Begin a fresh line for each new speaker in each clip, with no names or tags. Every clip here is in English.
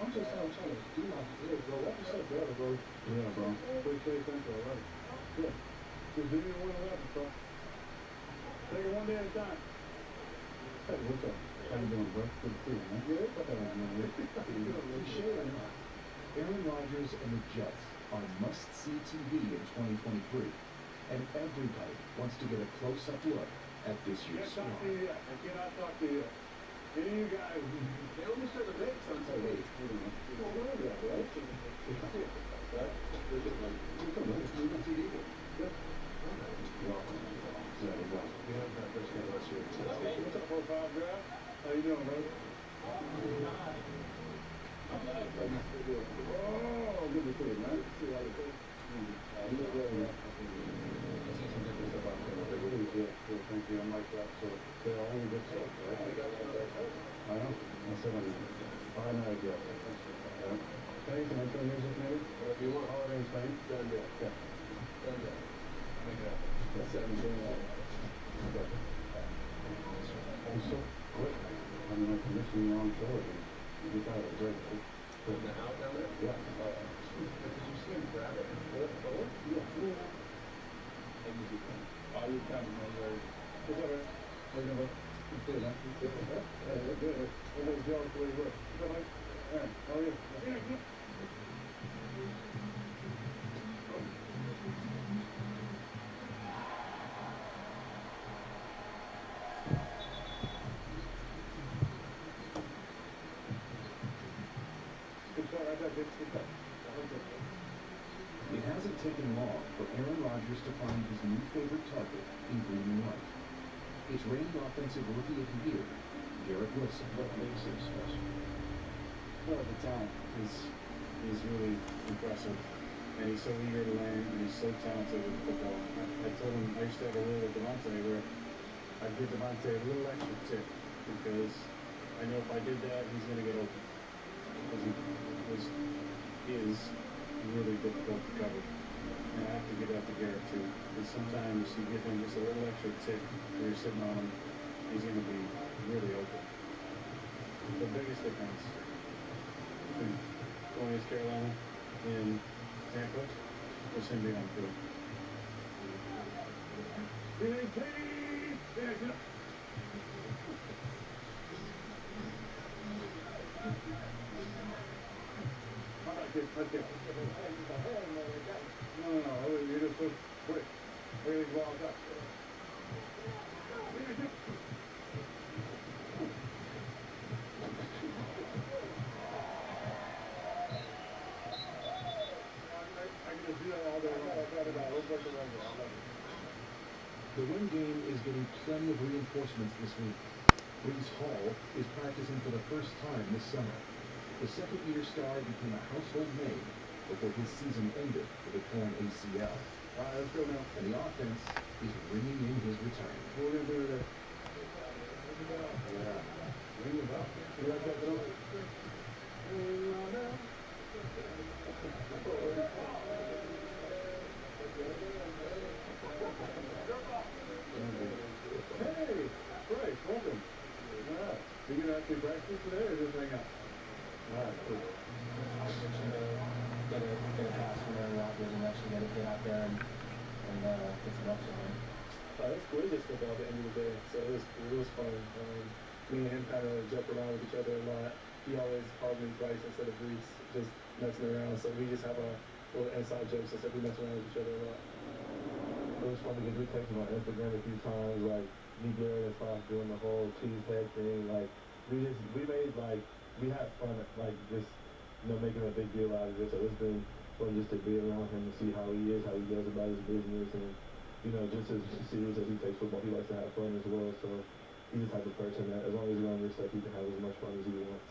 I'm just trying to do my deal, bro. What you said, bro? Yeah, bro. Pretty central, right? Yeah. Just do your 111, bro. Take it one day at a time. Hey, what's up? How you doing, bro? Good to see you, man. Yeah, what's up, man?
Aaron Rodgers and the Jets on must-see TV in 2023, and everybody wants to get a close-up look at this year's squad.
I cannot talk to you. Any of you guys, they only show the dates on TV. Well, whatever, right? What's up, profile girl? How you doing, brother? Oh, good to see you, man. See you all the time. Thank you. I'm like that, so they're only good stuff, right? I know. That's it. I know, yeah. Hey, can I turn music maybe? Whatever you want. Holiday in Spain? Done yet. Yeah. Done yet. Make it up. That's 17. Okay. So quick. I mean, I'm commissioning your own show again. You thought it was great, right? Putting the house down there? Yeah. Did you see him grab it and pull it forward? Yeah. And you do that. Oh, you can't remember. What's up, man? How you doing, bud? Good, man. Good. Good. Everybody's jealous the way you look. What's up, Mike? Aaron, how are you? Yeah.
It hasn't taken long for Aaron Rodgers to find his new favorite target in green and white. It's reigning offensive rookie of the year, Garrett Wilson.
What makes him special? Well, the talent is really impressive, and he's so eager to learn, and he's so talented with football. I told him I used to have a rule with Devontae where I'd give Devontae a little extra tip because I know if I did that, he's going to get open. Because he is really difficult to cover. And I have to give that to Garrett too. Because sometimes you give him just a little extra tip when you're sitting on him, he's going to be really open. The biggest difference between going to Carolina and Tampa was him being on the field. Let's get. No, you're just so quick. Everything's walled up. I can just do that all day long.
The run game is getting plenty of reinforcements this week. Breece Hall is practicing for the first time this summer. The second-year star became a household name before his season ended with a torn ACL.
All right, let's go now.
And the offense is ringing in his return.
What are we going to do today? Yeah. Ring the bell. You like that, Bill? Hey, Bryce, welcome. Yeah. You going to actually practice today or just hang out? All right, cool.
Get a pass from Aaron Rodgers and actually get out there and get some reps on him.
That's cool. It's just football at the end of the day, so it was fun. Me and him kind of joke around with each other a lot. He always called me Bryce instead of Breece, just messing around. So we just have a little inside jokes and stuff. We mess around with each other a lot.
It was funny because we texted on Instagram a few times, like me, Garrett, and Fox doing the whole cheese head thing. Like we had fun, like just making a big deal out of it. So it's been fun just to be around him and see how he is, how he goes about his business, and just as serious as he takes football, he likes to have fun as well. So he's the type of person that as long as you're on your stuff, you can have as much fun as you want.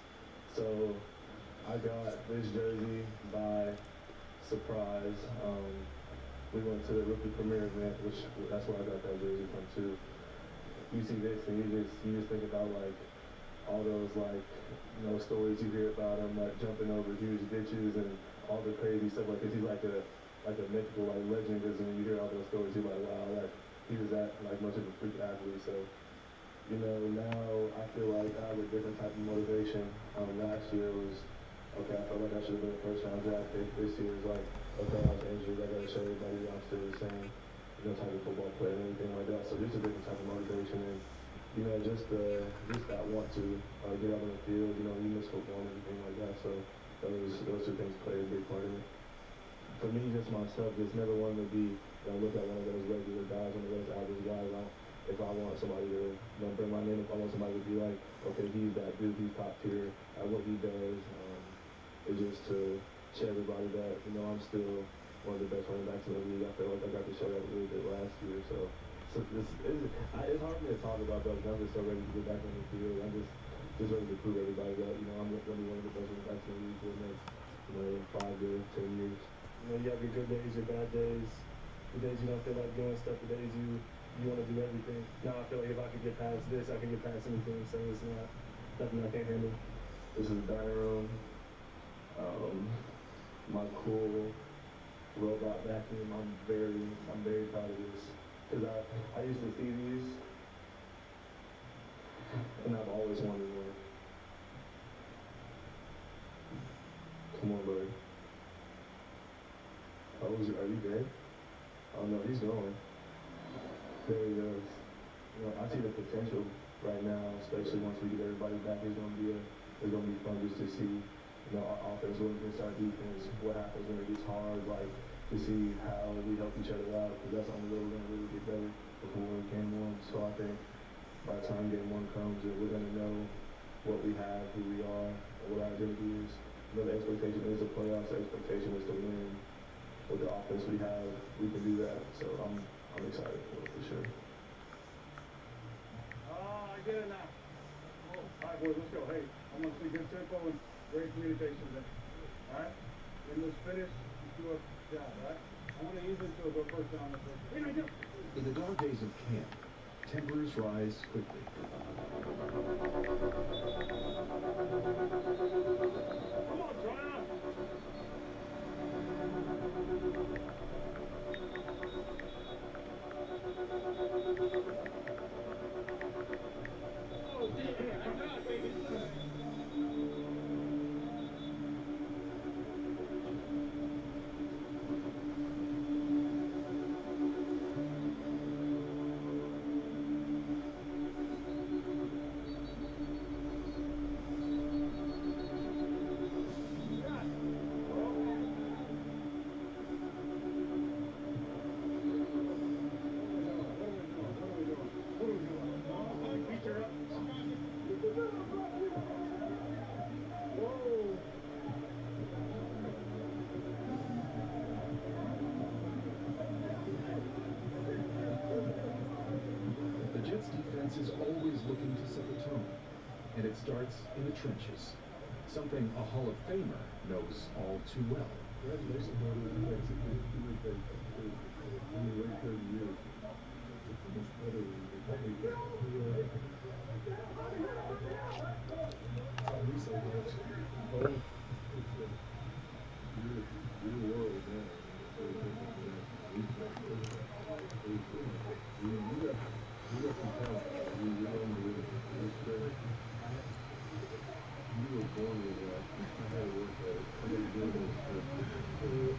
So I got this jersey by surprise. We went to the rookie premiere event, which that's where I got that jersey from too. You see this and you just think about like all those like stories you hear about him like jumping over huge ditches and all the crazy stuff like this. He's like a mythical like legend, because when you hear all those stories, you're like, wow, like he was that like much of a freak athlete. So now I feel like I have a different type of motivation. Last year was okay. I felt like I should have been a first round draft pick. This year is like, okay, I was injured. I gotta show everybody that I'm still the same, type of football player and everything like that. So just a different type of motivation, and just that want to get out on the field. You miss football and everything like that. So those two things play a big part in it. For me, just myself, just never wanted to be look at one of those regular guys, one of those average guys. If I want somebody to bring my name, if I want somebody to be like, okay, he's that dude, he's top tier at what he does. It's just to show everybody that I'm still one of the best running backs in the league. I feel like I got to show that a little bit last year. So it's hard for me to talk about that, because I'm just so ready to get back on the field. I'm just ready to prove everybody that I'm going to be one of the best running backs in the league for the next 5 to 10 years.
You have your good days, your bad days, the days you don't feel like doing stuff, the days you want to do everything. Now I feel like if I could get past this, I could get past anything, so it's not nothing I can't handle.
This is the dining room. My cool robot vacuum. I'm very proud of this, because I used to see these and I've always wanted one. Come on, buddy. Are you dead? Oh no, he's going. There he goes. I see the potential right now, especially once we get everybody back. It's gonna be fun just to see, our offense going against our defense. What happens when it gets hard? Like to see how we help each other out, because that's the only way we're gonna really get better before game one. So I think by the time game one comes, we're gonna know what we have, who we are, what our identity is. The expectation is the playoffs. The expectation is to win. With the offense we have, we can do that. So I'm excited for it for sure.
I get it now. All right, boys, let's go. Hey, I want to see good tempo and great communication there. All right? When this finish, you do a job, all right? I want to easily still go first down this first.
In the dog days of camp, tempers rise quickly.
Come on, Troya!
The Jets' defense is always looking to set the tone, and it starts in the trenches, something a Hall of Famer knows all too well.
Congratulations, brother. You played 2 weeks there. You wait 30 years. It's better than you can take it.
We say, Coach.
It's your world now. It's very different than we play. You got some talent. You're on the league. Respect. You were born with that. I had to work at it. I got to build those skills.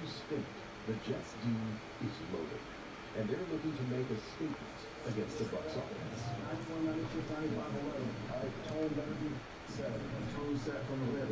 spade, the Jets' D is loaded, and they're looking to make a statement against the Bucks offense.
Tone better be set. Tone set from the rip.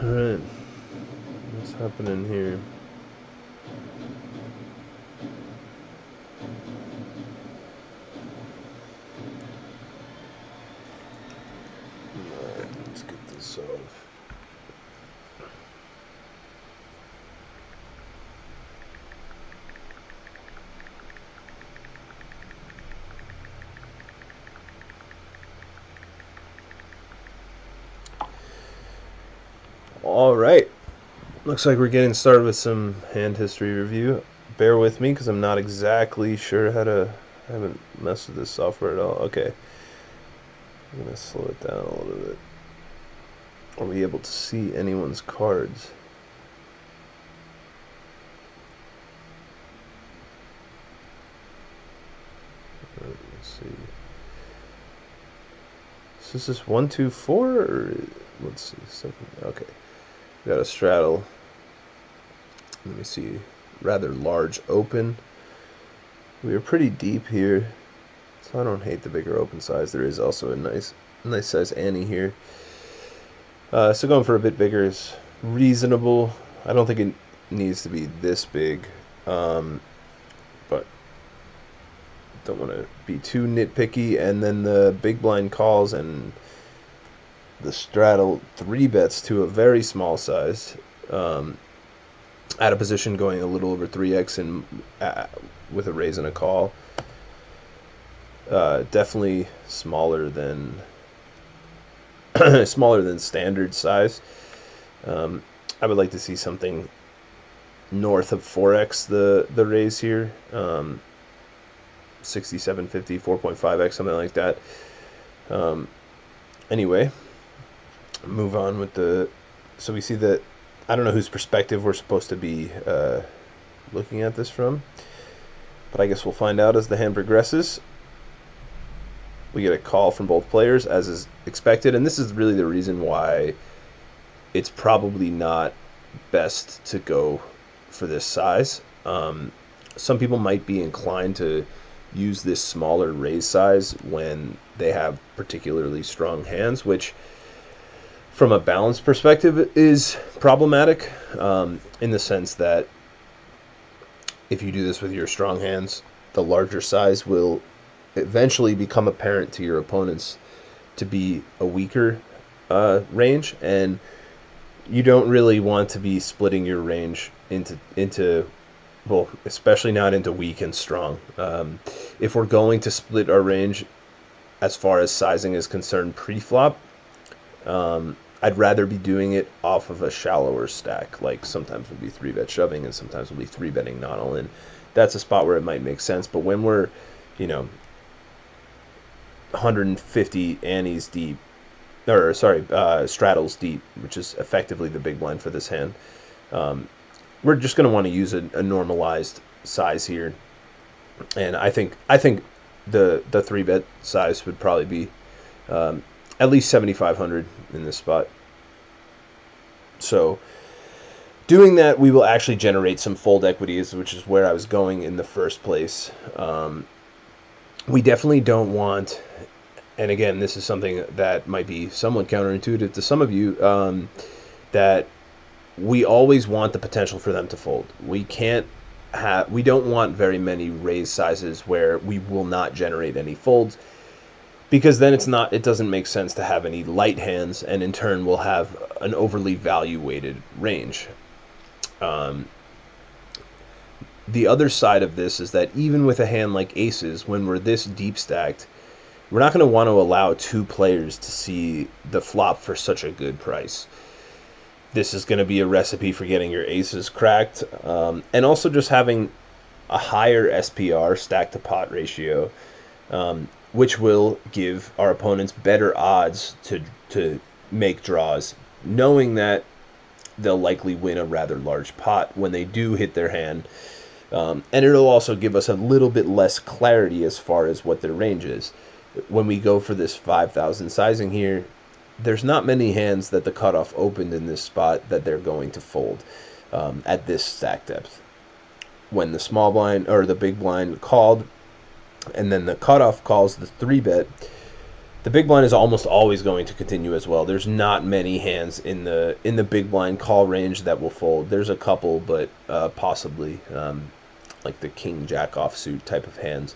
Alright, what's happening here? Alright, let's get this off. Alright, looks like we're getting started with some hand history review. Bear with me because I'm not exactly sure how to, I haven't messed with this software at all. Okay, I'm going to slow it down a little bit. Are we able to see anyone's cards? Let's see. So is this 1, 2, 4 or let's see, second, okay. We got a straddle. Let me see, rather large open. We are pretty deep here, so I don't hate the bigger open size. There is also a nice size ante here. So going for a bit bigger is reasonable. I don't think it needs to be this big, but don't want to be too nitpicky. And then the big blind calls and the straddle 3 bets to a very small size, at a position going a little over 3x and with a raise and a call. Definitely smaller than standard size. I would like to see something north of 4x the raise here, 6750, 4.5x, something like that. Anyway, move on with the, so we see that, I don't know whose perspective we're supposed to be looking at this from, but I guess we'll find out as the hand progresses. We get a call from both players as is expected, and this is really the reason why it's probably not best to go for this size. Some people might be inclined to use this smaller raise size when they have particularly strong hands, which from a balance perspective is problematic, in the sense that if you do this with your strong hands, the larger size will eventually become apparent to your opponents to be a weaker range, and you don't really want to be splitting your range into well, especially not into weak and strong. If we're going to split our range as far as sizing is concerned pre-flop, I'd rather be doing it off of a shallower stack. Like sometimes we'll be 3-bet shoving and sometimes we'll be 3-betting not all in. That's a spot where it might make sense. But when we're, 150 antes deep, or sorry, straddles deep, which is effectively the big blind for this hand, we're just going to want to use a normalized size here. And I think the 3-bet size would probably be at least 7,500 in this spot. So doing that, we will actually generate some fold equities, which is where I was going in the first place. We definitely don't want, and again, this is something that might be somewhat counterintuitive to some of you, that we always want the potential for them to fold. We don't want very many raise sizes where we will not generate any folds, because then it doesn't make sense to have any light hands, and in turn we'll have an overly value weighted range. The other side of this is that even with a hand like aces, when we're this deep stacked, we're not going to want to allow 2 players to see the flop for such a good price. This is going to be a recipe for getting your aces cracked, and also just having a higher SPR, stack to pot ratio, which will give our opponents better odds to make draws, knowing that they'll likely win a rather large pot when they do hit their hand. And it'll also give us a little bit less clarity as far as what their range is. When we go for this 5,000 sizing here, there's not many hands that the cutoff opened in this spot that they're going to fold at this stack depth. When the small blind or the big blind called, and then the cutoff calls the 3-bet, the big blind is almost always going to continue as well. There's not many hands in the big blind call range that will fold. There's a couple, but possibly like the king jack offsuit type of hands,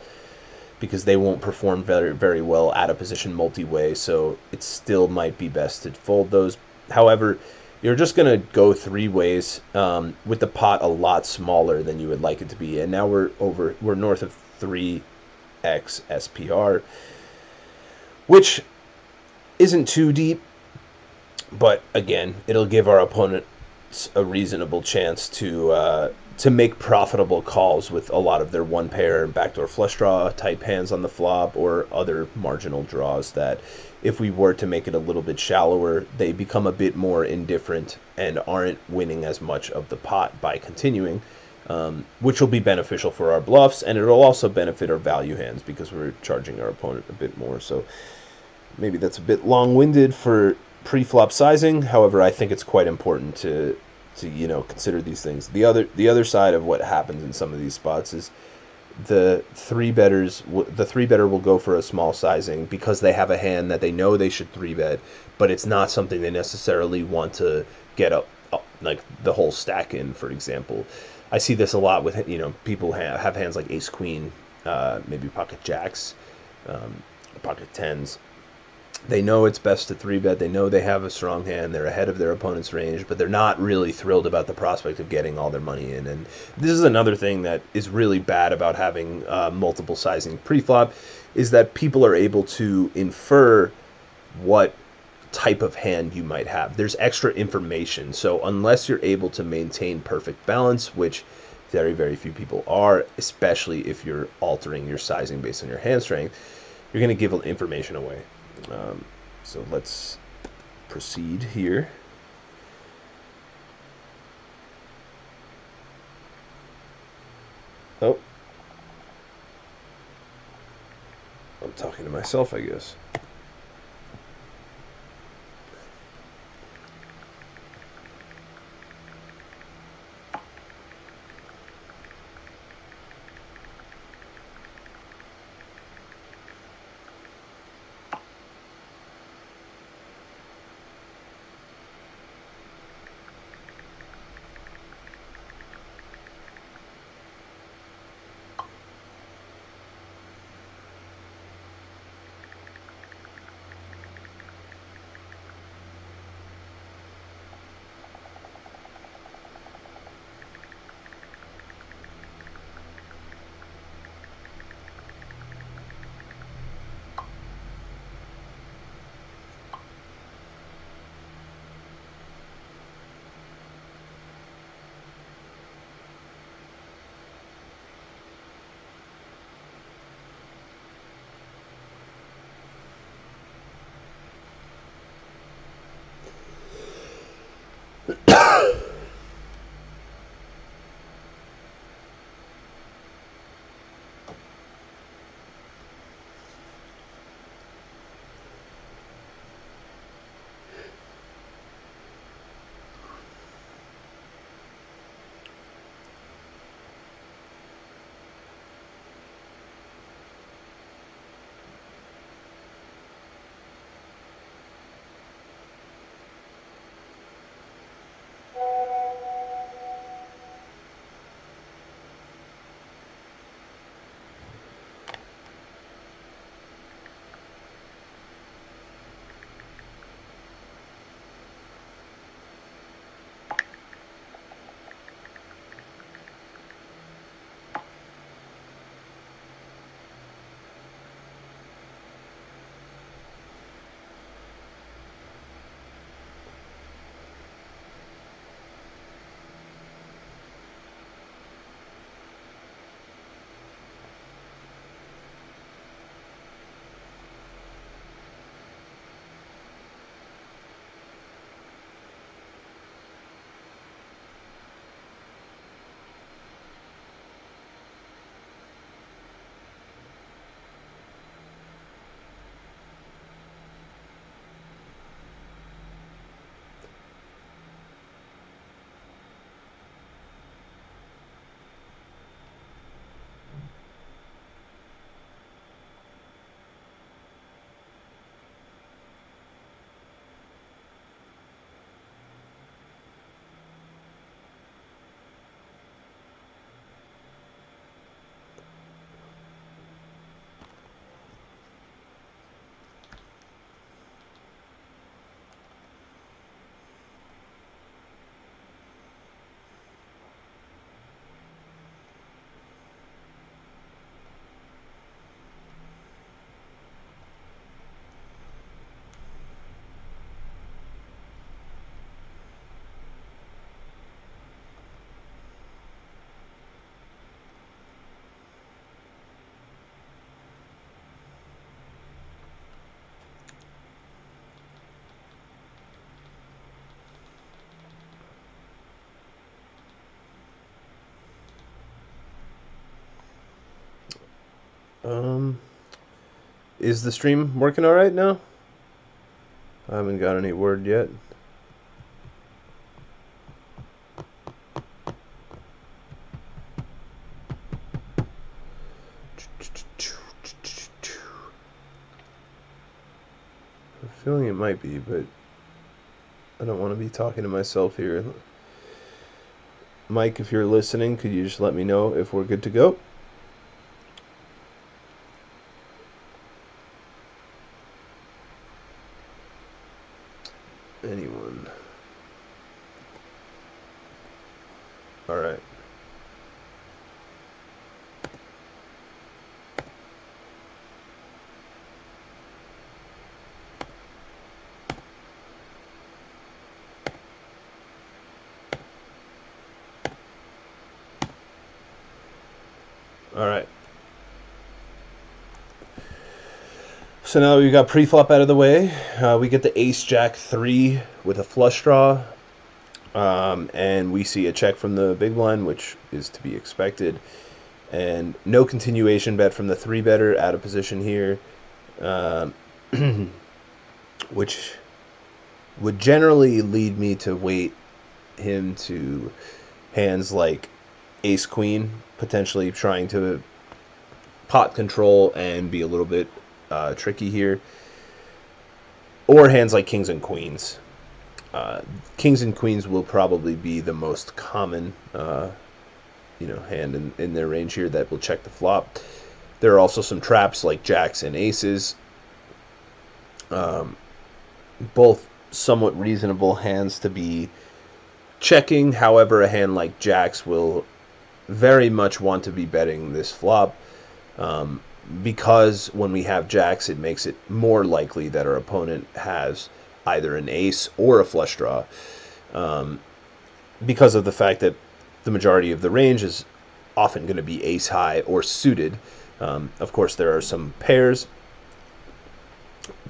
because they won't perform very, very well out of position multi-way, so it still might be best to fold those. However, you're just going to go 3 ways with the pot a lot smaller than you would like it to be, and now we're north of 3x SPR, which isn't too deep, but again, it'll give our opponents a reasonable chance to make profitable calls with a lot of their 1-pair and backdoor flush draw type hands on the flop, or other marginal draws that, if we were to make it a little bit shallower, they become a bit more indifferent and aren't winning as much of the pot by continuing, which will be beneficial for our bluffs, and it'll also benefit our value hands because we're charging our opponent a bit more. So maybe that's a bit long-winded for pre-flop sizing. However, I think it's quite important to consider these things. The other side of what happens in some of these spots is the 3-better will go for a small sizing because they have a hand that they know they should 3-bet, but it's not something they necessarily want to get up like the whole stack in. For example, I see this a lot with people have hands like ace queen, maybe pocket jacks, pocket tens. They know it's best to 3-bet. They know they have a strong hand. They're ahead of their opponent's range, but they're not really thrilled about the prospect of getting all their money in. And this is another thing that is really bad about having multiple sizing pre-flop, is that people are able to infer what type of hand you might have. There's extra information. So unless you're able to maintain perfect balance, which very, very few people are, especially if you're altering your sizing based on your hand strength, you're going to give information away. So let's proceed here. Oh, I'm talking to myself, I guess. Is the stream working all right now? I haven't got any word yet. I'm feeling it might be, but I don't want to be talking to myself here. Mike, if you're listening, could you just let me know if we're good to go? Anyone? All right. All right. So now we've got pre-flop out of the way. We get the ace-jack-3 with a flush draw. And we see a check from the big blind, which is to be expected. And no continuation bet from the 3-better out of position here. Which would generally lead me to weight him to hands like ace-queen, potentially trying to pot control and be a little bit tricky here, or hands like kings and queens. Kings and queens will probably be the most common hand in their range here that will check the flop. There are also some traps like jacks and aces, both somewhat reasonable hands to be checking. However, a hand like jacks will very much want to be betting this flop, because when we have jacks, it makes it more likely that our opponent has either an ace or a flush draw, because of the fact that the majority of the range is often going to be ace high or suited. Of course, there are some pairs.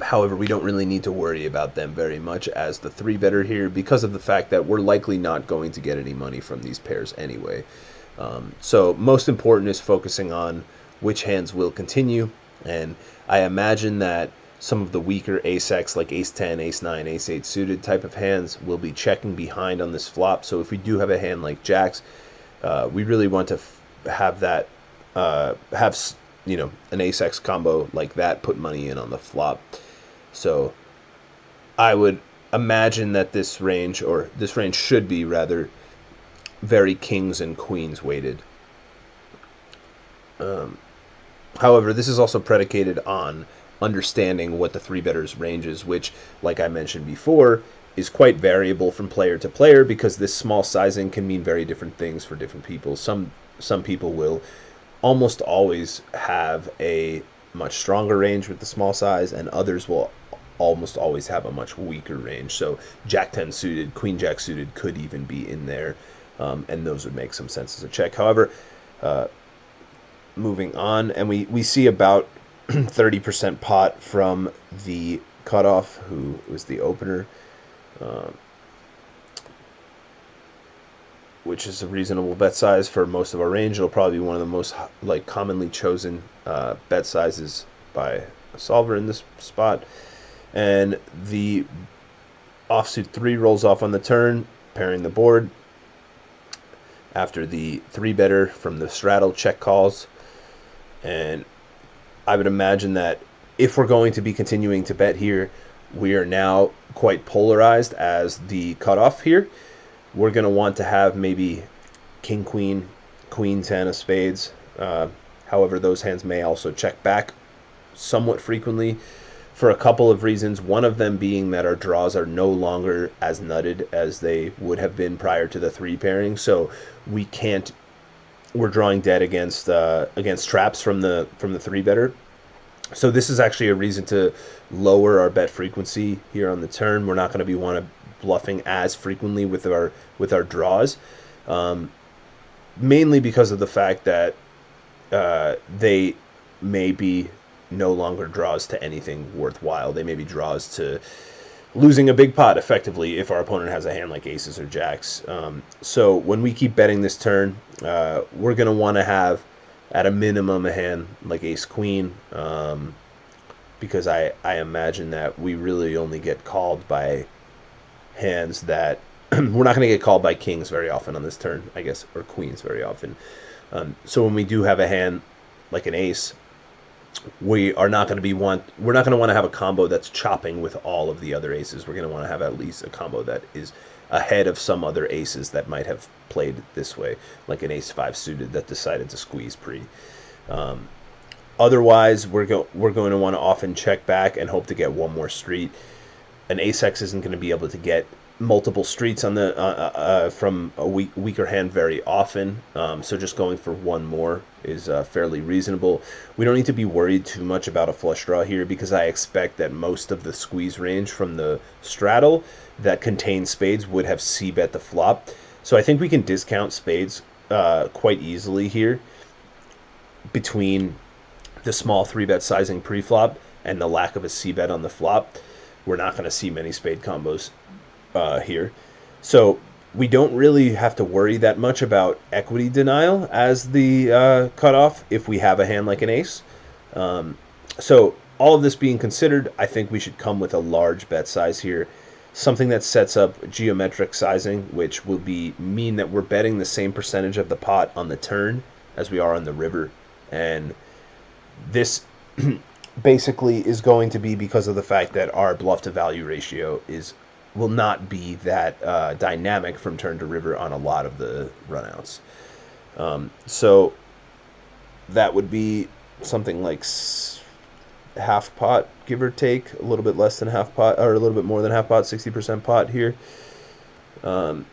However, we don't really need to worry about them very much as the 3-better here, because of the fact that we're likely not going to get any money from these pairs anyway. So most important is focusing on which hands will continue, and I imagine that some of the weaker ace-x like ace-10, ace-9, ace-8 suited type of hands will be checking behind on this flop. So if we do have a hand like jacks, we really want to have that, an ace-x combo like that put money in on the flop. So I would imagine that this range should be rather very kings and queens weighted. However, this is also predicated on understanding what the 3-better's range is, which, like I mentioned before, is quite variable from player to player, because this small sizing can mean very different things for different people. Some people will almost always have a much stronger range with the small size, and others will almost always have a much weaker range. So jack-10 suited, queen-jack suited could even be in there, and those would make some sense as a check. However, moving on, and we see about 30% pot from the cutoff, who was the opener, which is a reasonable bet size for most of our range. It'll probably be one of the most commonly chosen bet sizes by a solver in this spot. And the offsuit 3 rolls off on the turn, pairing the board after the 3-better from the straddle check calls. And I would imagine that if we're going to be continuing to bet here, we are now quite polarized as the cutoff here. We're going to want to have maybe king, queen, queen, 10 of spades. However, those hands may also check back somewhat frequently for a couple of reasons. One of them being that our draws are no longer as nutted as they would have been prior to the 3 pairing. So we're drawing dead against traps from the 3-better. So this is actually a reason to lower our bet frequency here on the turn. We're not going to be bluffing as frequently with our draws, mainly because of the fact that they may be no longer draws to anything worthwhile. They may be draws to losing a big pot effectively if our opponent has a hand like aces or jacks. So when we keep betting this turn, we're going to want to have at a minimum a hand like ace queen, because I imagine that we really only get called by hands that we're not going to get called by kings very often on this turn, I guess, or queens very often. So when we do have a hand like an ace, we are not going to want to have a combo that's chopping with all of the other aces. We're going to want to have at least a combo that is ahead of some other aces that might have played this way, like an ace-5 suited that decided to squeeze pre. Otherwise, we're going to want to often check back and hope to get one more street. An ace-x isn't going to be able to get multiple streets on the from a weaker hand very often, so just going for one more is fairly reasonable. We don't need to be worried too much about a flush draw here, because I expect that most of the squeeze range from the straddle that contains spades would have c-bet the flop, so I think we can discount spades quite easily here between the small 3-bet sizing pre-flop and the lack of a c-bet on the flop. We're not going to see many spade combos here. So we don't really have to worry that much about equity denial as the cutoff if we have a hand like an ace. So all of this being considered, I think we should come with a large bet size here. Something that sets up geometric sizing, which will mean that we're betting the same percentage of the pot on the turn as we are on the river. And this basically is going to be because of the fact that our bluff to value ratio will not be that dynamic from turn to river on a lot of the runouts. So that would be something like half pot, give or take, a little bit less than half pot, or a little bit more than half pot, 60% pot here. So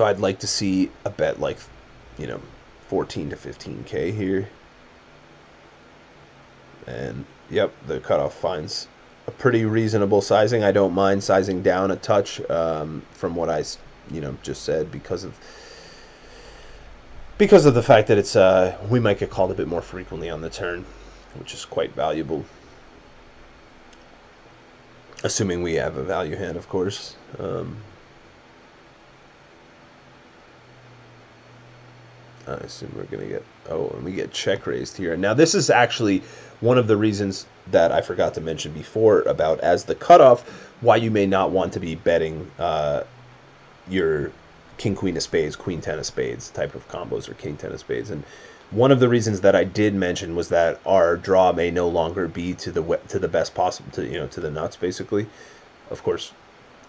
I'd like to see a bet like, 14 to 15K here. And yep, the cutoff finds a pretty reasonable sizing. I don't mind sizing down a touch from what I just said, because of the fact that it's we might get called a bit more frequently on the turn, which is quite valuable, assuming we have a value hand, of course. I assume we're going to get, and we get check raised here. Now, this is actually one of the reasons that I forgot to mention before about, as the cutoff, why you may not want to be betting your king, queen of spades, queen, 10 of spades type of combos, or king, 10 of spades. And one of the reasons that I did mention was that our draw may no longer be to the best possible, to the nuts, basically. Of course,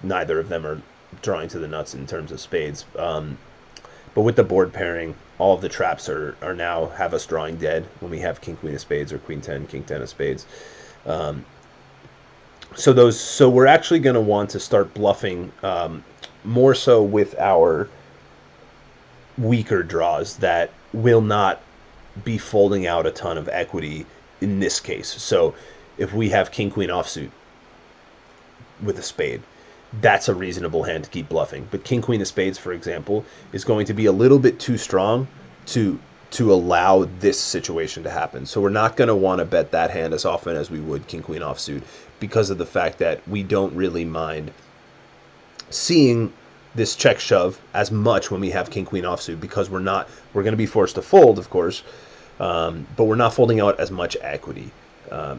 neither of them are drawing to the nuts in terms of spades. But with the board pairing, all of the traps are now have us drawing dead when we have king, queen of spades, or queen, 10, king, 10 of spades. So we're actually going to want to start bluffing more so with our weaker draws that will not be folding out a ton of equity in this case. So if we have king, queen offsuit with a spade, that's a reasonable hand to keep bluffing. But king, queen of spades, for example, is going to be a little bit too strong to allow this situation to happen. So we're not going to want to bet that hand as often as we would king, queen offsuit, because of the fact that we don't really mind seeing this check shove as much when we have king, queen offsuit, because we're going to be forced to fold, of course, but we're not folding out as much equity.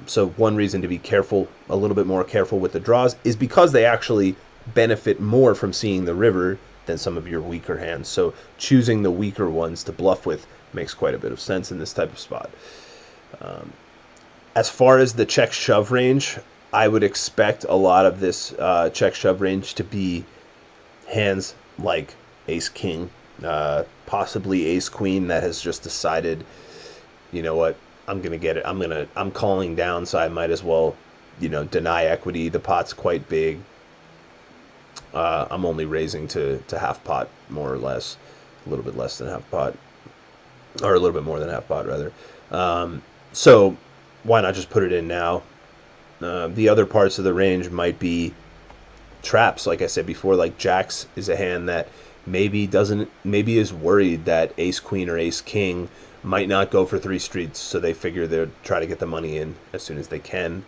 So one reason to be careful, a little bit more careful with the draws, is because they actually benefit more from seeing the river than some of your weaker hands. So choosing the weaker ones to bluff with makes quite a bit of sense in this type of spot. As far as the check shove range, I would expect a lot of this check shove range to be hands like ace king, possibly ace queen that has just decided, you know what, I'm gonna get it. I'm calling down, so I might as well, deny equity. The pot's quite big. I'm only raising to half pot, more or less, a little bit less than half pot, or a little bit more than half pot rather. So why not just put it in now? The other parts of the range might be traps, like I said before. Like jacks is a hand that maybe is worried that ace queen or ace king might not go for 3 streets, so they figure they'll try to get the money in as soon as they can.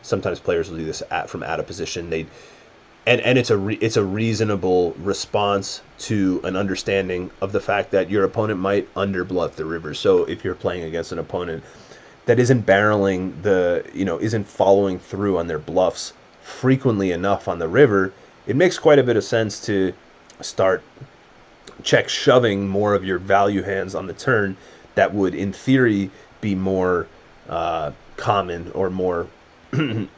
Sometimes players will do this from out of position. And it's a reasonable response to an understanding of the fact that your opponent might underbluff the river. So if you're playing against an opponent that isn't barreling isn't following through on their bluffs frequently enough on the river, it makes quite a bit of sense to start check shoving more of your value hands on the turn that would, in theory, be more common or more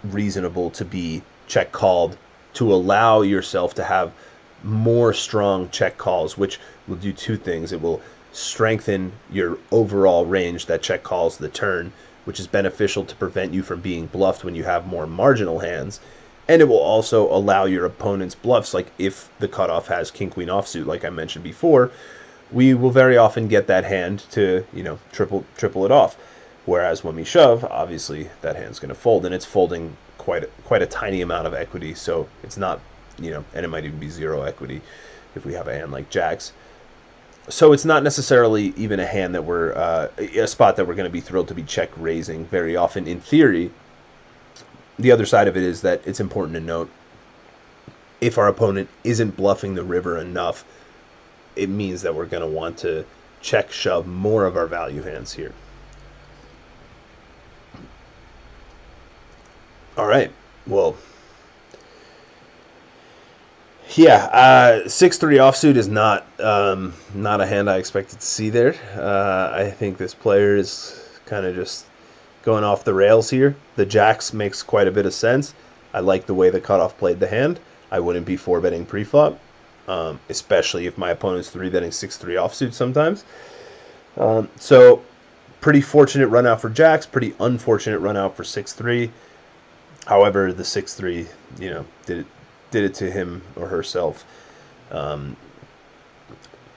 reasonable to be check called, to allow yourself to have more strong check calls, which will do two things. It will strengthen your overall range that check calls the turn, which is beneficial to prevent you from being bluffed when you have more marginal hands. And it will also allow your opponent's bluffs, like if the cutoff has king queen offsuit, like I mentioned before, we will very often get that hand to, triple it off. Whereas when we shove, obviously that hand's going to fold, and it's folding quite a tiny amount of equity, so it's not, and it might even be zero equity if we have a hand like jacks. So it's not necessarily even a hand that we're a spot that we're going to be thrilled to be check raising very often in theory. The other side of it is that it's important to note, if our opponent isn't bluffing the river enough, it means that we're going to want to check shove more of our value hands here. All right, well, yeah, 6-3 offsuit is not a hand I expected to see there. I think this player is kind of just going off the rails here. The jacks makes quite a bit of sense. I like the way the cutoff played the hand. I wouldn't be 4-betting pre-flop, especially if my opponent's 3-betting 6-3 offsuit sometimes. So pretty fortunate run out for jacks, pretty unfortunate run out for 6-3. However, the 6-3, did it to him or herself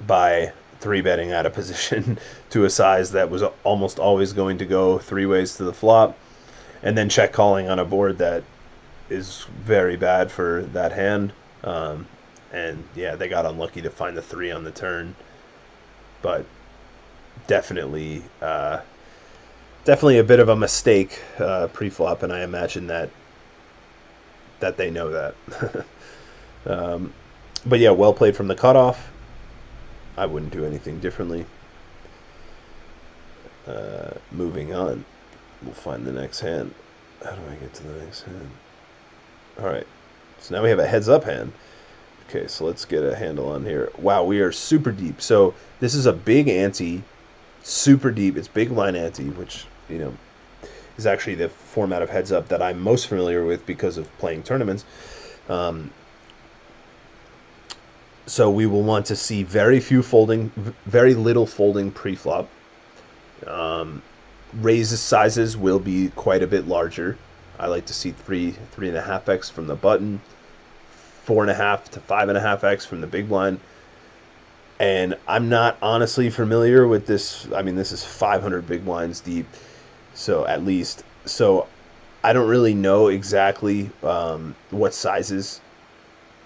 by 3-betting out of position to a size that was almost always going to go 3 ways to the flop, and then check calling on a board that is very bad for that hand. And yeah, they got unlucky to find the 3 on the turn, but definitely a bit of a mistake pre-flop, and I imagine that they know that. But yeah, well played from the cutoff. I wouldn't do anything differently. Moving on, we'll find the next hand. How do I get to the next hand? All right, so now we have a heads up hand. Okay, so let's get a handle on here. Wow, we are super deep. So this is a big ante, super deep. It's big line ante, which is actually the format of heads up that I'm most familiar with because of playing tournaments. So we will want to see very little folding pre-flop. Raises sizes will be quite a bit larger. I like to see 3.5x from the button, 4.5 to 5.5x from the big blind. And I'm not honestly familiar with this. I mean, this is 500 big blinds deep, so at least. So I don't really know exactly what sizes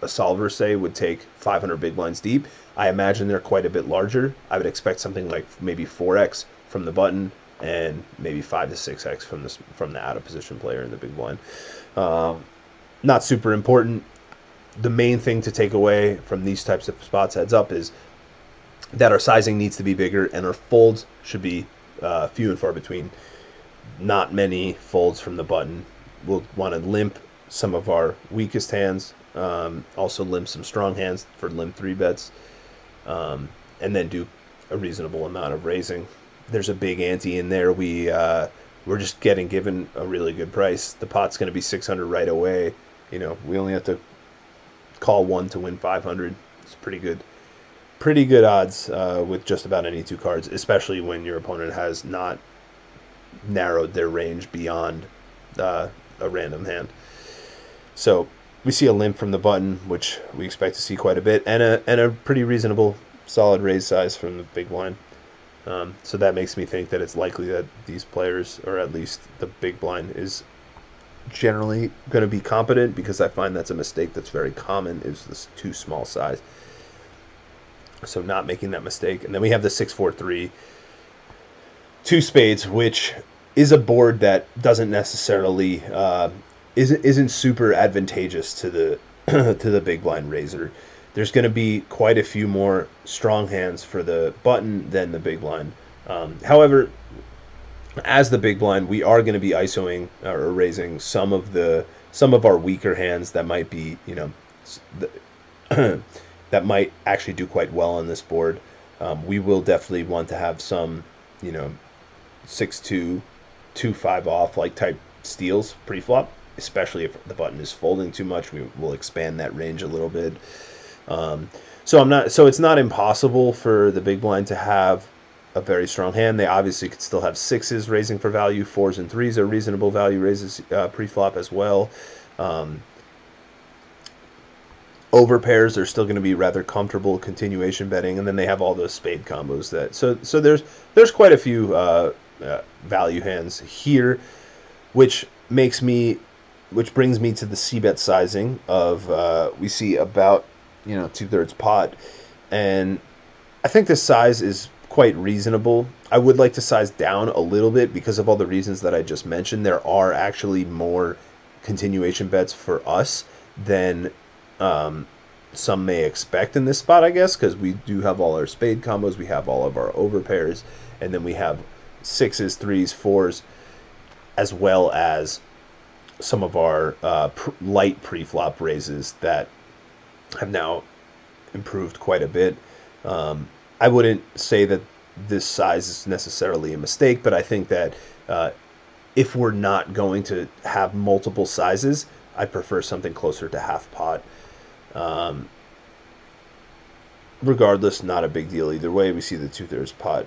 a solver, say, would take 500 big blinds deep. I imagine they're quite a bit larger. I would expect something like maybe 4x from the button and maybe 5 to 6x from the out of position player in the big blind. Not super important. The main thing to take away from these types of spots heads up is that our sizing needs to be bigger and our folds should be few and far between. Not many folds from the button. We'll want to limp some of our weakest hands, also limp some strong hands for limp 3-bets, and then do a reasonable amount of raising. There's a big ante in there. We're just given a really good price. The pot's going to be 600 right away. We only have to call 1 to win 500. It's pretty good odds with just about any 2 cards, especially when your opponent has not narrowed their range beyond a random hand. So we see a limp from the button, which we expect to see quite a bit, and a pretty reasonable solid raise size from the big blind. So that makes me think that it's likely that these players, or at least the big blind, is generally going to be competent, because I find that's a mistake that's very common, is this too small size. So not making that mistake. And then we have the 6-4-3 2 spades, which is a board that doesn't necessarily isn't super advantageous to the to the big blind raiser. There's going to be quite a few more strong hands for the button than the big blind. However, as the big blind, we are going to be ISOing or raising some of our weaker hands that might be, that might actually do quite well on this board. We will definitely want to have some, 6-2, 2-5 off like type steals pre-flop, especially if the button is folding too much. We will expand that range a little bit. So it's not impossible for the big blind to have a very strong hand. They obviously could still have 6s raising for value. 4s and 3s are reasonable value raises pre-flop as well. Over pairs are still going to be rather comfortable continuation betting, and then they have all those spade combos that so there's quite a few value hands here, which brings me to the c-bet sizing of we see about 2/3 pot, and I think this size is quite reasonable. I would like to size down a little bit because of all the reasons that I just mentioned. There are actually more continuation bets for us than some may expect in this spot, I guess, because we do have all our spade combos, we have all of our over pairs, and then we have 6s, 3s, 4s, as well as some of our light pre-flop raises that have now improved quite a bit. I wouldn't say that this size is necessarily a mistake, but I think that if we're not going to have multiple sizes, I prefer something closer to half pot. Regardless, not a big deal either way. We see the 2/3 pot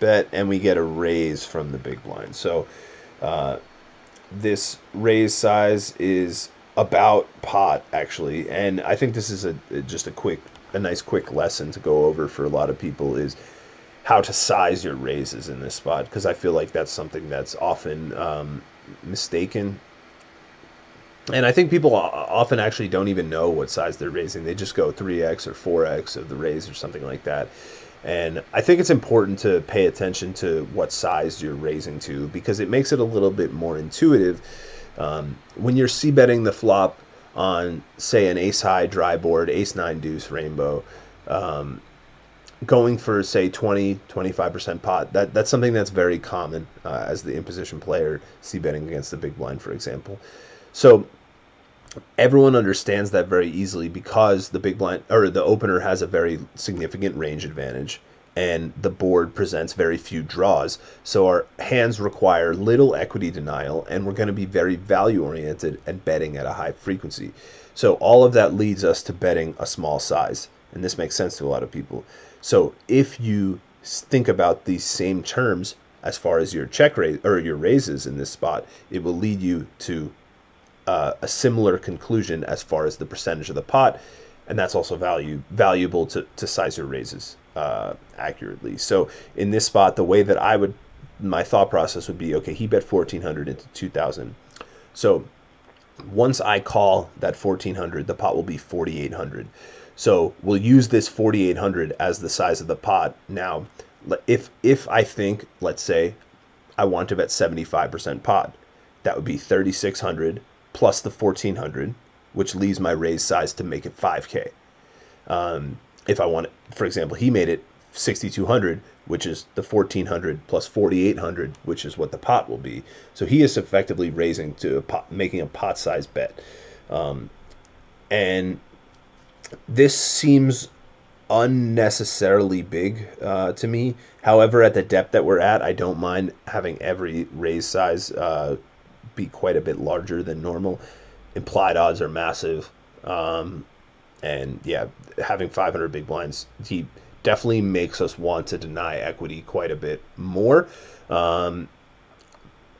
bet, and we get a raise from the big blind. So this raise size is about pot, actually, and I think this is just a nice quick lesson to go over for a lot of people, is how to size your raises in this spot, because I feel like that's something that's often mistaken. And I think people often actually don't even know what size they're raising. They just go 3x or 4x of the raise or something like that. And I think it's important to pay attention to what size you're raising to, because it makes it a little bit more intuitive. When you're c-betting the flop on, say, an ace-high dry board, ace-9 deuce rainbow, going for, say, 20-25% pot, that's something that's very common as the in-position player c-betting against the big blind, for example. So everyone understands that very easily, because the big blind or the opener has a very significant range advantage, and the board presents very few draws. So our hands require little equity denial, and we're going to be very value oriented and betting at a high frequency. So all of that leads us to betting a small size, and this makes sense to a lot of people. So if you think about these same terms as far as your check raise or your raises in this spot, it will lead you to a similar conclusion as far as the percentage of the pot, and that's also valuable to size your raises accurately. So in this spot, the way that my thought process would be, okay, he bet 1,400 into 2,000. So once I call that 1,400, the pot will be 4,800. So we'll use this 4,800 as the size of the pot. Now, if I think, let's say, I want to bet 75% pot, that would be 3,600 plus the 1,400, which leaves my raise size to make it 5K. If I want it, for example, he made it 6,200, which is the 1,400 plus 4,800, which is what the pot will be. So he is effectively raising to making a pot size bet. And this seems unnecessarily big to me. However, at the depth that we're at, I don't mind having every raise size be quite a bit larger than normal. Implied odds are massive, and yeah, having 500 big blinds, he definitely makes us want to deny equity quite a bit more,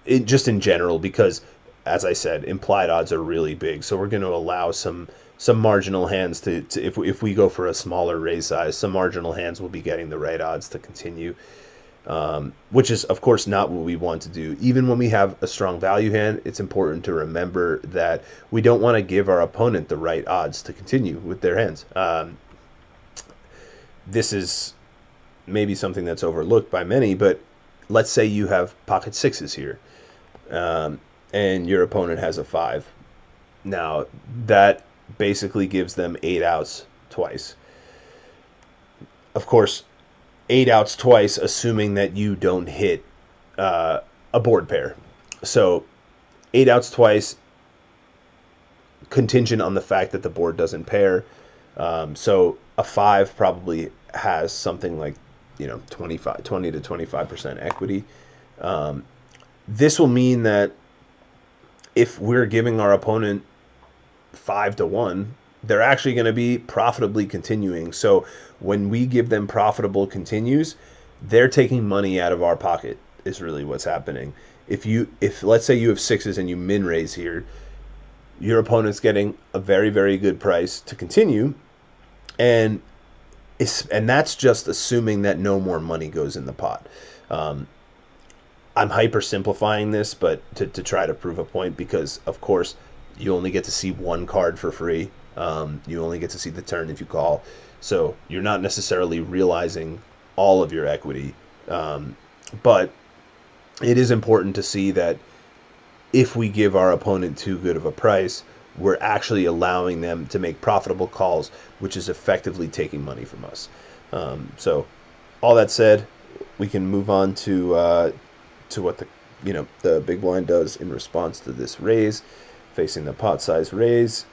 just in general, because, as I said, implied odds are really big. So we're going to allow some marginal hands to if we go for a smaller raise size, some marginal hands will be getting the right odds to continue. Which is, of course, not what we want to do. Even when we have a strong value hand, it's important to remember that we don't want to give our opponent the right odds to continue with their hands. This is maybe something that's overlooked by many, but let's say you have pocket sixes here, and your opponent has a 5. Now, that basically gives them 8 outs twice. Of course, 8 outs twice, assuming that you don't hit a board pair. So 8 outs twice, contingent on the fact that the board doesn't pair. So a 5 probably has something like, 20 to 25% equity. This will mean that if we're giving our opponent 5-1, they're actually going to be profitably continuing. So when we give them profitable continues, they're taking money out of our pocket is really what's happening. If let's say you have 6s and you min raise here, your opponent's getting a very, very good price to continue, and that's just assuming that no more money goes in the pot. I'm hyper simplifying this, but to try to prove a point, because of course you only get to see one card for free. You only get to see the turn if you call, so you're not necessarily realizing all of your equity. But it is important to see that if we give our opponent too good of a price, we're actually allowing them to make profitable calls, which is effectively taking money from us. So all that said, we can move on to what the big blind does in response to this raise, facing the pot size raise.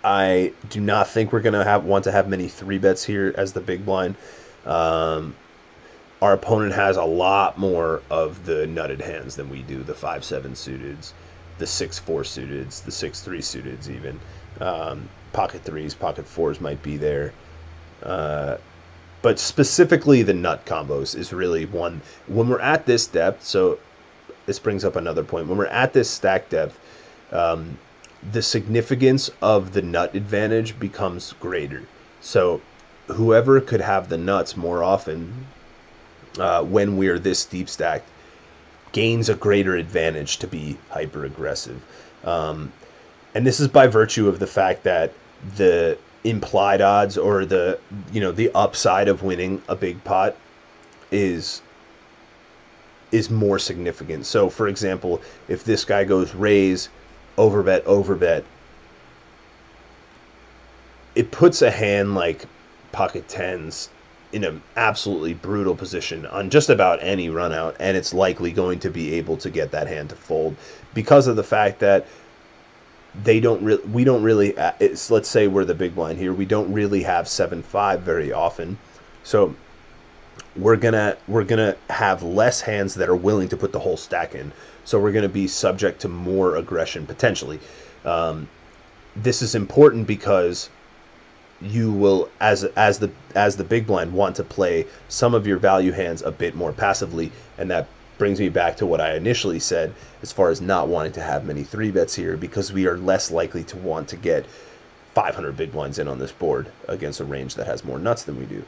I do not think we're going to want to have many 3-bets here as the big blind. Our opponent has a lot more of the nutted hands than we do, the 5-7 suiteds, the 6-4 suiteds, the 6-3 suiteds even. Pocket 3s, pocket 4s might be there. But specifically the nut combos is really one. When we're at this depth, so this brings up another point. When we're at this stack depth, the significance of the nut advantage becomes greater. So whoever could have the nuts more often when we're this deep stacked gains a greater advantage to be hyper aggressive. And this is by virtue of the fact that the implied odds, or the upside of winning a big pot is more significant. So for example, if this guy goes raise, overbet, it puts a hand like pocket 10s in an absolutely brutal position on just about any run out, and it's likely going to be able to get that hand to fold because of the fact that let's say we're the big blind here, we don't really have 7-5 very often, so we're gonna have less hands that are willing to put the whole stack in, so we're gonna be subject to more aggression potentially. This is important because you will, as the big blind, want to play some of your value hands a bit more passively, and that brings me back to what I initially said as far as not wanting to have many 3-bets here, because we are less likely to want to get 500 big blinds in on this board against a range that has more nuts than we do.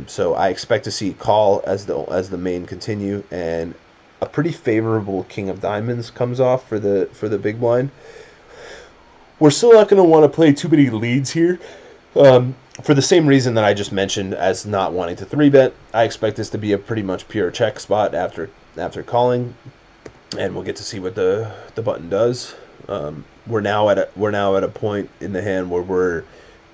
So I expect to see call as the main continue, and a pretty favorable king of diamonds comes off for the big blind. We're still not going to want to play too many leads here. For the same reason that I just mentioned as not wanting to 3-bet, I expect this to be a pretty much pure check spot after calling, and we'll get to see what the button does. We're now at a point in the hand where we're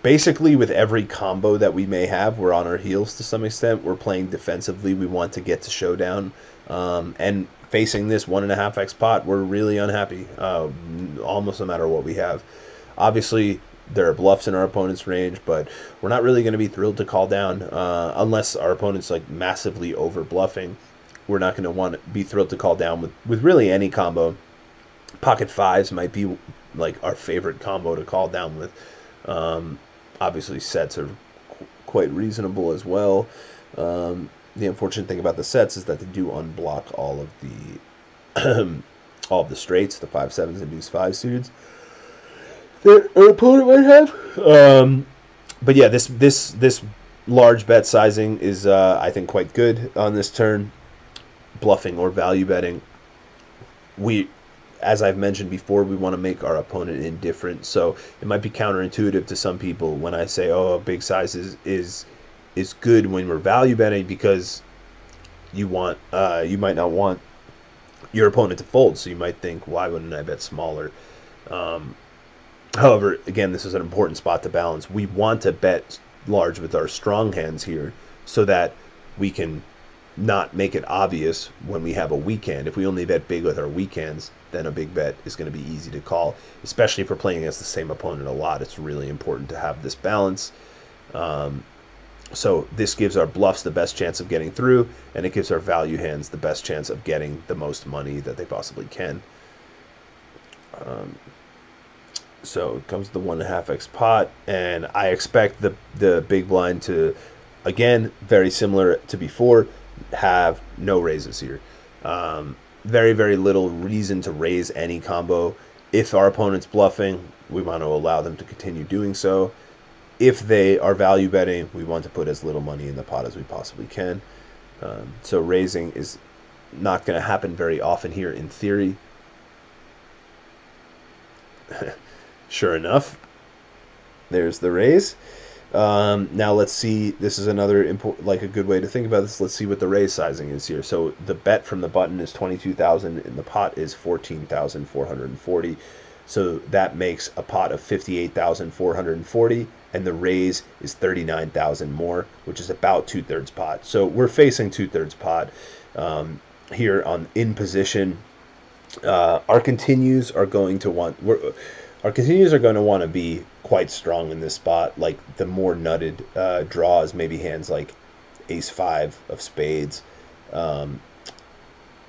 basically, with every combo that we may have, we're on our heels to some extent. We're playing defensively. We want to get to showdown, and facing this 1.5x pot, we're really unhappy, almost no matter what we have. Obviously, there are bluffs in our opponent's range, but we're not really going to be thrilled to call down unless our opponent's like massively over bluffing. We're not going to want to be thrilled to call down with really any combo. Pocket 5s might be like our favorite combo to call down with. Obviously, sets are quite reasonable as well. The unfortunate thing about the sets is that they do unblock all of the straights, the 5-7s and deuce 5 suiteds that our opponent might have. But yeah, this large bet sizing is I think quite good on this turn. Bluffing or value betting, as I've mentioned before, we want to make our opponent indifferent. So it might be counterintuitive to some people when I say, oh, big size is good when we're value betting, because you might not want your opponent to fold, so you might think, why wouldn't I bet smaller? However, again, this is an important spot to balance. We want to bet large with our strong hands here so that we can not make it obvious when we have a weak hand. If we only bet big with our weak hands, then a big bet is going to be easy to call, especially if we're playing against the same opponent a lot. It's really important to have this balance. So this gives our bluffs the best chance of getting through, and it gives our value hands the best chance of getting the most money that they possibly can. So it comes to the 1.5x pot, and I expect the big blind to, again, very similar to before, have no raises here. Very, very little reason to raise any combo. If our opponent's bluffing, we want to allow them to continue doing so. If they are value betting, we want to put as little money in the pot as we possibly can. So raising is not going to happen very often here in theory. Sure enough, there's the raise. Now let's see, this is another a good way to think about this. Let's see what the raise sizing is here. So the bet from the button is 22,000 and the pot is 14,440. So that makes a pot of 58,440, and the raise is 39,000 more, which is about 2/3 pot. So we're facing 2/3 pot here in position. Our continues are going to want to be quite strong in this spot. Like the more nutted draws, maybe hands like ace-5 of spades,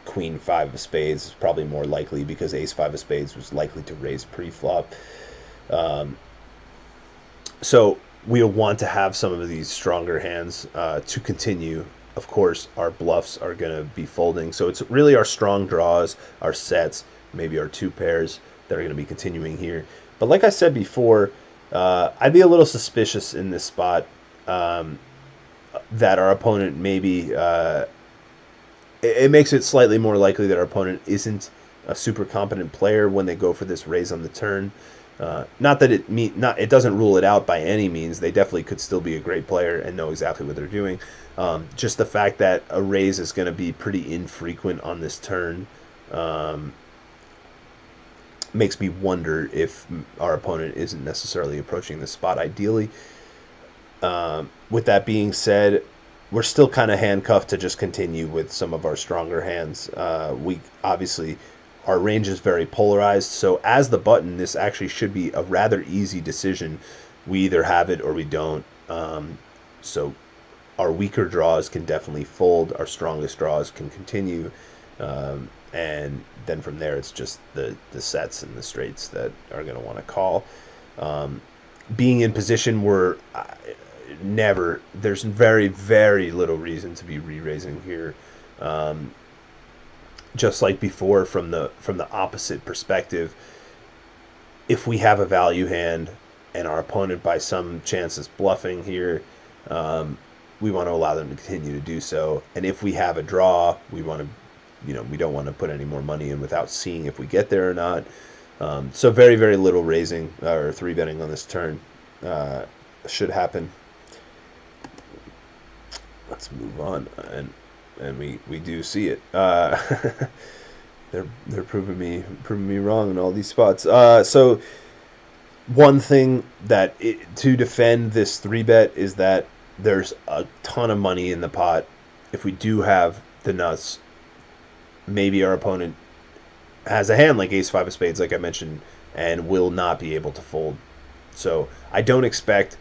queen-5 of spades is probably more likely, because ace-5 of spades was likely to raise pre-flop. So we'll want to have some of these stronger hands to continue. Of course, our bluffs are going to be folding. So it's really our strong draws, our sets, maybe our two pairs that are going to be continuing here. But like I said before, I'd be a little suspicious in this spot that our opponent maybe... it makes it slightly more likely that our opponent isn't a super competent player when they go for this raise on the turn. Not that it doesn't rule it out by any means. They definitely could still be a great player and know exactly what they're doing. Just the fact that a raise is going to be pretty infrequent on this turn makes me wonder if our opponent isn't necessarily approaching this spot ideally. With that being said, we're still kind of handcuffed to just continue with some of our stronger hands. We obviously, our range is very polarized, so as the button, this actually should be a rather easy decision. We either have it or we don't. So our weaker draws can definitely fold, our strongest draws can continue, and then from there it's just the sets and the straights that are going to want to call. Being in position, there's very, very little reason to be re-raising here. Just like before, from the opposite perspective, if we have a value hand and our opponent by some chance is bluffing here, we want to allow them to continue to do so. And if we have a draw, we don't want to put any more money in without seeing if we get there or not. So very, very little raising or 3-betting on this turn should happen. Let's move on, and we do see it. They're proving me wrong in all these spots. So one thing to defend this 3-bet is that there's a ton of money in the pot. If we do have the nuts, maybe our opponent has a hand like ace-5 of spades, like I mentioned, and will not be able to fold. So I don't expect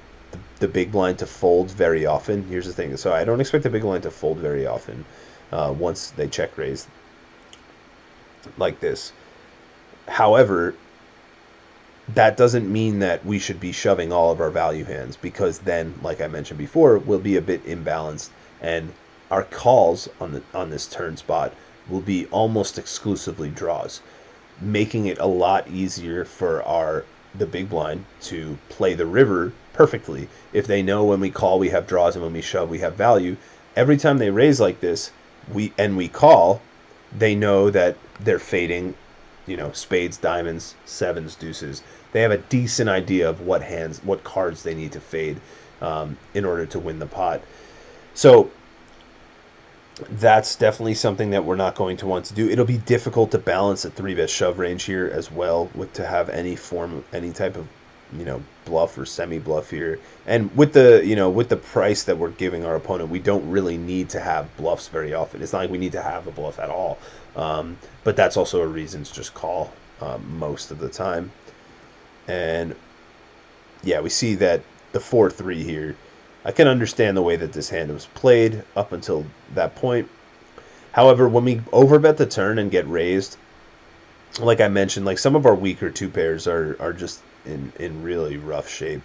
the big blind to fold very often. Here's the thing. So I don't expect the big blind to fold very often once they check raise like this. However, that doesn't mean that we should be shoving all of our value hands, because then, like I mentioned before, we'll be a bit imbalanced, and our calls on this turn spot will be almost exclusively draws, making it a lot easier for the big blind to play the river perfectly. If they know when we call we have draws and when we shove we have value, every time they raise like this, we call, they know that they're fading, spades, diamonds, sevens, deuces. They have a decent idea of what cards they need to fade in order to win the pot. So that's definitely something that we're not going to want to do. It'll be difficult to balance a 3-bet shove range here as well, to have any type of bluff or semi-bluff here. And with the price that we're giving our opponent, we don't really need to have bluffs very often. It's not like we need to have a bluff at all. But that's also a reason to just call most of the time. And yeah, we see that the 4-3 here. I can understand the way that this hand was played up until that point. However, when we overbet the turn and get raised, like I mentioned, like some of our weaker two pairs are just in really rough shape.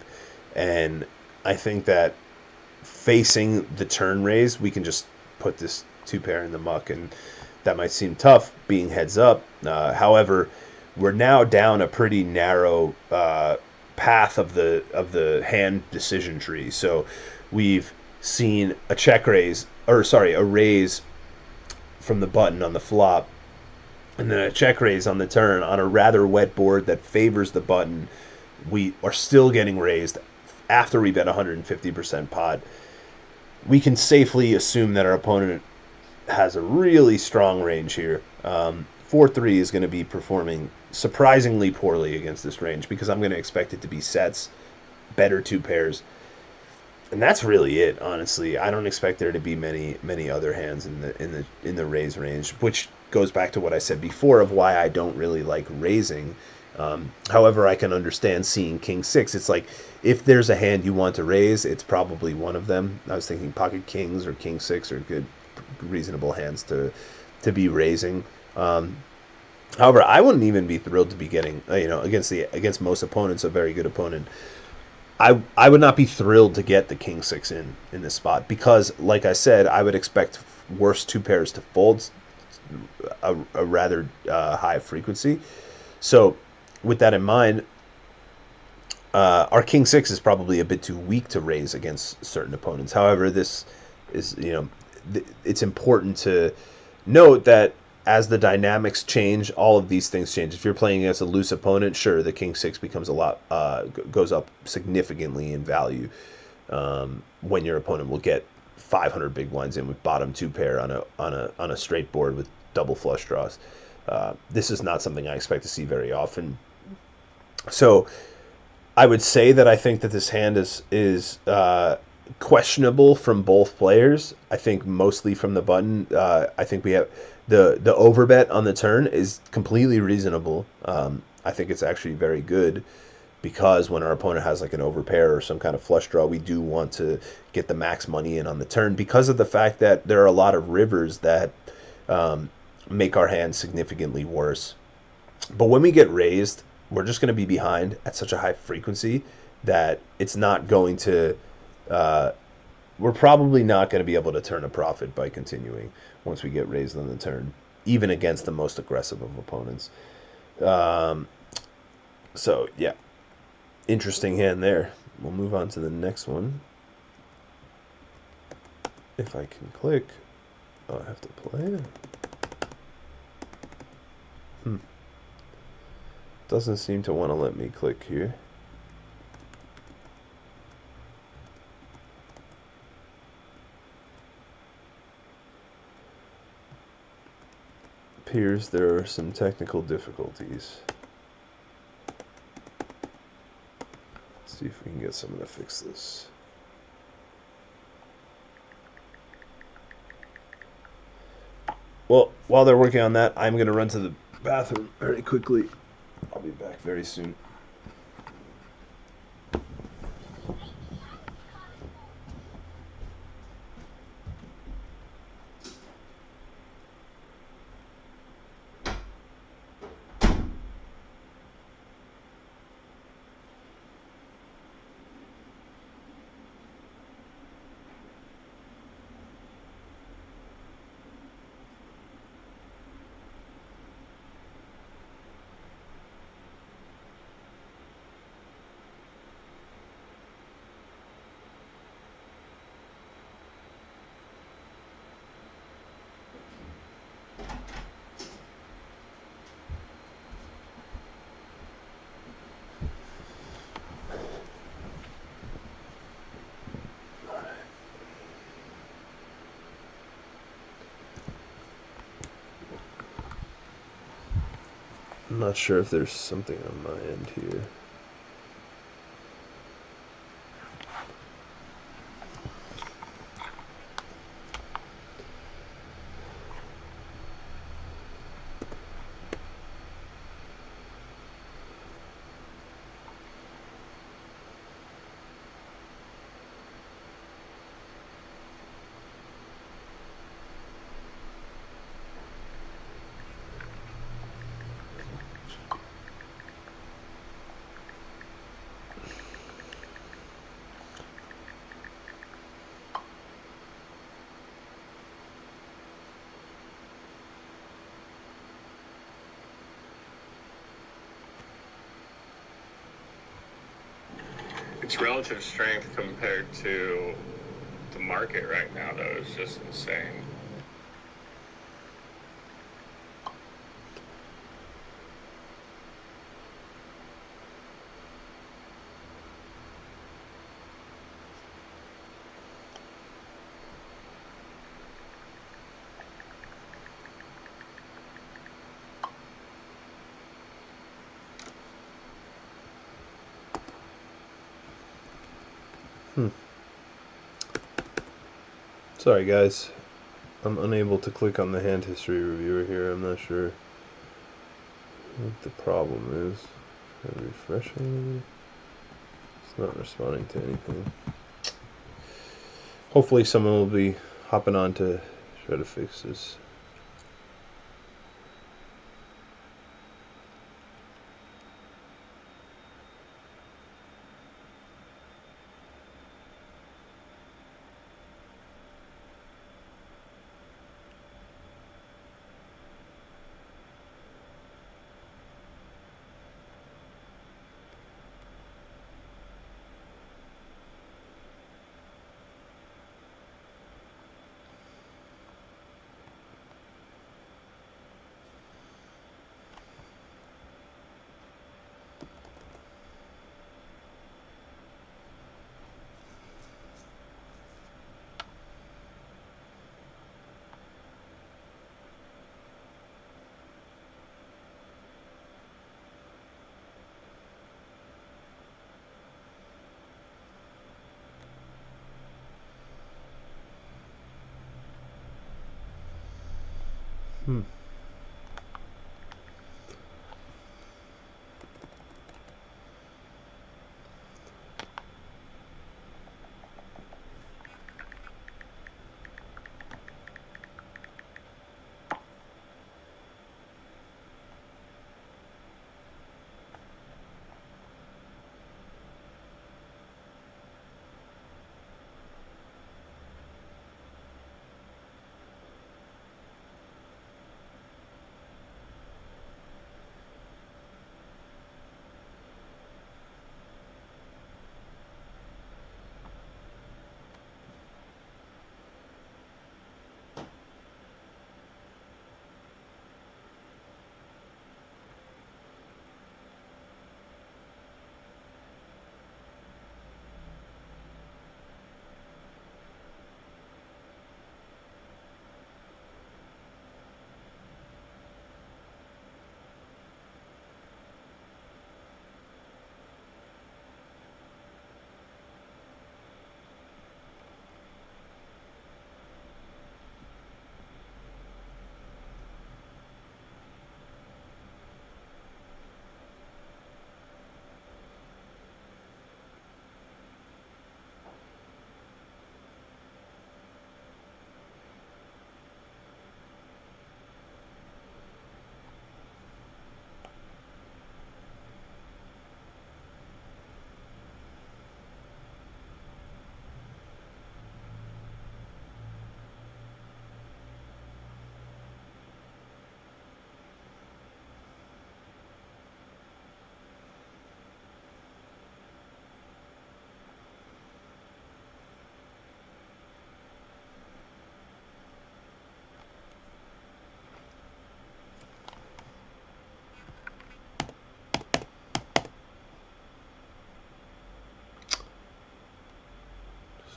And I think that facing the turn raise, we can just put this two pair in the muck, and that might seem tough being heads up. However, we're now down a pretty narrow path of the hand decision tree. So we've seen a check raise, or sorry, a raise from the button on the flop, and then a check raise on the turn on a rather wet board that favors the button. We are still getting raised after we bet 150% pot. We can safely assume that our opponent has a really strong range here. 4-3 is going to be performing surprisingly poorly against this range, because I'm going to expect it to be sets, better two pairs, and that's really it. Honestly, I don't expect there to be many other hands in the raise range, which goes back to what I said before of why I don't really like raising. However, I can understand seeing King 6. It's like, if there's a hand you want to raise, it's probably one of them. I was thinking pocket kings or King 6 are good, reasonable hands to be raising. However, I wouldn't even be thrilled to be getting, against most opponents, a very good opponent. I would not be thrilled to get the King 6 in this spot, because, like I said, I would expect worse two pairs to fold a rather high frequency. So with that in mind, our King 6 is probably a bit too weak to raise against certain opponents. However, this is, it's important to note that as the dynamics change, all of these things change. If you're playing against a loose opponent, sure, the King 6 becomes a lot, goes up significantly in value when your opponent will get 500 big blinds in with bottom two pair on a straight board with double flush draws. This is not something I expect to see very often. So I would say that I think that this hand is questionable from both players. I think mostly from the button. I think we have the overbet on the turn is completely reasonable. I think it's actually very good, because when our opponent has like an overpair or some kind of flush draw, we do want to get the max money in on the turn, because of the fact that there are a lot of rivers that make our hand significantly worse. But when we get raised, we're just going to be behind at such a high frequency that it's not going to, we're probably not going to be able to turn a profit by continuing once we get raised on the turn, even against the most aggressive of opponents. So yeah, interesting hand there. We'll move on to the next one. If I can click, I'll have to play it. Doesn't seem to want to let me click here. Appears there are some technical difficulties. Let's see if we can get someone to fix this. Well, while they're working on that, I'm going to run to the bathroom very quickly. I'll be back very soon. I'm not sure if there's something on my end here.
its relative strength compared to the market right now, though, is just insane.
Sorry guys, I'm unable to click on the hand history reviewer here. I'm not sure what the problem is. Try refreshing. It's not responding to anything. Hopefully someone will be hopping on to try to fix this.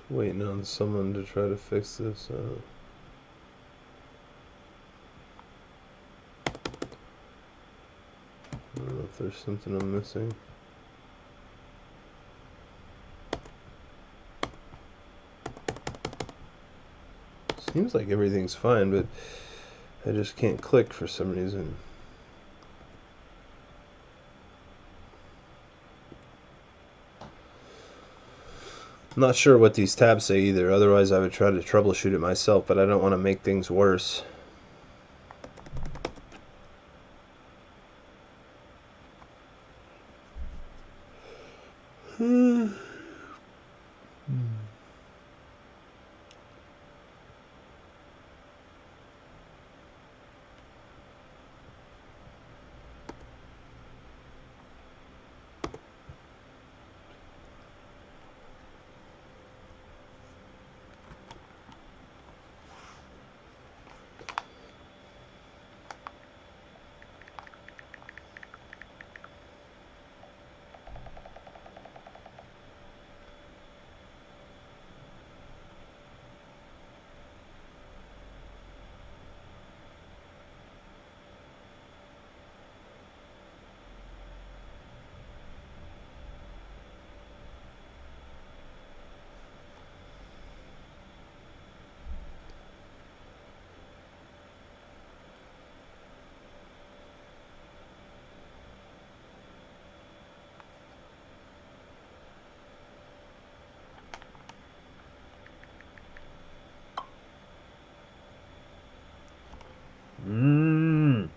Waiting on someone to try to fix this. I don't know if there's something I'm missing. Seems like everything's fine, but I just can't click for some reason. I'm not sure what these tabs say either, otherwise I would try to troubleshoot it myself, but I don't want to make things worse. Mmm.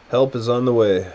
Help is on the way.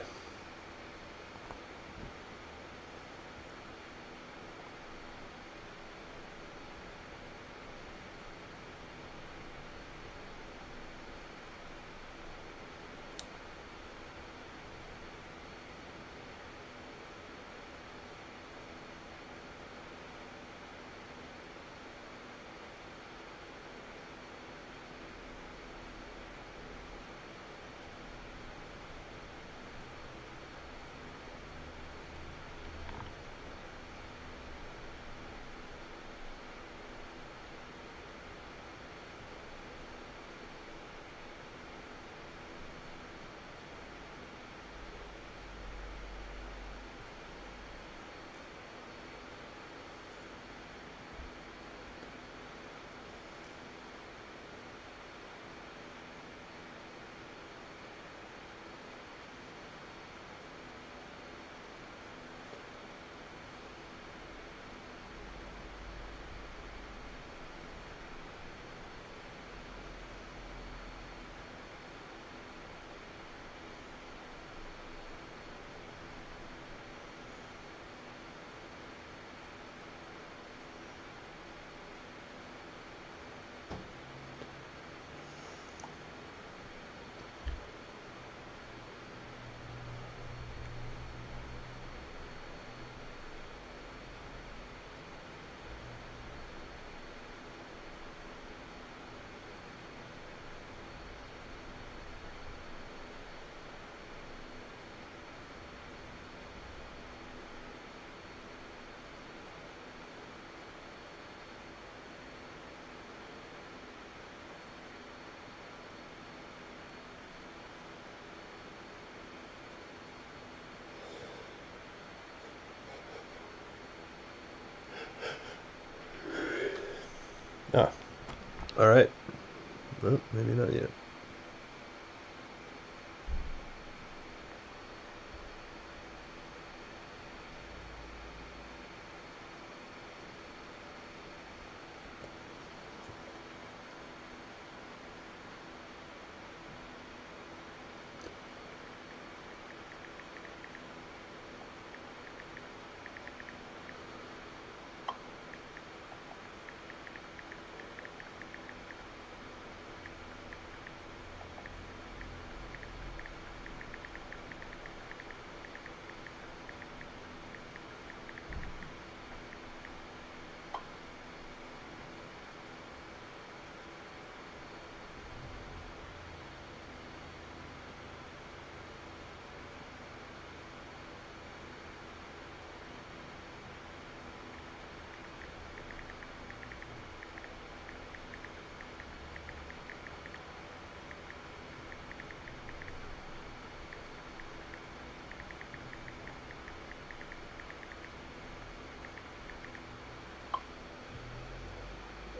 Ah, all right. Well, maybe not yet.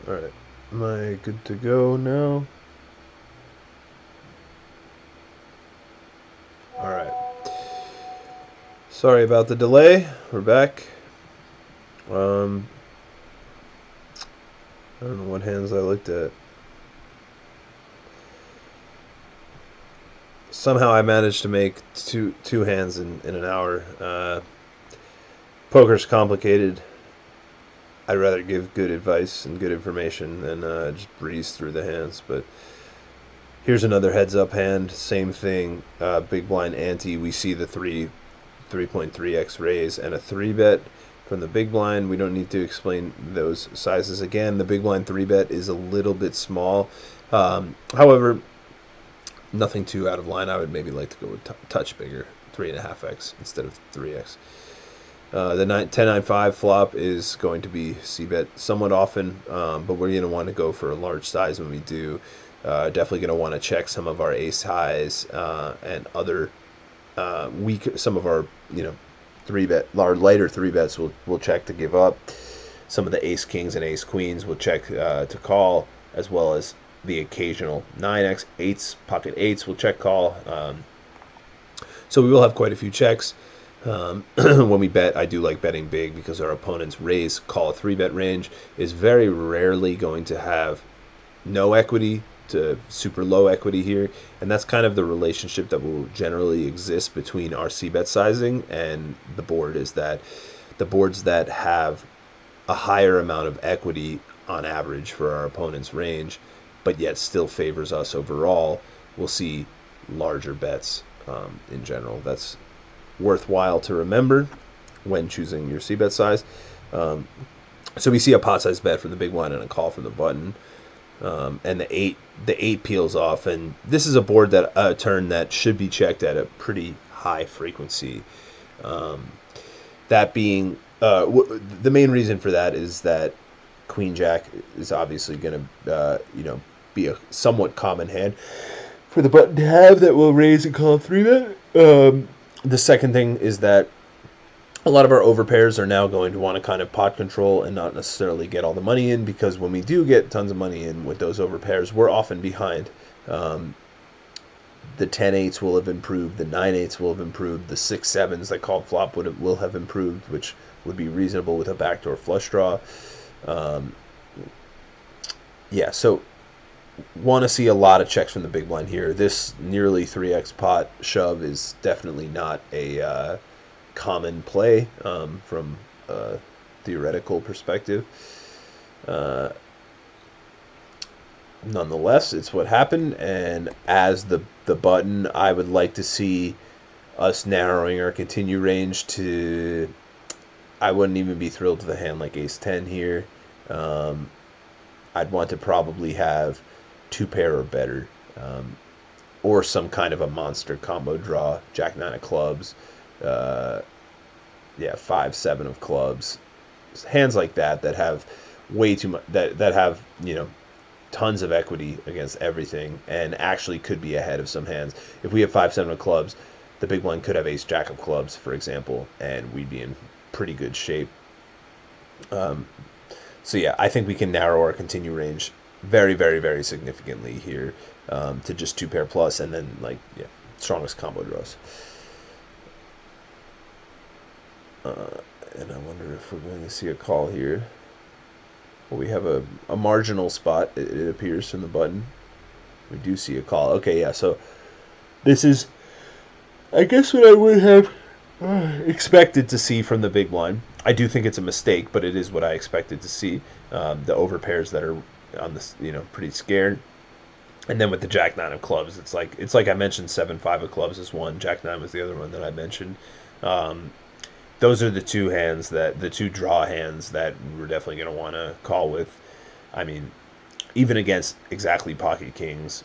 All right, am I good to go now? All right. Sorry about the delay. We're back. I don't know what hands I looked at. Somehow I managed to make two hands in an hour. Poker's complicated. I'd rather give good advice and good information than just breeze through the hands, but Here's another heads up hand, same thing, big blind ante. We see the 3.3x raise and a 3-bet from the big blind. We don't need to explain those sizes again. The big blind 3-bet is a little bit small. However, nothing too out of line. I would maybe like to go with touch bigger, 3.5x instead of 3x. The 10-9-5 flop is going to be c-bet somewhat often, but we're going to want to go for a large size when we do. Definitely going to want to check some of our ace highs and other some of our our lighter 3-bets we'll check to give up. Some of the ace kings and ace queens we'll check to call, as well as the occasional 9x, 8s, pocket 8s we'll check call. So we will have quite a few checks. When we bet, I do like betting big because our opponent's raise call 3-bet range is very rarely going to have no equity to super low equity here, and that's kind of the relationship that will generally exist between our c-bet sizing and the board, is that the boards that have a higher amount of equity on average for our opponent's range but yet still favors us overall will see larger bets in general. That's worthwhile to remember when choosing your c-bet size. So we see a pot size bet from the big blind and a call from the button. And the eight peels off, and this is a board that turn that should be checked at a pretty high frequency. That being the main reason for that is that Queen Jack is obviously going to be a somewhat common hand for the button to have that will raise and call 3-bet. The second thing is that a lot of our overpairs are now going to want to kind of pot control and not necessarily get all the money in, because when we do get tons of money in with those overpairs, we're often behind. The 10-8s will have improved, the 9-8s will have improved, the 6-7s that called flop will have improved, which would be reasonable with a backdoor flush draw. So want to see a lot of checks from the big blind here. This nearly 3x pot shove is definitely not a common play from a theoretical perspective. Nonetheless, it's what happened, and as the button, I would like to see us narrowing our continue range to, I wouldn't even be thrilled with a hand like ace 10 here. I'd want to probably have 2-pair or better, or some kind of a monster combo draw, jack 9 of clubs, 5-7 of clubs, hands like that have way too much, that have tons of equity against everything and actually could be ahead of some hands. If we have 5-7 of clubs, the big blind could have ace jack of clubs, for example, and we'd be in pretty good shape. I think we can narrow our continue range very, very, very significantly here, to just 2-pair plus, and then strongest combo draws. And I wonder if we're going to see a call here. Well, we have a marginal spot, it appears, from the button. We do see a call. Okay, yeah, so this is, I guess, what I would have expected to see from the big blind. I do think it's a mistake, but it is what I expected to see. The overpairs that are on this, pretty scared. And then with the jack 9 of clubs, it's like I mentioned, 7-5 of clubs is one, jack 9 was the other one that I mentioned. Those are the two hands, the two draw hands that we're definitely going to want to call with. I mean, even against exactly pocket kings,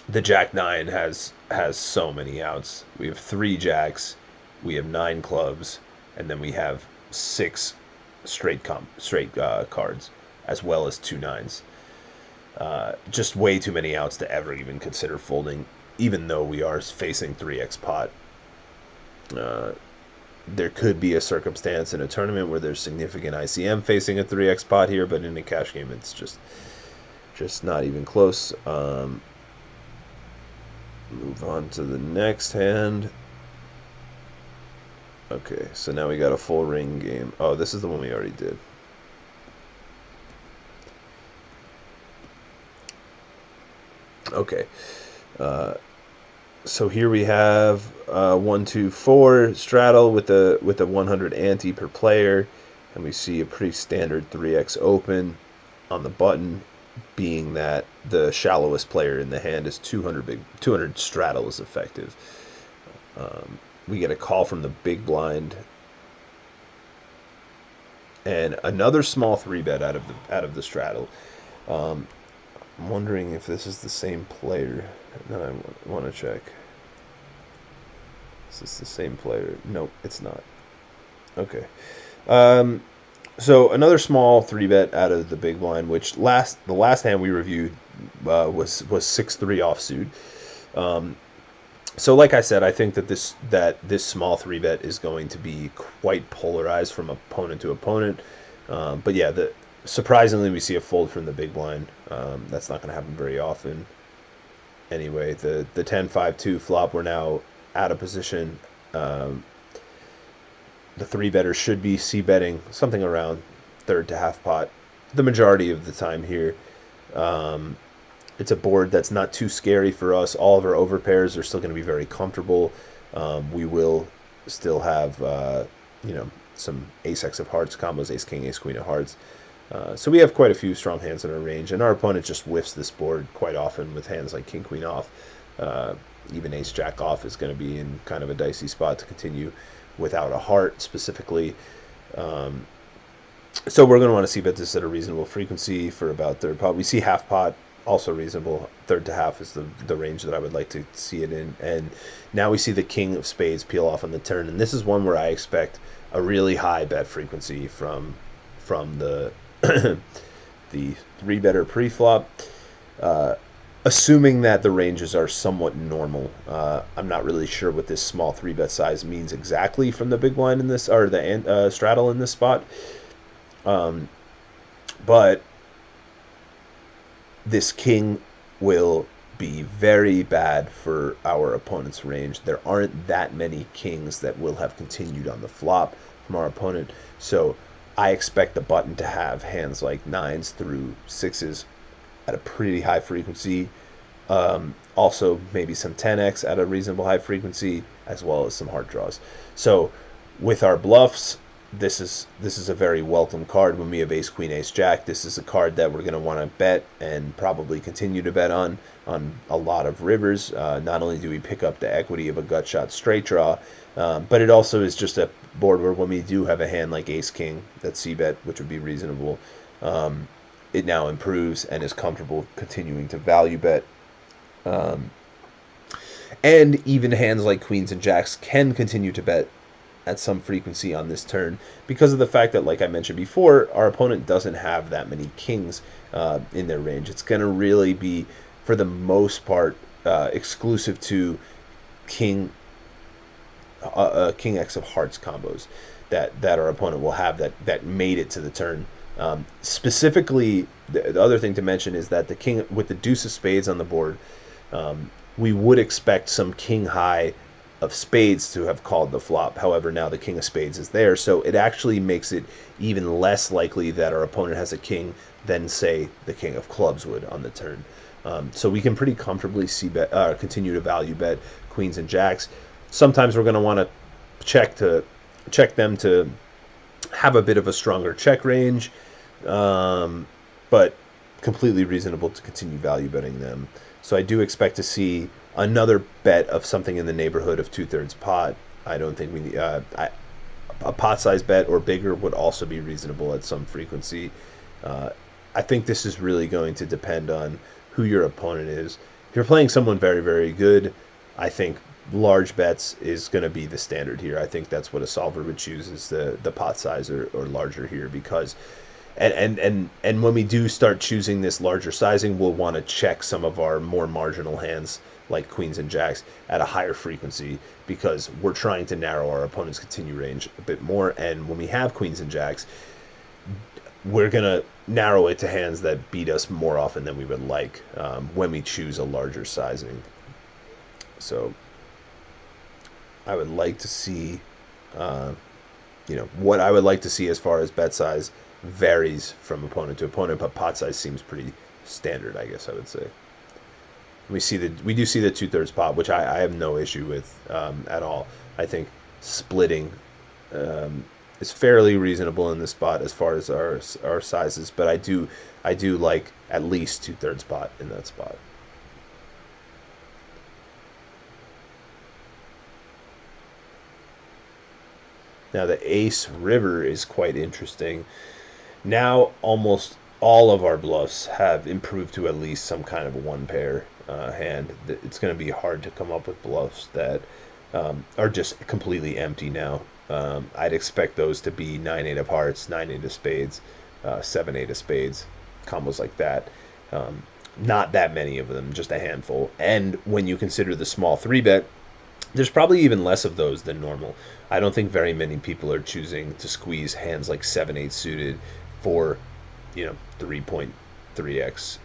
the jack 9 has so many outs. We have 3 jacks, we have 9 clubs, and then we have 6 straight cards, as well as 2 9s. Just way too many outs to ever even consider folding, even though we are facing 3x pot. There could be a circumstance in a tournament where there's significant ICM facing a 3x pot here, but in a cash game, it's just not even close. Move on to the next hand. Okay, so now we got a full ring game. Oh, this is the one we already did. Okay. So here we have 1, 2, 4 straddle with a 100 ante per player, and we see a pretty standard 3x open on the button. being that the shallowest player in the hand is 200 straddle is effective. We get a call from the big blind, and another small 3-bet out of the straddle. I'm wondering if this is the same player. No, I want to check. Is this the same player? Nope, it's not. Okay. So another small 3-bet out of the big blind, which the last hand we reviewed was 6-3 offsuit. So like I said, I think that this small 3-bet is going to be quite polarized from opponent to opponent. But yeah, surprisingly we see a fold from the big blind. That's not going to happen very often. Anyway, the 10-5-2 flop, we're now out of position. The 3-better should be c-betting something around third to half pot the majority of the time here. It's a board that's not too scary for us. All of our overpairs are still going to be very comfortable. We will still have some ace-x of hearts combos, ace-king, ace-queen of hearts. So we have quite a few strong hands in our range, and our opponent just whiffs this board quite often with hands like king-queen off. Even ace-jack off is going to be in kind of a dicey spot to continue without a heart specifically. So we're going to want to see bet this at a reasonable frequency for about third pot. We see half pot, also reasonable. Third to half is the range that I would like to see it in. And now we see the king of spades peel off on the turn, and this is one where I expect a really high bet frequency from the the 3-better pre-flop. Assuming that the ranges are somewhat normal. I'm not really sure what this small 3-bet size means exactly from the big blind in this, or the straddle in this spot. But this king will be very bad for our opponent's range. There aren't that many kings that will have continued on the flop from our opponent. So I expect the button to have hands like 9s through 6s at a pretty high frequency. Also maybe some 10x at a reasonable high frequency, as well as some heart draws. So with our bluffs, this is a very welcome card. When we have ace queen ace jack, this is a card that we're going to want to bet and probably continue to bet on a lot of rivers. Not only do we pick up the equity of a gut shot straight draw, but it also is just a board where when we do have a hand like ace king that's c-bet, which would be reasonable, it now improves and is comfortable continuing to value bet. And even hands like queens and jacks can continue to bet at some frequency on this turn because of the fact that, like I mentioned before, our opponent doesn't have that many kings in their range. It's going to really be, for the most part, exclusive to king x of hearts combos that our opponent will have that made it to the turn. Specifically, the other thing to mention is that the king with the deuce of spades on the board, we would expect some king high of spades to have called the flop. However, now the king of spades is there, so it actually makes it even less likely that our opponent has a king than, say, the king of clubs would on the turn. So we can pretty comfortably continue to value bet queens and jacks. Sometimes we're going to want to check them to have a bit of a stronger check range, but completely reasonable to continue value betting them. So I do expect to see another bet of something in the neighborhood of 2/3 pot. I don't think we need a pot size bet or bigger would also be reasonable at some frequency. I think this is really going to depend on who your opponent is. If you're playing someone very, very good, I think large bets is going to be the standard here. I think that's what a solver would choose, is the pot size or larger here, because and when we do start choosing this larger sizing, we'll want to check some of our more marginal hands like queens and jacks at a higher frequency, because we're trying to narrow our opponent's continue range a bit more. And when we have queens and jacks, we're going to narrow it to hands that beat us more often than we would like when we choose a larger sizing. So I would like to see, what I would like to see as far as bet size varies from opponent to opponent, but pot size seems pretty standard, I guess I would say. We do see the 2/3 pot, which I have no issue with at all. I think splitting is fairly reasonable in this spot as far as our sizes, but I do like at least 2/3 pot in that spot. Now the ace river is quite interesting. Now almost all of our bluffs have improved to at least some kind of a one pair hand. It's going to be hard to come up with bluffs that are just completely empty now. I'd expect those to be 9-8 of hearts, 9-8 of spades, 7-8 of spades, combos like that. Not that many of them, just a handful. And when you consider the small 3-bet, there's probably even less of those than normal. I don't think very many people are choosing to squeeze hands like 7-8 suited for, 3.3x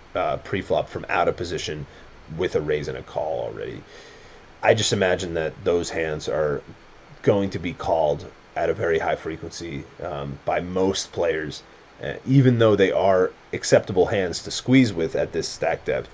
pre-flop from out of position with a raise and a call already. I just imagine that those hands are going to be called at a very high frequency by most players, even though they are acceptable hands to squeeze with at this stack depth.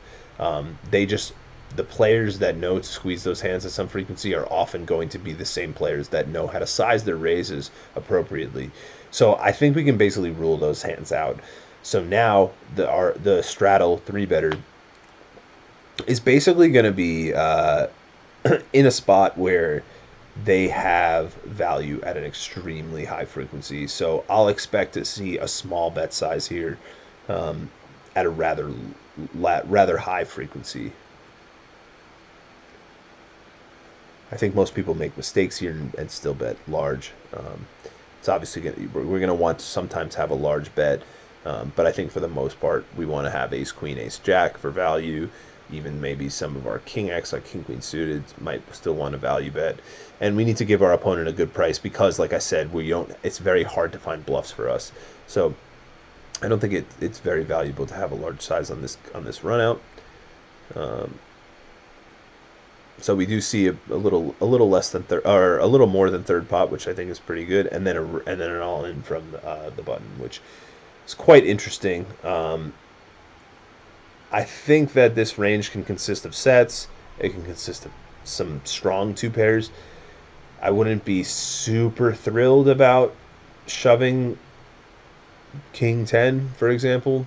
The players that know to squeeze those hands at some frequency are often going to be the same players that know how to size their raises appropriately. So I think we can basically rule those hands out. So now the straddle 3-better is basically going to be in a spot where they have value at an extremely high frequency. So I'll expect to see a small bet size here at a rather high frequency. I think most people make mistakes here and still bet large. It's obviously we're going to want to sometimes have a large bet, but I think for the most part we want to have ace queen ace jack for value. Even maybe some of our king x like king queen suited might still want a value bet, and we need to give our opponent a good price because, like I said, it's very hard to find bluffs for us. So I don't think it's very valuable to have a large size on this run out. So we do see a little less than or a little more than third pot, which I think is pretty good, and then an all in from the button, which is quite interesting. I think that this range can consist of sets. It can consist of some strong 2 pairs. I wouldn't be super thrilled about shoving king 10, for example.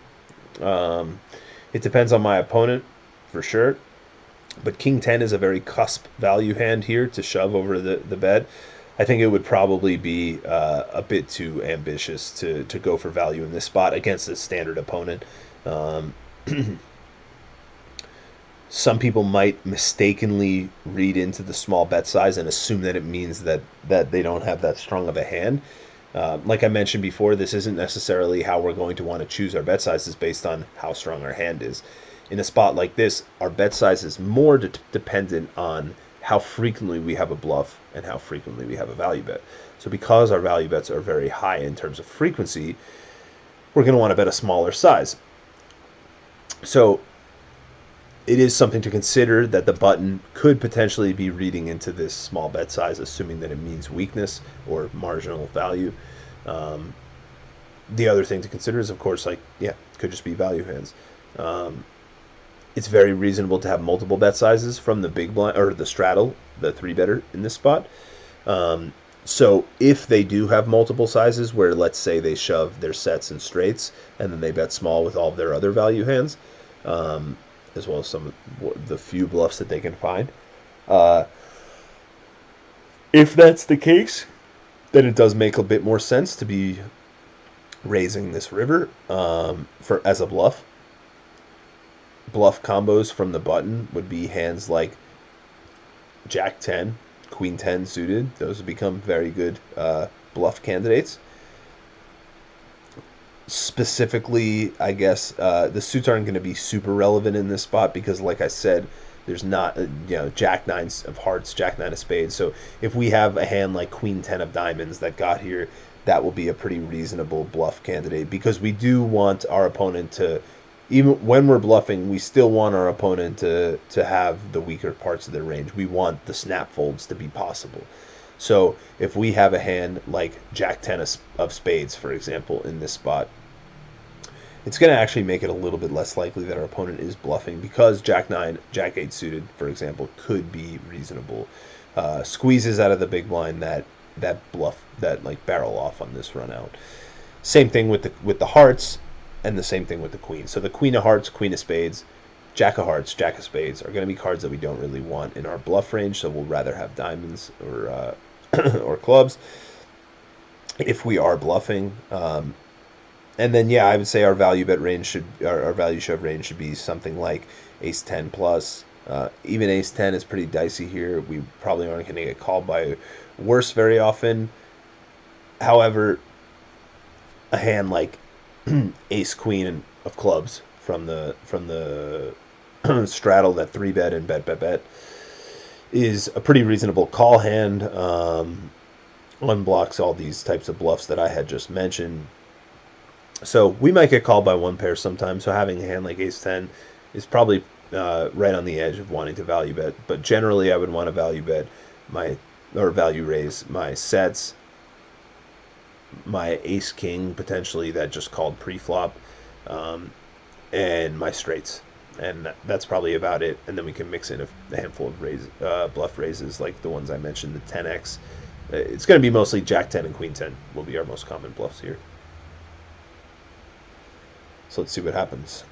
It depends on my opponent for sure. But king 10 is a very cusp value hand here to shove over the bed. I think it would probably be a bit too ambitious to go for value in this spot against a standard opponent. Some people might mistakenly read into the small bet size and assume that it means that they don't have that strong of a hand. Like I mentioned before, this isn't necessarily how we're going to want to choose our bet sizes based on how strong our hand is. In a spot like this, our bet size is more dependent on how frequently we have a bluff and how frequently we have a value bet. So because our value bets are very high in terms of frequency, we're going to want to bet a smaller size. So it is something to consider that the button could potentially be reading into this small bet size, assuming that it means weakness or marginal value. The other thing to consider is, of course, it could just be value hands. It's very reasonable to have multiple bet sizes from the big blind or the straddle, the 3-better in this spot. So if they do have multiple sizes where, let's say, they shove their sets and straights and then they bet small with all of their other value hands, as well as some of the few bluffs that they can find. If that's the case, then it does make a bit more sense to be raising this river as a bluff. Bluff combos from the button would be hands like Jack 10, Queen 10 suited. Those would become very good bluff candidates. Specifically, I guess the suits aren't going to be super relevant in this spot because, like I said, there's not Jack 9 of hearts, Jack 9 of spades. So if we have a hand like Queen 10 of diamonds that got here, that will be a pretty reasonable bluff candidate because we do want our opponent to, even when we're bluffing, we still want our opponent to have the weaker parts of their range. We want the snap folds to be possible. So if we have a hand like Jack 10 of spades, for example, in this spot, it's going to actually make it a little bit less likely that our opponent is bluffing because Jack 9, Jack 8 suited, for example, could be reasonable squeezes out of the big blind that bluff, that like barrel off on this run out. Same thing with the hearts, and the same thing with the queen. So the queen of hearts, queen of spades, jack of hearts, jack of spades are going to be cards that we don't really want in our bluff range. So we'll rather have diamonds or or clubs if we are bluffing. And then yeah, I would say our value bet range should our value shove range should be something like ace 10 plus. Even ace 10 is pretty dicey here. We probably aren't going to get called by worse very often. However, a hand like ace queen of clubs from the straddle that 3-bet and bet is a pretty reasonable call hand. Unblocks all these types of bluffs that I had just mentioned. So we might get called by one pair sometimes. So having a hand like ace 10 is probably right on the edge of wanting to value bet. But generally, I would want to value bet value raise my sets, my ace king potentially that just called pre-flop, and my straights, and that's probably about it. And then we can mix in a handful of bluff raises like the ones I mentioned, the 10x. It's going to be mostly jack 10 and queen 10 will be our most common bluffs here. So let's see what happens.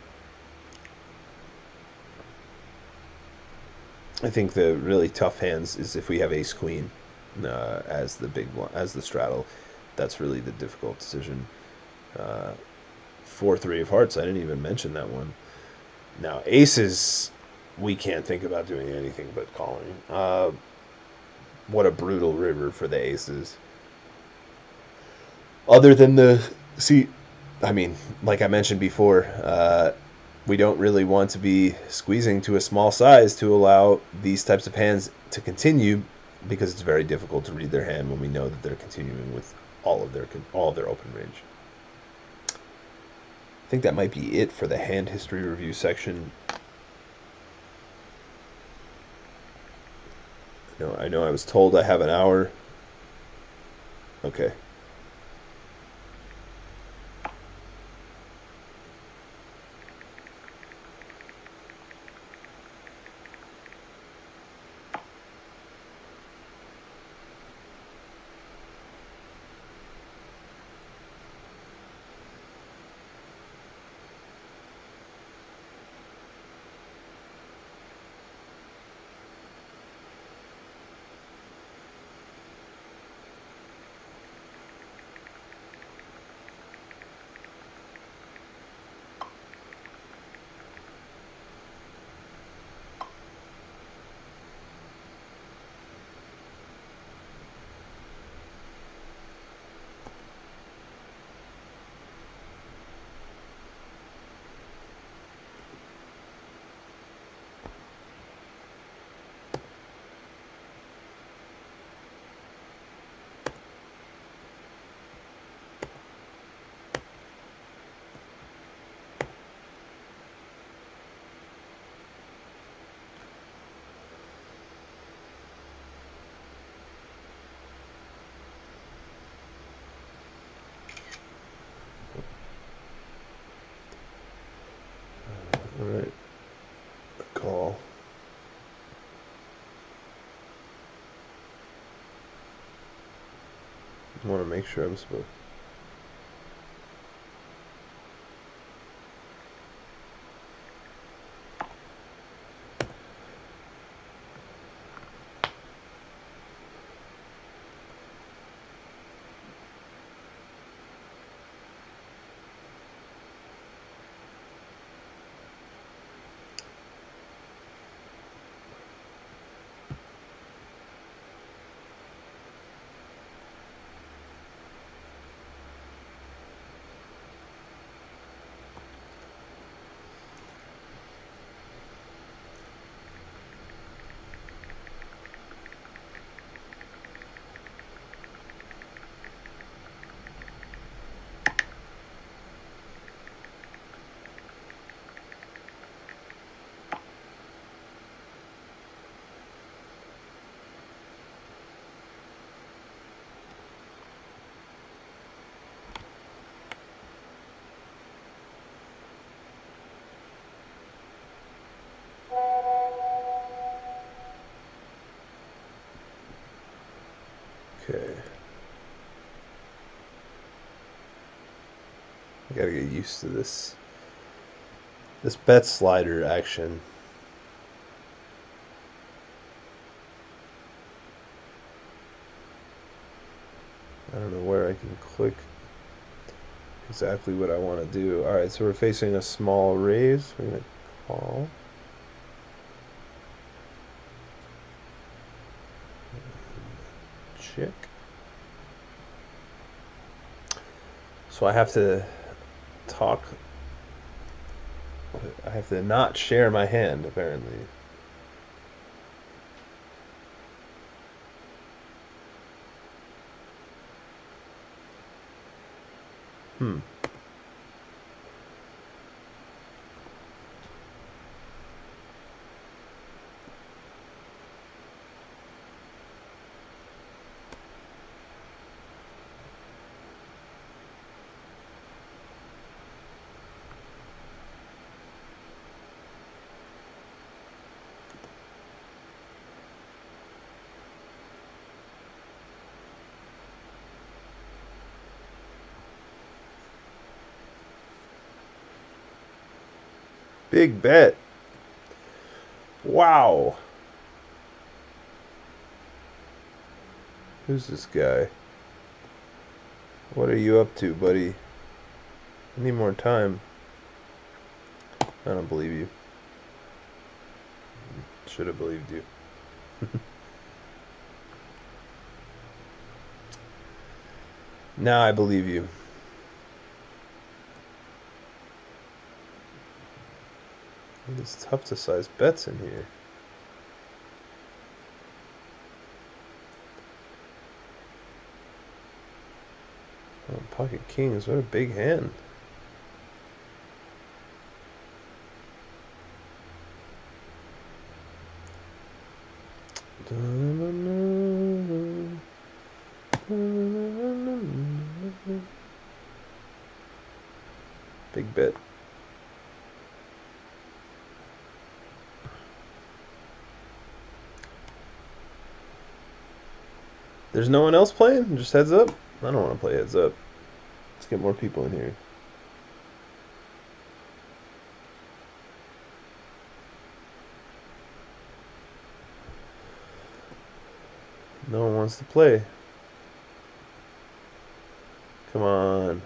I think the really tough hands is if we have ace queen as the big one, as the straddle. That's really the difficult decision. 4-3 of hearts. I didn't even mention that one. Now aces, we can't think about doing anything but calling. What a brutal river for the aces. Other than I mean, like I mentioned before, we don't really want to be squeezing to a small size to allow these types of hands to continue, because it's very difficult to read their hand when we know that they're continuing with all of their open range. I think that might be it for the hand history review section. I know I was told I have an hour. Okay. All right, call. I want to make sure I'm supposed. Okay. I gotta get used to this bet slider action. I don't know where I can click exactly what I want to do. Alright, so we're facing a small raise. We're going to call. Check. So I have to talk. I have to not share my hand, apparently. Big bet. Wow. Who's this guy? What are you up to, buddy? I need more time. I don't believe you. Should have believed you. Now I believe you. It's tough to size bets in here. Oh, pocket kings, what a big hand. Big bet. There's no one else playing? Just heads up? I don't want to play heads up. Let's get more people in here. No one wants to play. Come on.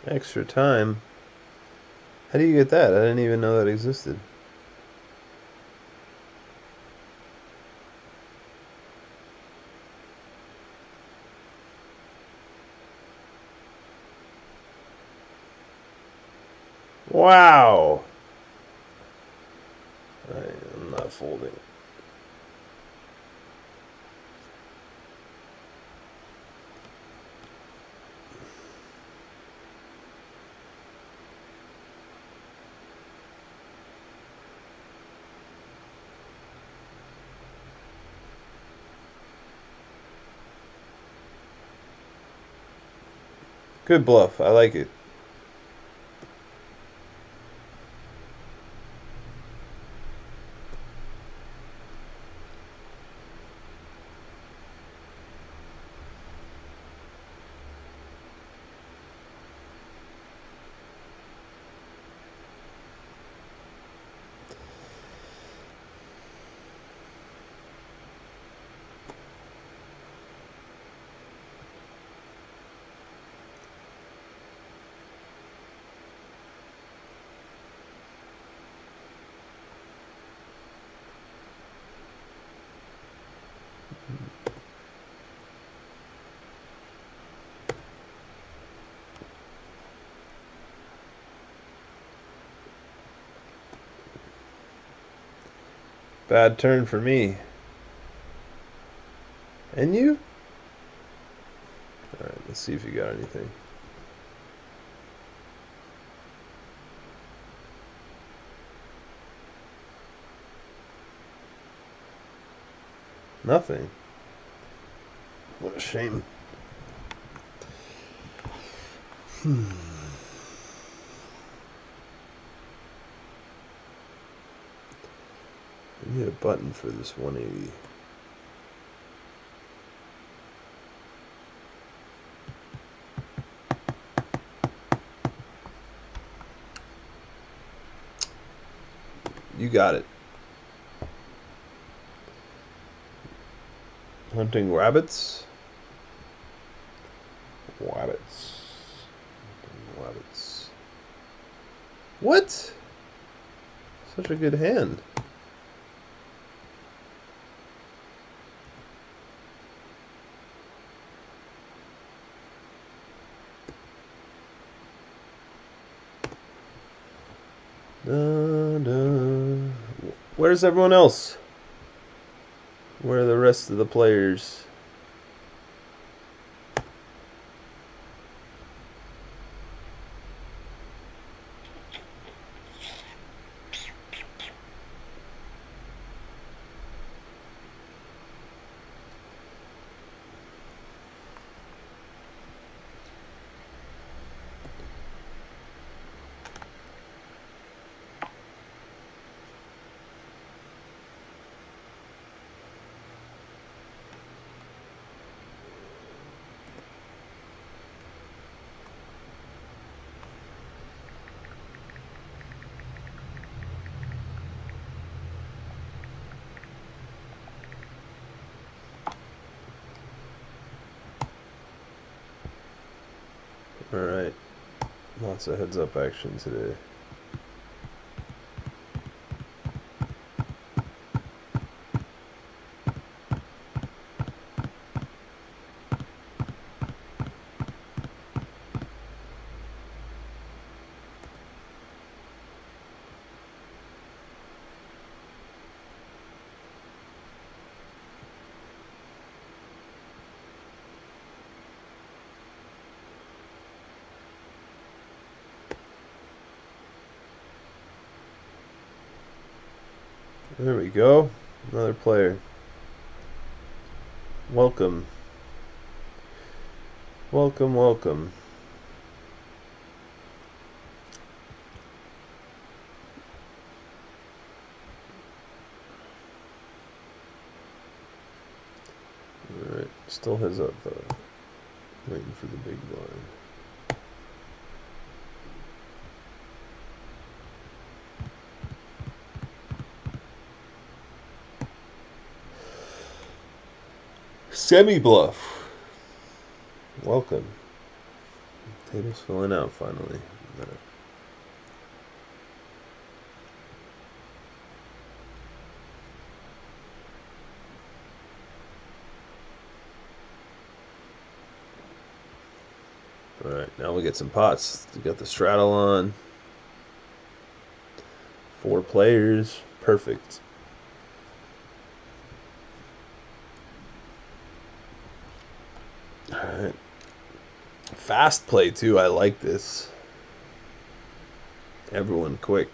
Extra time? How do you get that? I didn't even know that existed. Wow! I'm not folding. Good bluff. I like it. Bad turn for me. And you? Alright, let's see if you got anything. Nothing. What a shame. I need a button for this 180. You got it. Hunting rabbits. Rabbits. Rabbits. What? Such a good hand. Where's everyone else? Where are the rest of the players? Alright, lots of heads-up action today. There we go. Another player. Welcome. Welcome, welcome. Alright, still heads up though. Waiting for the big blind. Semi-bluff. Welcome. Table's filling out finally. Alright, now we get some pots. We got the straddle on. 4 players. Perfect. Alright. Fast play too, I like this. Everyone quick.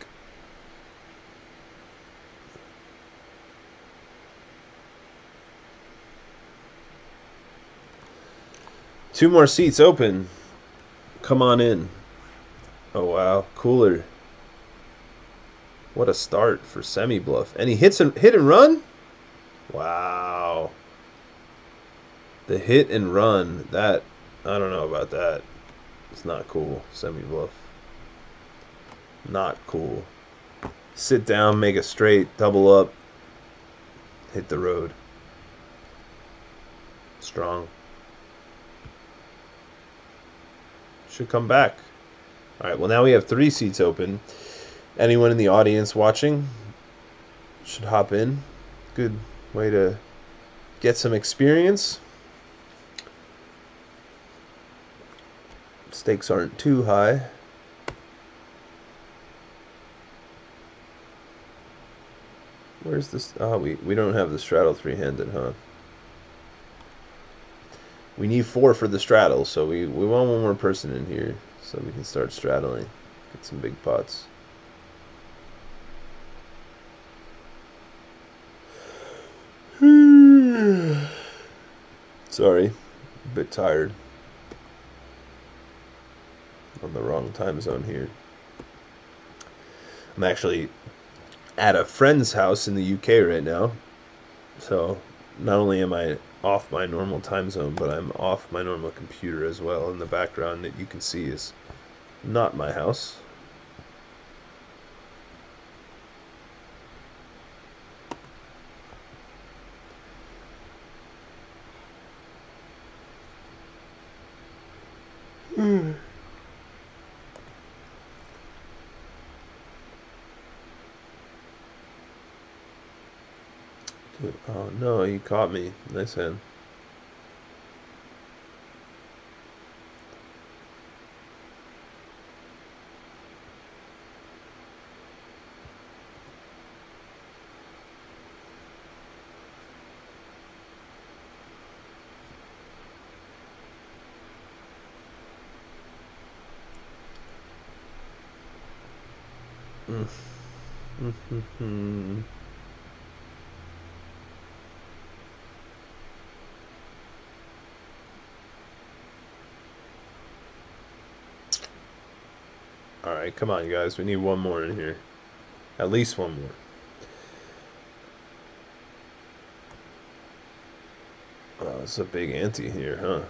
Two more seats open. Come on in. Oh wow, cooler. What a start for semi-bluff. And he hit and run? Wow. The hit and run, that, I don't know about that. It's not cool, semi-bluff. Not cool. Sit down, make a straight, double up, hit the road. Strong. Should come back. Alright, well now we have 3 seats open. Anyone in the audience watching should hop in. Good way to get some experience. Stakes aren't too high. Where's this? Oh, we don't have the straddle three-handed, huh? We need 4 for the straddle, so we want one more person in here so we can start straddling. Get some big pots. Sorry, a bit tired. On the wrong time zone here. I'm actually at a friend's house in the UK right now, so not only am I off my normal time zone, but I'm off my normal computer as well. In the background that you can see is not my house. Oh no, he caught me. Nice hand. Alright, come on, guys. We need one more in here. At least one more. Oh, it's a big ante here, huh?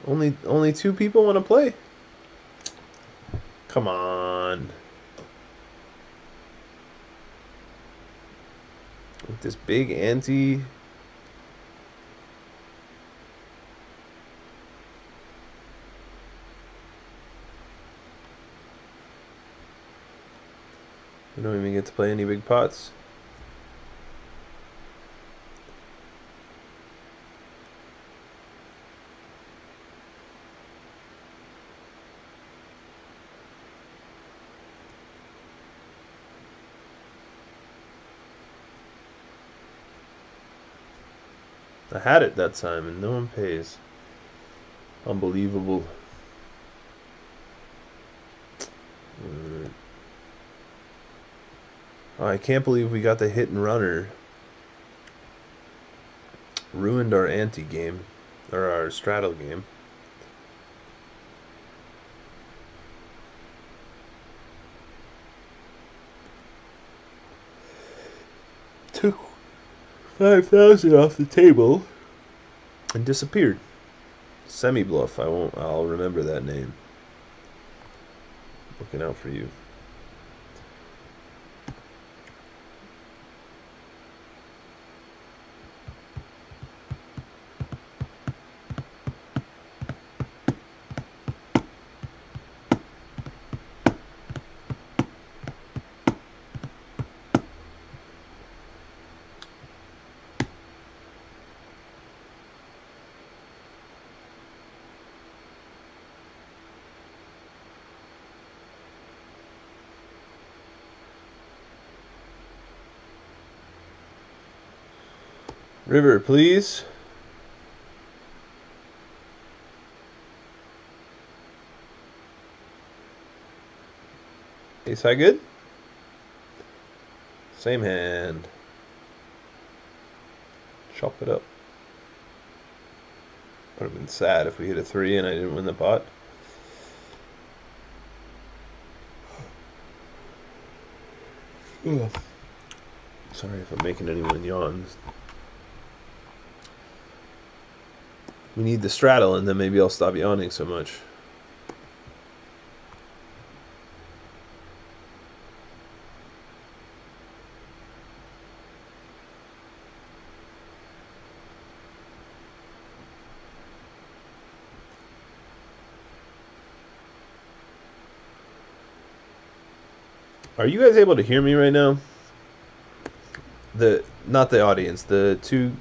Only 2 people want to play? Come on. With this big ante. We don't even get to play any big pots. I had it that time and no one pays. Unbelievable. Oh, I can't believe we got the hit and runner. Ruined our ante game, or our straddle game. Took 5,000 off the table and disappeared. Semi-bluff. I'll remember that name. Looking out for you. River, please. Ace high good? Same hand. Chop it up. Would have been sad if we hit a 3 and I didn't win the pot. Ugh. Sorry if I'm making anyone yawn. We need the straddle, and then maybe I'll stop yawning so much. Are you guys able to hear me right now? Not the audience, the two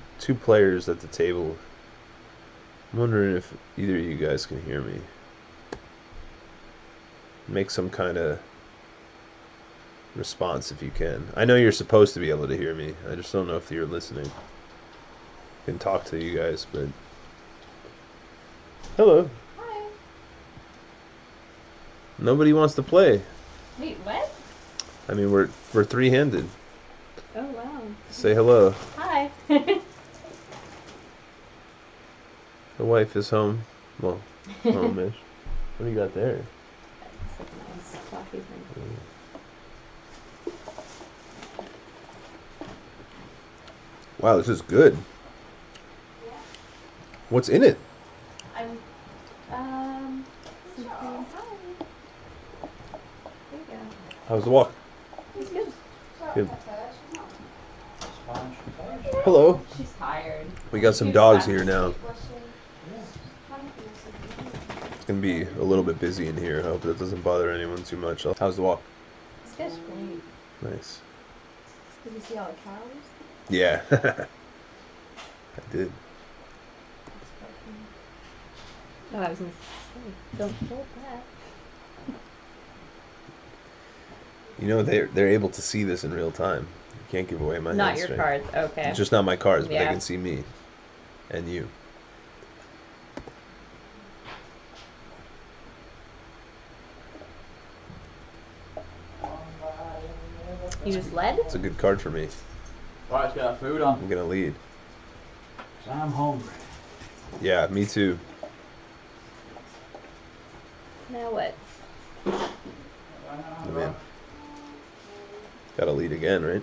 players at the table. I'm wondering if either of you guys can hear me. Make some kind of response if you can. I know you're supposed to be able to hear me. I just don't know if you're listening. I can talk to you guys, but hello.
Hi.
Nobody wants to play.
Wait, what?
I mean, we're three-handed.
Oh wow.
Say hello.
Hi.
The wife is home. Well, home-ish. What do you got there?
It's like a nice coffee thing.
Wow, this is good.
Yeah.
What's in it?
I'm something. Hi. There you go.
How's the walk?
It's good.
Good. Hello.
She's tired.
We got some dogs here now. It's gonna be a little bit busy in here. I hope that doesn't bother anyone too much. How's the walk?
It's good. Great.
Nice.
Did you see all the cows?
Yeah. I did.
Oh, I was gonna say, don't hold that.
You know they're able to see this in real time. You can't give away my
Not
hand
your
strength.
cards. Okay.
It's just not my cards, but they
Yeah.
can see me and you.
You just led?
It's a good card for me.
Right, it's got food on.
I'm gonna lead.
'Cause I'm hungry.
Yeah, me too.
Now what?
I'm in. Gotta lead again, right?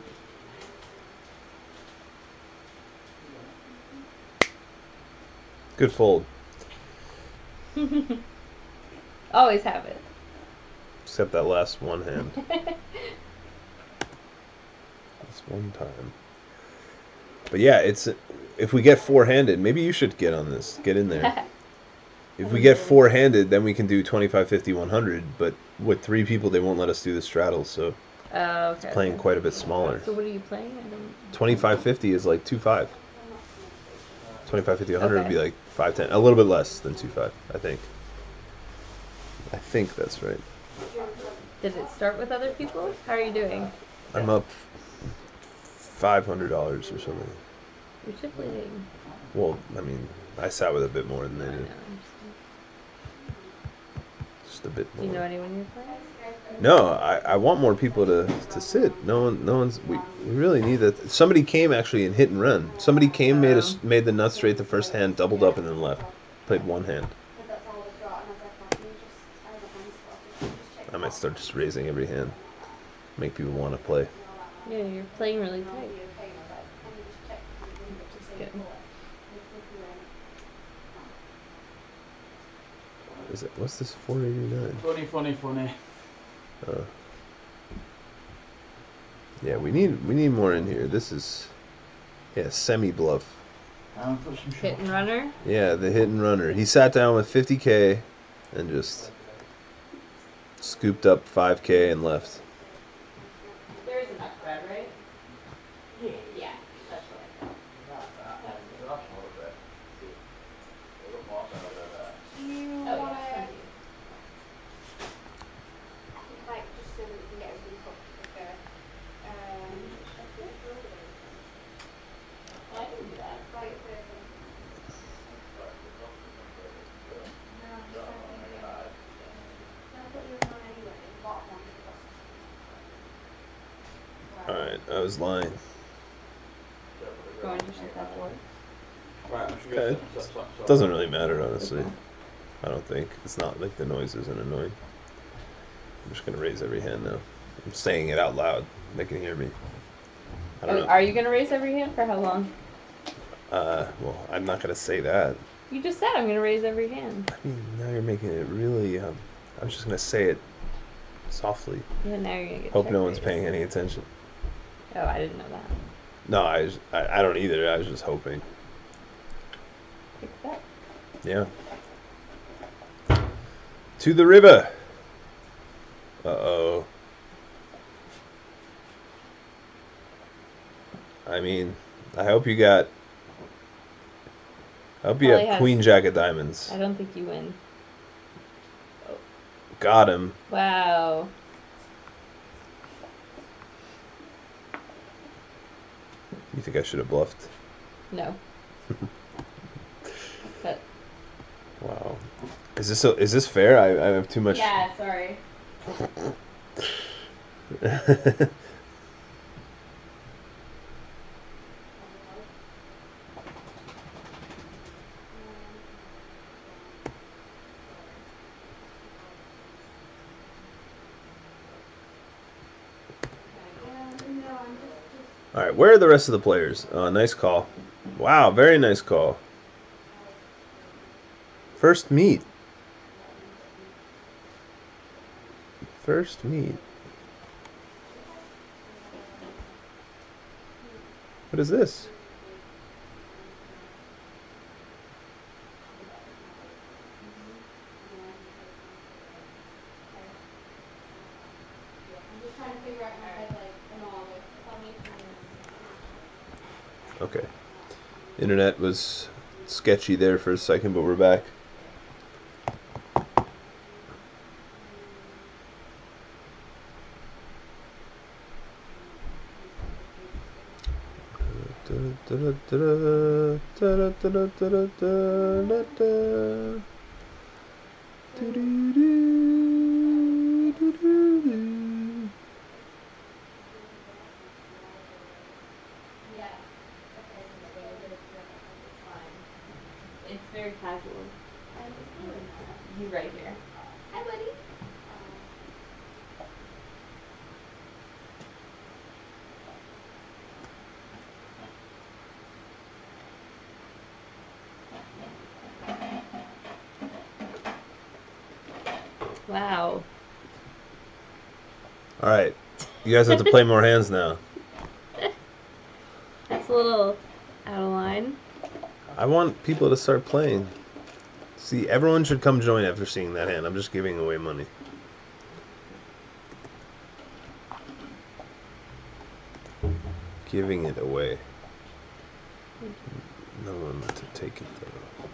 Good fold.
Always have it.
Except that last one hand. That's one time. But yeah, it's if we get four-handed, maybe you should get on this. Get in there. If we get four-handed, then we can do 25, 50, 100. But with three people, they won't let us do the straddle, so
Okay.
it's playing quite a bit smaller.
So what are you playing? I don't...
25, 50 is like 2-5. 25, 50, 100 would
Okay.
be like 5, 10. A little bit less than 2-5, I think. I think that's right.
Did it start with other people? How are you doing?
I'm up $500 or something.
You're chip leading.
Well, I mean, I sat with a bit more than they
I know.
did. Just a bit
Do you know
more.
anyone you're playing?
No, I want more people to sit. No one's. We really need that. Somebody came actually and hit and run. Somebody came, made the nut straight the first hand, doubled up and then left. Played one hand. I might start just raising every hand. Make people want to play.
Yeah, you're playing really tight. Just good.
Is it? What's this 489?
Funny.
Yeah, we need more in here. This is semi bluff.
Hit and runner?
Yeah, the hit and runner. He sat down with 50K and just scooped up 5K and left.
There is enough bread, right? Yeah, that's what I thought. I can do that.
Alright, I was lying.
Going to shut that door.
Okay. Doesn't really matter, honestly. I don't think. It's not like the noise isn't annoying. I'm just going to raise every hand now. I'm saying it out loud. They can hear me. I don't know.
Are you going to raise every hand? For how long?
Well, I'm not going to say that.
You just said I'm going to raise every hand.
I mean, now you're making it really, I was just going to say it softly.
Yeah, now you're going to get
Hope no one's
check-raised.
paying any attention.
Oh, I didn't know that.
No, I don't either. I was just hoping.
Pick that.
Yeah. To the river. Uh-oh. I mean, I hope you got... I hope you
Probably
have
has-
Queen Jack of Diamonds.
I don't think you win.
Got him.
Wow.
You think I should have bluffed?
No. But
Wow. Is this fair? I have too much.
yeah, sorry.
All right, where are the rest of the players? Nice call. Wow, very nice call. First meet. First meet. What is this?
I'm just trying to figure out my head like in all this. Tell me if you
Okay. Internet was sketchy there for a second, but we're back.
yeah. Okay. Fine. It's very casual. You right here. Hi, buddy. Wow.
All right. You guys have to play more hands now.
That's a little out of line.
I want people to start playing. See, everyone should come join after seeing that hand. I'm just giving away money. Giving it away. No one to take it though.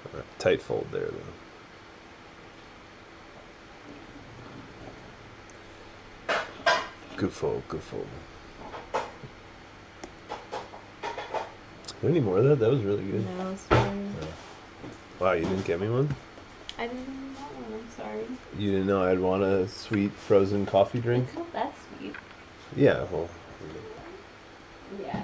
All right, tight fold there though. Good fold, good fold. Is there any more of that? That was really good.
No, sorry.
Wow, you didn't get me one?
I didn't want one. I'm sorry.
You didn't know I'd want a sweet frozen coffee drink?
It's not that sweet.
Yeah, well.
Yeah.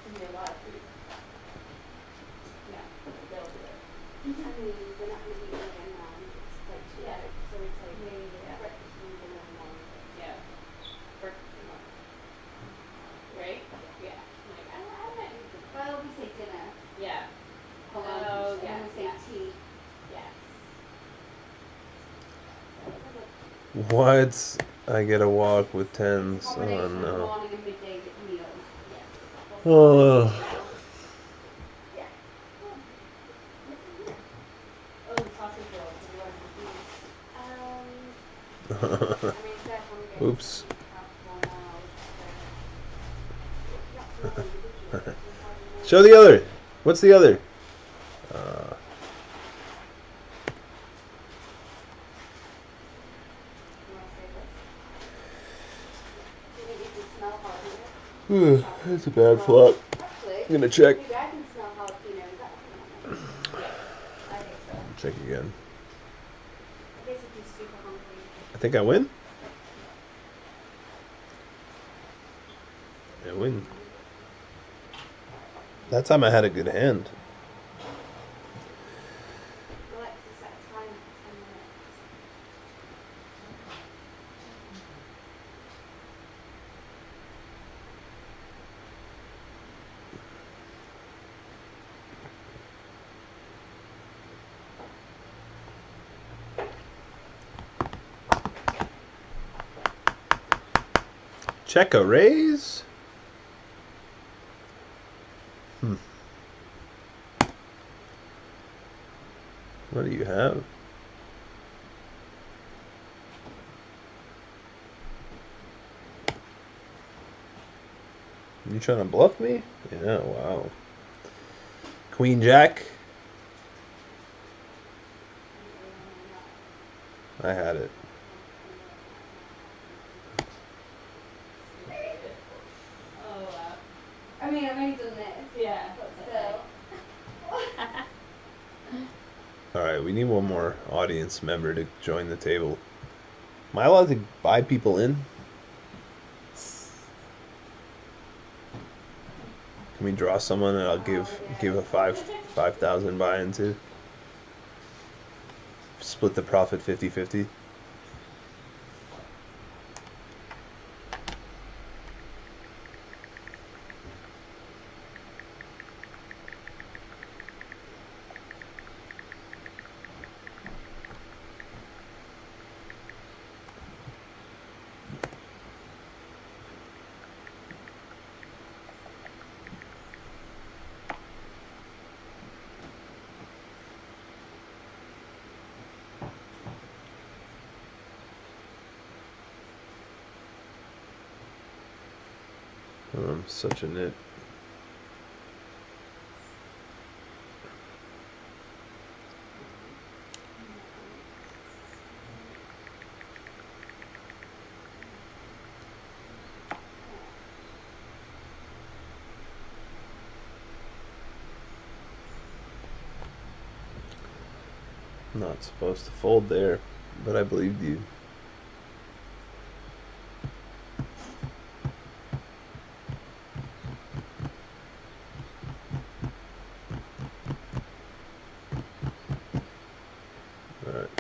There'll be a lot of food. Yeah, they'll do it.
I mean, we're not going to be eating it's like together, so it's like breakfast and dinner and lunch.
Yeah. Breakfast and lunch. Right? Yeah. Like, I might eat some.
Well, we say dinner
Yeah.
for lunch,
Oh,
and
yeah,
then we say
yeah.
tea.
Yes.
What? I get a walk with tens. Oh
Combination of
no.
morning and midday meals.
Oh.
Yeah.
Oh, the sausage rolls.
I mean, if they're hungry.
Oops. Show the other. What's the other? That's a bad flop. I'm gonna check.
Maybe I can smell jalapeno. Is that what
I think so.
Check again.
I guess if you're super hungry.
I think I win. I win. That time I had a good hand.
Alexa set a timer for 10 minutes.
Check a raise. What do you have? You trying to bluff me? Yeah, wow. Queen Jack. I had it.
Oh, wow.
I mean, I've only done this.
Yeah.
But still.
Alright, we need one more audience member to join the table. Am I allowed to buy people in? Can we draw someone and I'll give a 5,000 buy-in to? Split the profit 50-50. I'm such a nit. I'm not supposed to fold there, but I believed you. Alright.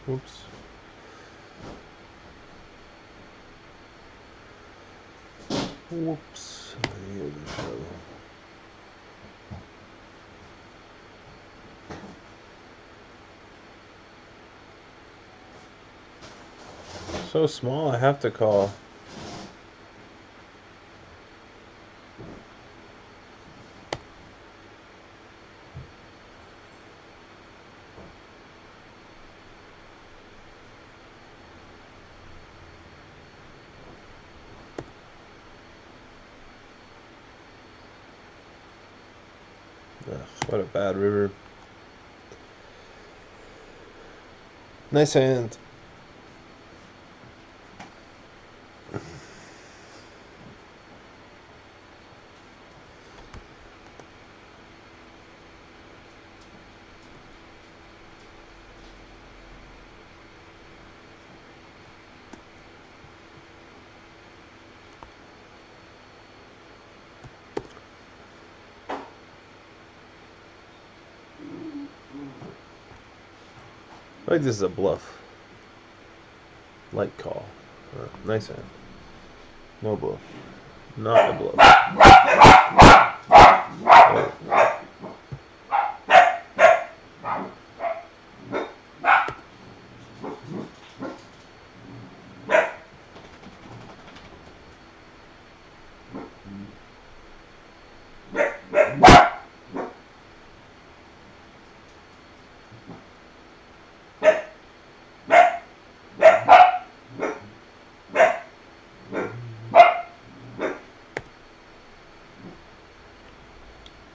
Whoops. Whoops. Here we go. So small, I have to call. Ugh, what a bad river. Nice hand. I think this is a bluff. Light call. Nice hand. No bluff. Not a bluff. Oh.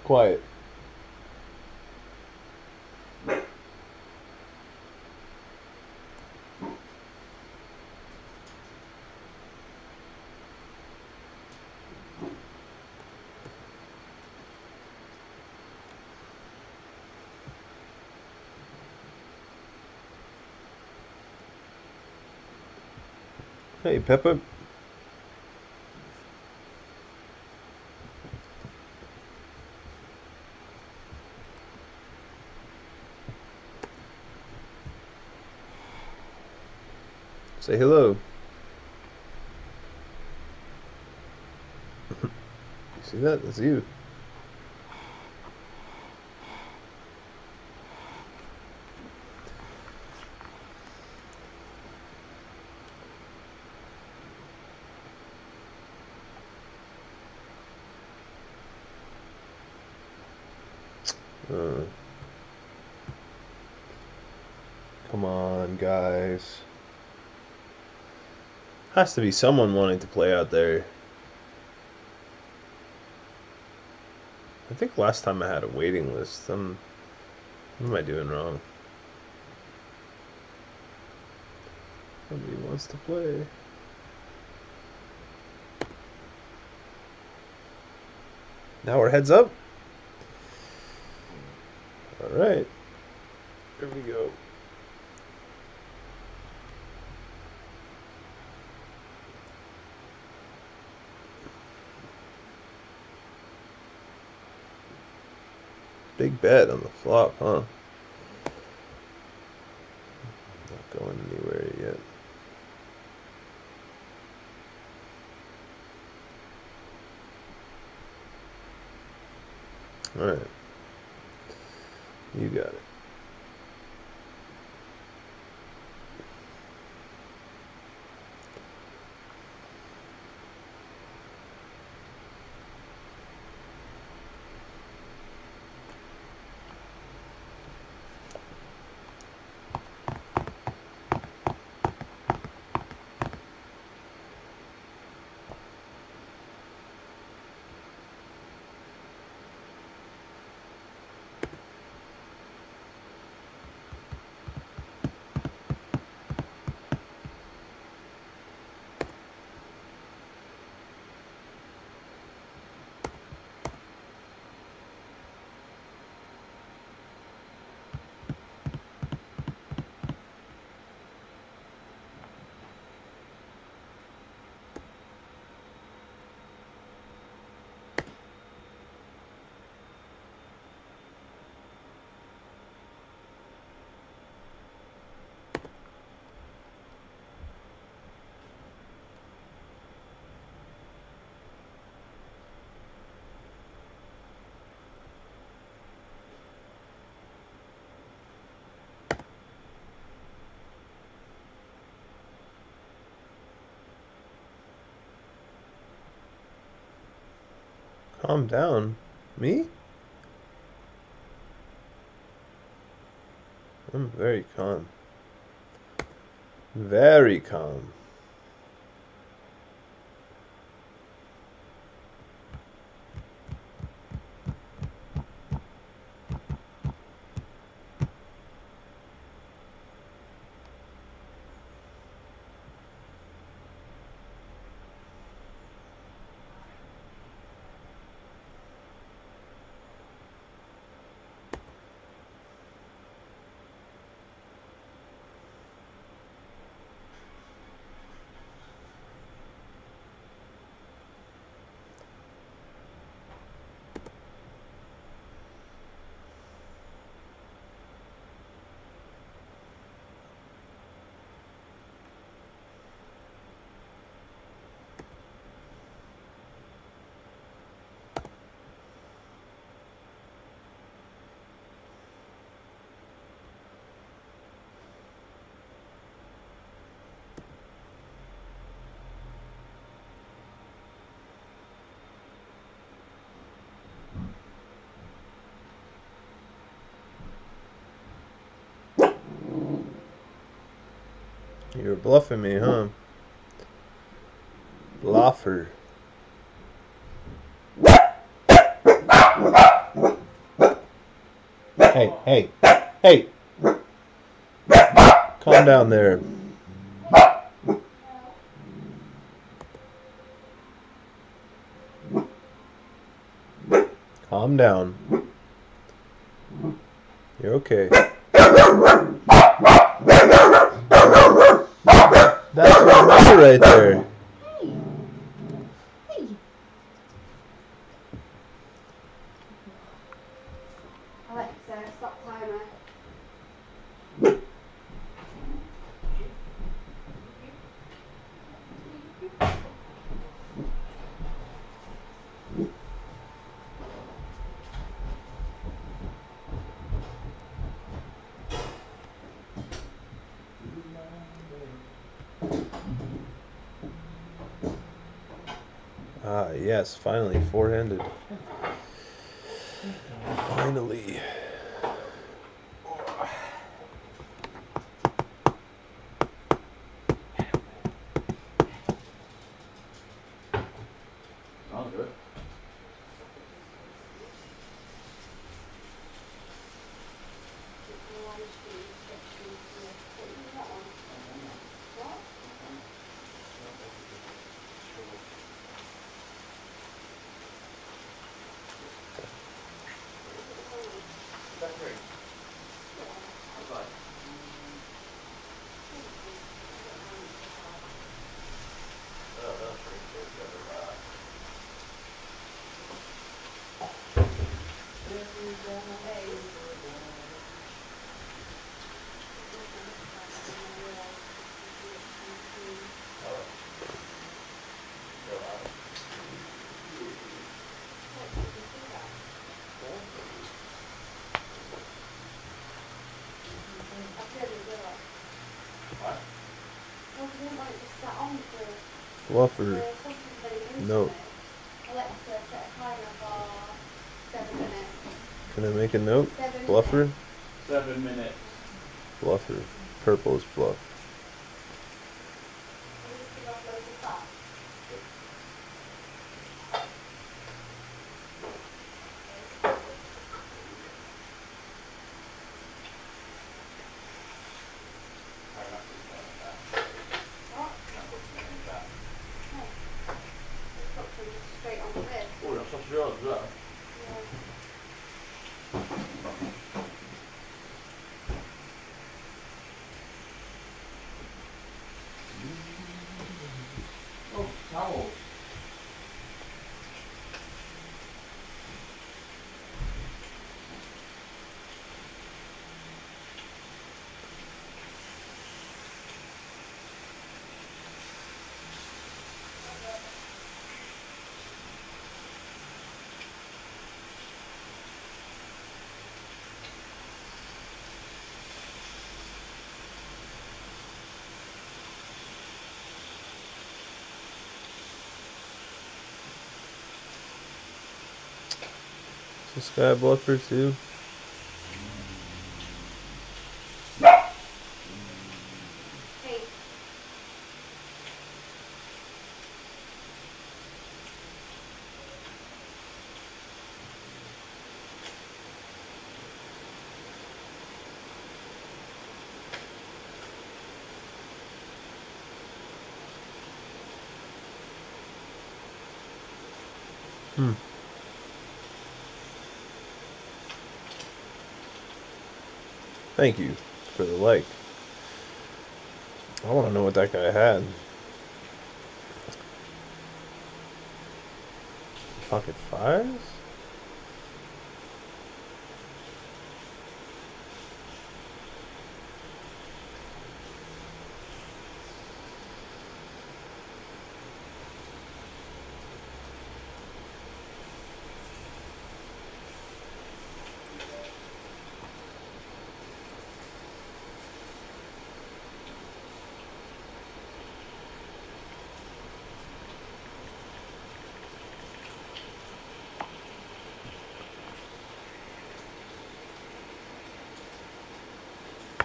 Quiet. Hey, Peppa. Say hello. You see that? That's you. Come on, guys. Has to be someone wanting to play out there. I think last time I had a waiting list. What am I doing wrong? Nobody wants to play. Now we're heads up. Alright. Here we go. Big bet on the flop, huh? Not going anywhere yet. Alright. You got it. Calm down. Me? I'm very calm. Very calm. You're bluffing me, huh? Bluffer. Hey, hey, hey! Calm down there. Calm down. You're okay. That's your mother right there.
Hey. Alexa, stop timer.
Ah, yes, finally, four-handed. Finally.
Sounds good. That's great. Bye-bye. Oh, that's pretty good.
Bluffer. Note.
Alexa, set a timer for 7 minutes.
Can I make a note? Bluffer?
7 minutes.
Bluffer. Purple is bluff.
Straight on the lid.
Oh, that's such yours, is that? Oh, towels.
This guy a bluffer too?
Hey.
Thank you for the like. I want to know what that guy had. Pocket fives?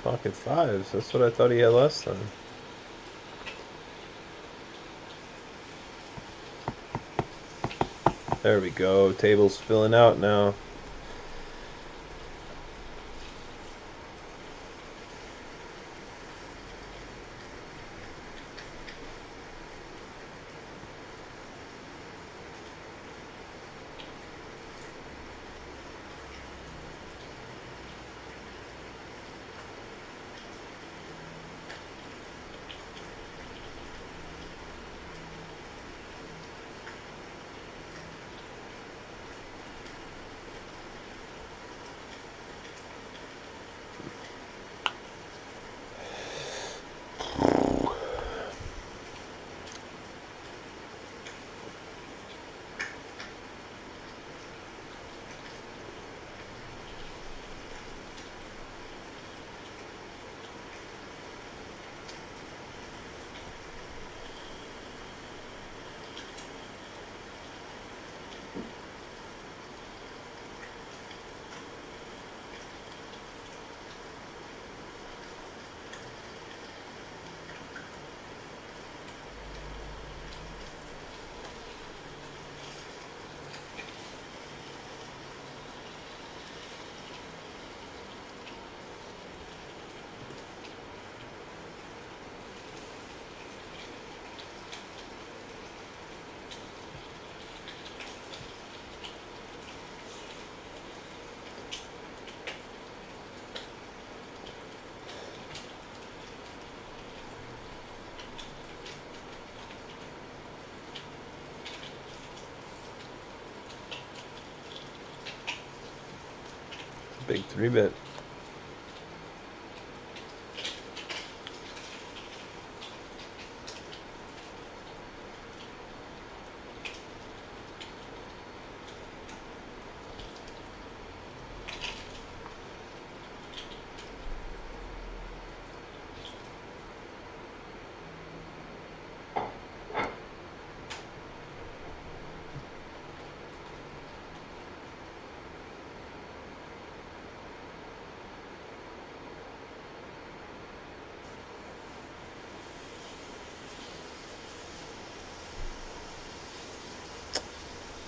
Pocket fives. That's what I thought he had last time. There we go. Table's filling out now. Big 3-bet.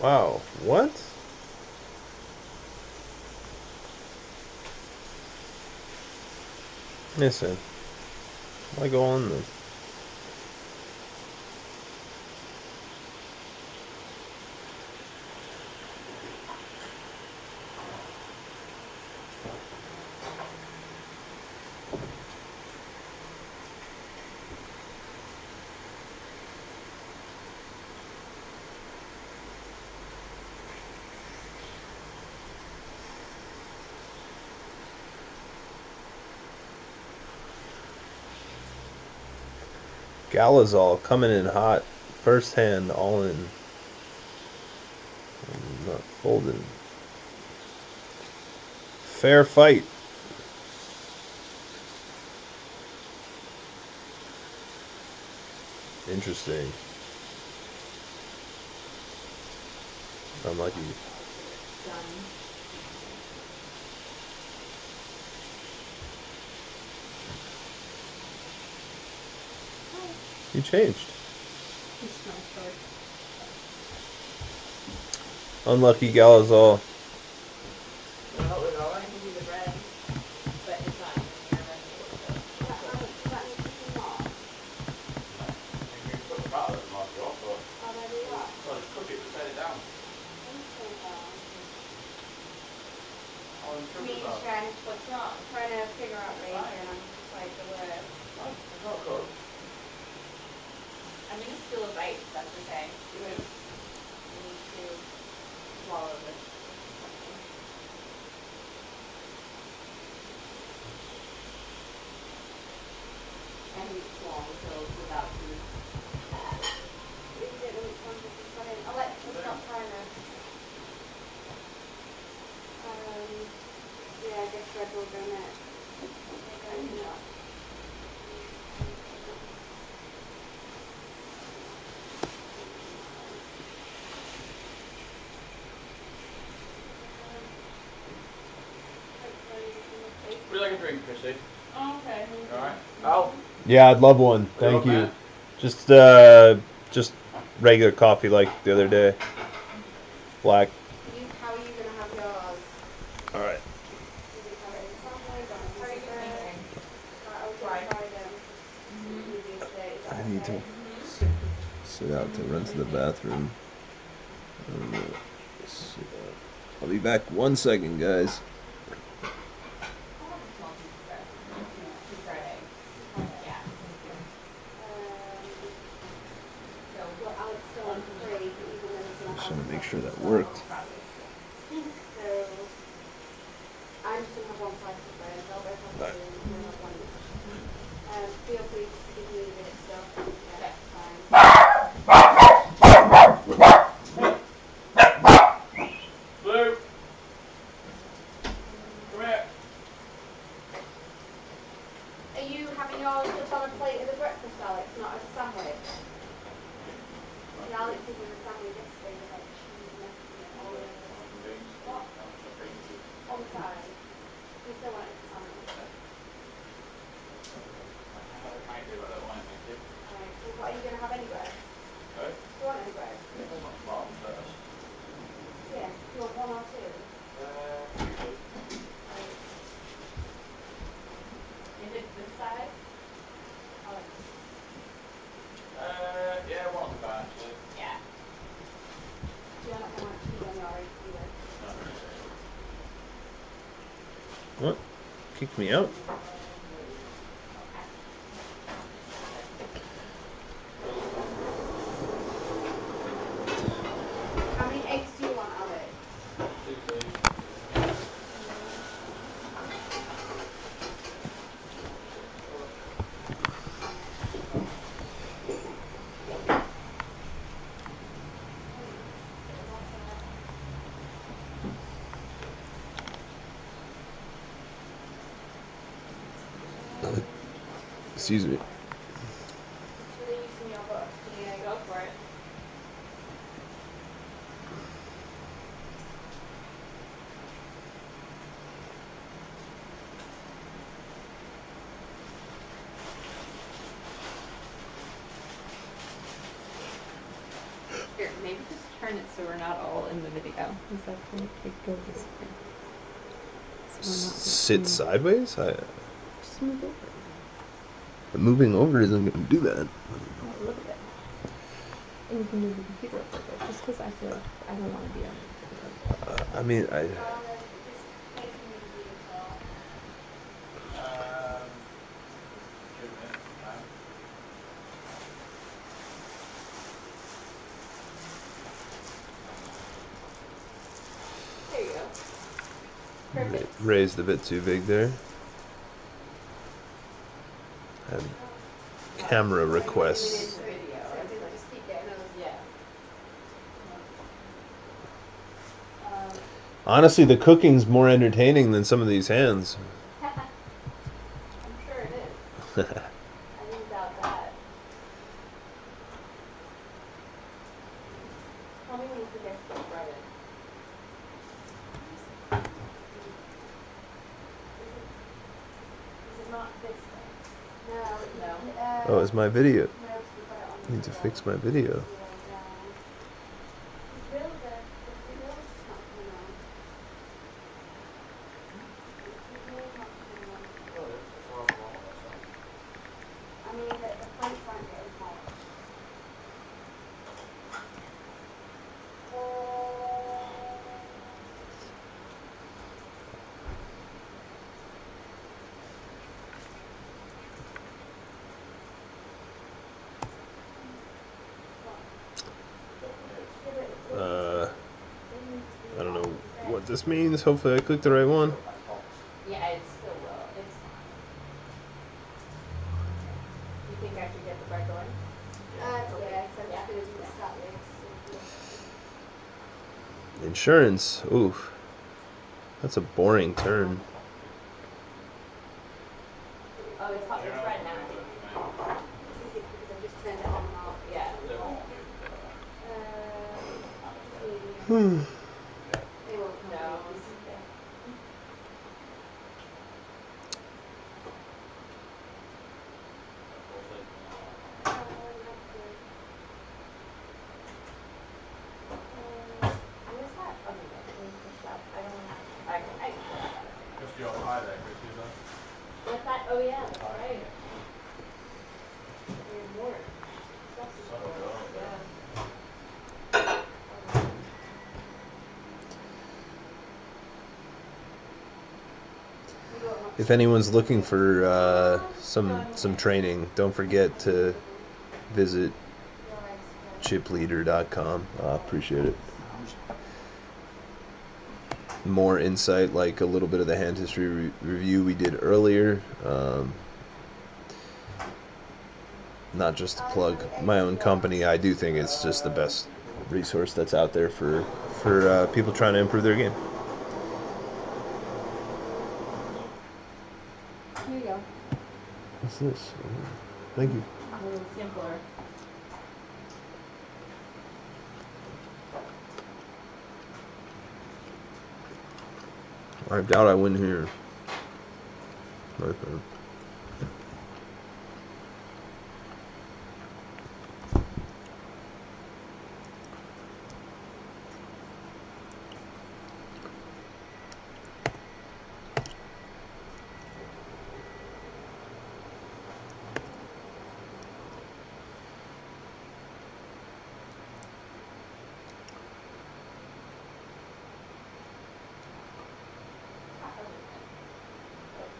Wow, what? Listen, why go on then? Galazol coming in hot. First hand, all in. Not folding. Fair fight. Interesting. Unlucky. You changed. Unlucky Galazol.
What's wrong? I'm trying to figure out ways and I'm just like the worst. I'm going to steal a bite, that's okay. Because we need to swallow this. And we swallow pills without food. Alexa, stop trying to. Yeah, I guess Red Bull go next.
Would you like a drink, Chrissy?
Oh, okay.
Alright. Al?
Yeah, I'd love one. Thank you. Just regular coffee like the other day. Black.
How are you going to have yours?
Alright. I need to sit out to run to the bathroom. I'll be back 1 second, guys. Just want to make sure that worked.
So, I'm just going to have one price of those. I'll both have two and we'll have one each. Feel free to give me a bit of stuff. Yeah, that's fine.
Blue! Come here!
Are you having yours just on a plate as a breakfast, Alex, not as a sandwich? The Alex is in a sandwich yesterday with like cheese and everything, olives. What? On the side. You still want it as a sandwich?
Thank you, I don't want it, thank you.
Right, so what are you going to have anyway?
Sorry?
Do you want any bread?
I want the bottom first.
Yeah. Do you want one or two?
Usually.
Right.
Is it this side?
Alex.
Yeah, one bad, actually.
Yeah.
You're not going to want cheese on your eggs either.
What? Kicked me out?
How many eggs do you want, Alex?
2, please.
Excuse me.
Should I use some of your book?
Yeah, go for it. Here, maybe just turn it so we're not all in the video. Is that going to go this way? So we're not
Sit sideways?
Just move over.
Moving over isn't going to do that.
Oh, look at it. And you can move the computer over there, just because I feel like I don't want to be on it.
I mean,
Just making me do so.
2 minutes time.
There you go. Perfect.
raised a bit too big there. And camera requests.
Video.
Just keep getting those.
Yeah.
Honestly, the cooking's more entertaining than some of these hands.
I'm sure it is. I didn't doubt that. Tell me when you forget to get bread in. This is not this thing. No.
Oh, it's my video.
No, we put it on
I need to fix my video.
I mean, the plates aren't getting hot.
I don't know what this means. Hopefully I clicked the right one.
Yeah, it still will. It's fine. You think I should get the bread going?
Yeah, because I'm just going to do the start legs.
Insurance. Oof. That's a boring turn.
Oh, it's hot. It's red now.
Because I just turned it on and off.
Yeah.
Hmm.
They won't
No.
know.
Where's that? Oh, yeah. I don't know. I can
Just your eye there, Chris, is that?
What's that? Oh, yeah, that's right. There's more.
So good,
Yeah.
If anyone's looking for some training, don't forget to visit chipleader.com. Appreciate it. More insight, like a little bit of the hand history review we did earlier. Not just to plug my own company. I do think it's just the best resource that's out there for people trying to improve their game.
Here you go.
What's this? Thank you.
A little simpler.
I doubt I win here. Okay.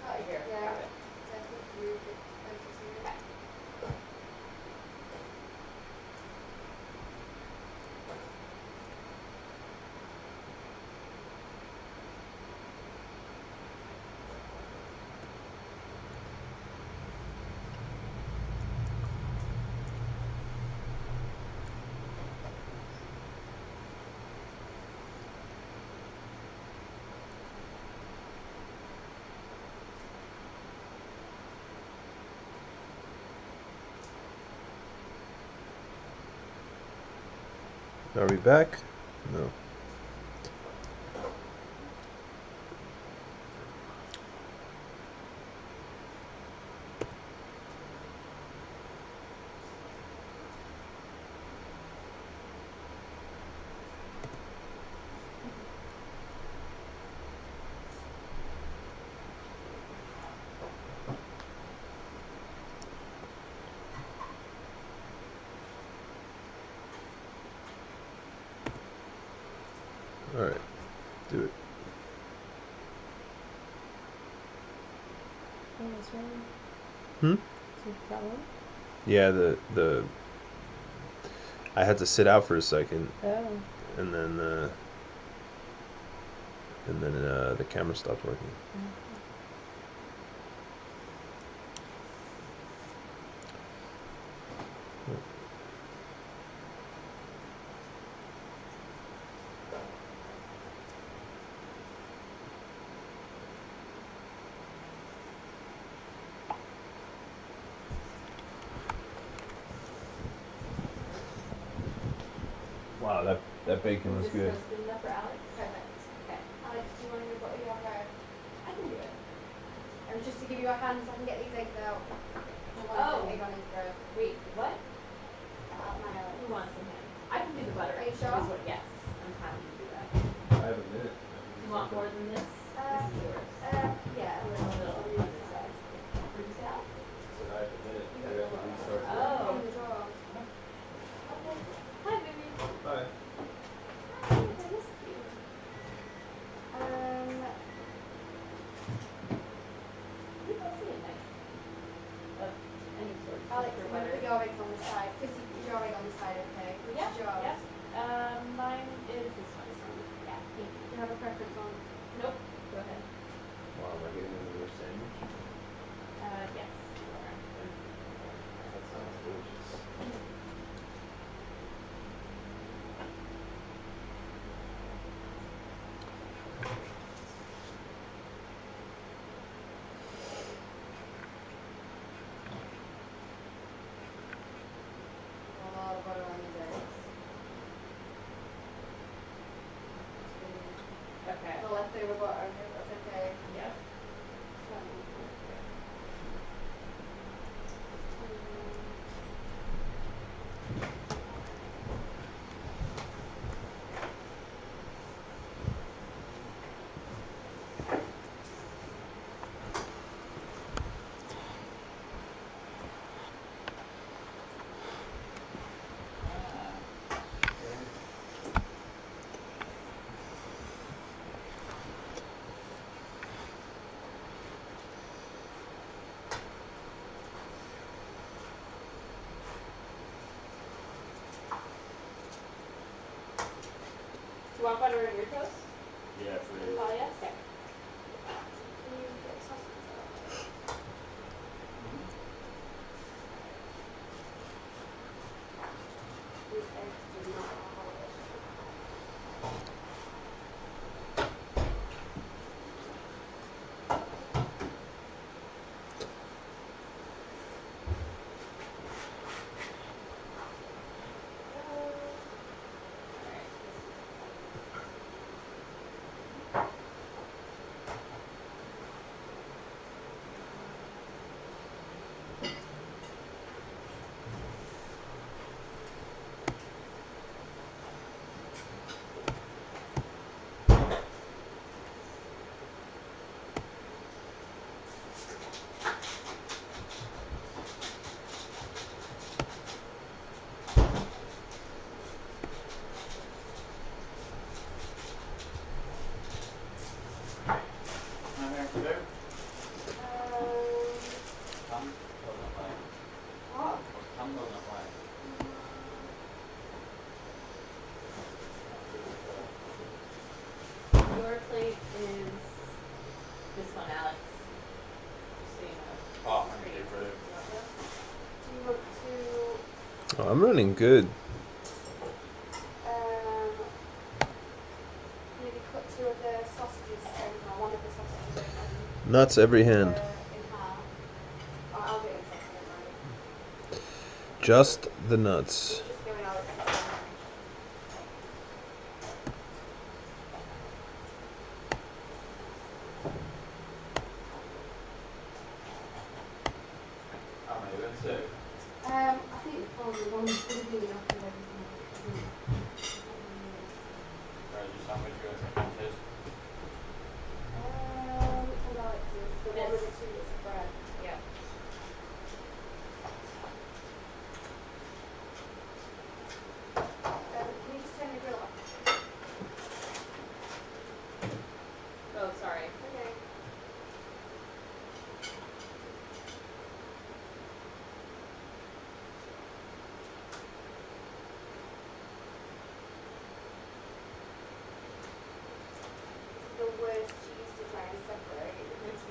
Oh, here.
Yeah.
Got it.
Are we back? No. All right, do it. Hmm? Yeah, the I had to sit out for a second.
Oh.
And then the camera stopped working. Wow, that bacon was
Is
good.
this good enough for Alex? Perfect. Okay.
Alex, do you want to butter your bread?
I can do it.
And just to give you a hand so I can get these eggs out. I want
Oh.
an egg on his bread.
Wait, what?
My Alex.
Who wants some ham? I can do the butter.
Are you sure?
Yes, I'm happy to do that.
I have a minute.
You want more than this? This is yours.
Yeah.
A little on this side. What did you say, Alex?
So I have a minute. I have to restart.
Oh.
In the drawer.
Okay. Hi, baby.
Bye.
Hi, I missed you. You don't see a knife of any sort.
Alex,
For
I'm going to
butter.
put your eggs on the side. Is your egg on the side okay? Which
Yeah,
is yours?
yeah. Mine is this one. Yeah, thank you.
Do you have a preference on?
Nope. Go ahead.
Wow, am I getting another sandwich?
Yes. You are.
That sounds delicious.
A lot of butter on these eggs.
Okay.
The leftover butter, that's okay.
Yep. Do you want butter on your toast?
Yeah, please.
Oh, yes? Okay.
Can you get the sausage out? These eggs do not have a
I'm after there.
what?
Your plate is this one, Alex. Just so you know.
Oh, thank you, brilliant.
Do you want to
Oh, I'm running good.
maybe cut two of the sausages and one of the sausages and
Nuts every hand.
in half? Or I'll do it in second, right?
Just the nuts.
Just go in Alex.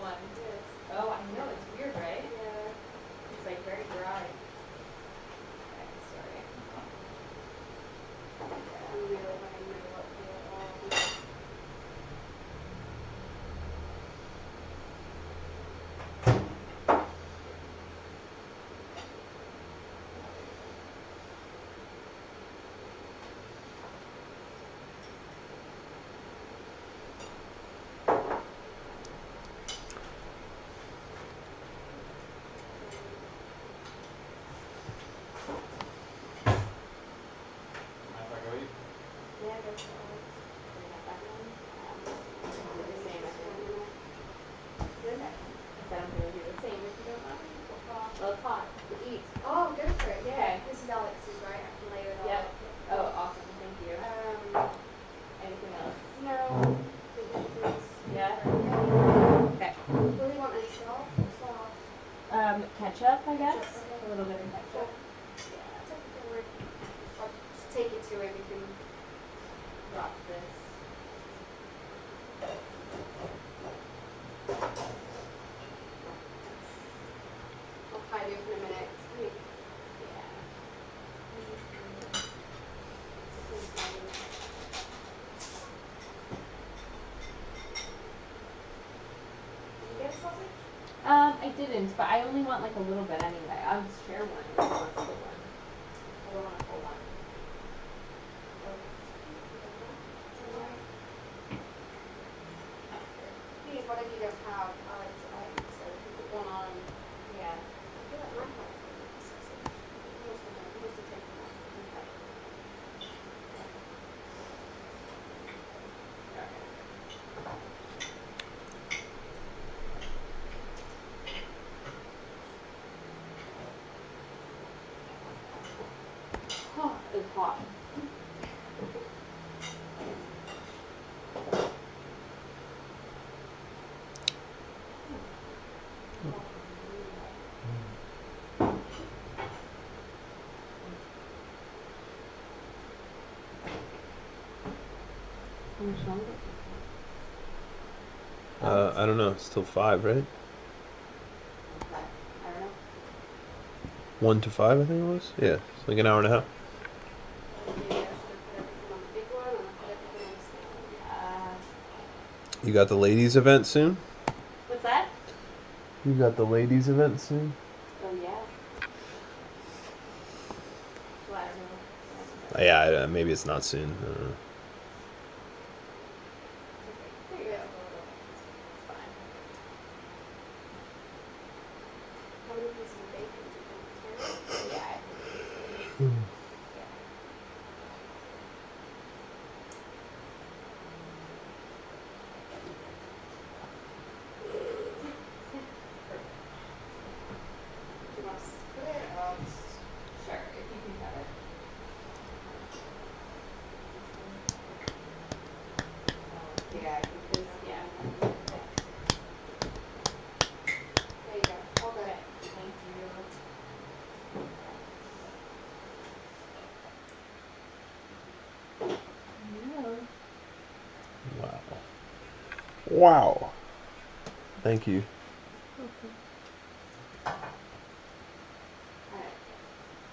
one?
Yes.
Oh, I know, it's weird, right?
Yeah.
It's like very dry. Okay, sorry.
I'm really having no luck here at all.
Mind if I go eat?
Yeah, that's all. We have that one.
The same, I think.
Good.
I said I'm gonna do the same if you don't mind.
What bar?
Well, it's hot. To eat.
Oh, go for it. Yeah.
Okay.
This is Alex's, right? I can layer it all
Yep.
up.
Oh, awesome. Thank you. Anything else?
No. Please.
Yeah?
Yeah.
Okay.
What do you want? Any sauce? Sauce.
Ketchup, I guess.
Ketchup, okay.
A little bit of ketchup.
I'll just take it to him. We can
Drop this.
I'll hide it for a minute.
Yeah.
Did you get a sausage?
I didn't, but I only want like a little bit anyway. I'll just share one if you want the one.
I don't want a whole one. Please, whatever you don't have, I like to eat. So if you put one on,
Yeah.
I feel like my heart is sausage. You must have taken that. Okay.
Oh, it's hot. How much longer?
I don't know. It's still 5, right?
Okay. I don't know.
1 to 5, I think it was. Yeah, it's like an hour and a half.
Maybe I should have put everything on the big one and I put everything on the small one.
You got the ladies event soon?
What's that?
You got the ladies event soon?
Oh yeah. Well, I don't know.
Yeah, maybe it's not soon. I don't know.
There you go.
It's fine.
How many pieces of bacon do you think?
Yeah.
Do you want to split it or
Sure, if you can have it. Yeah, I think this, yeah.
there you go. All good.
Okay, thank you. No.
Wow. Wow. Thank you.
Alright.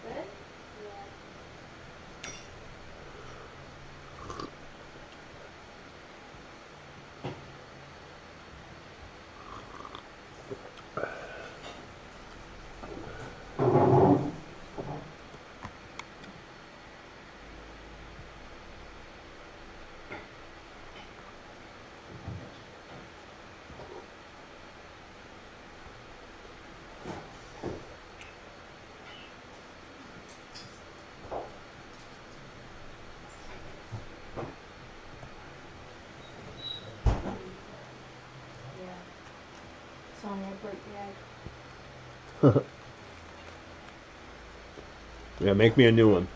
Good?
Yeah.
Yeah. Sorry, I broke the egg.
Yeah, make me a new one.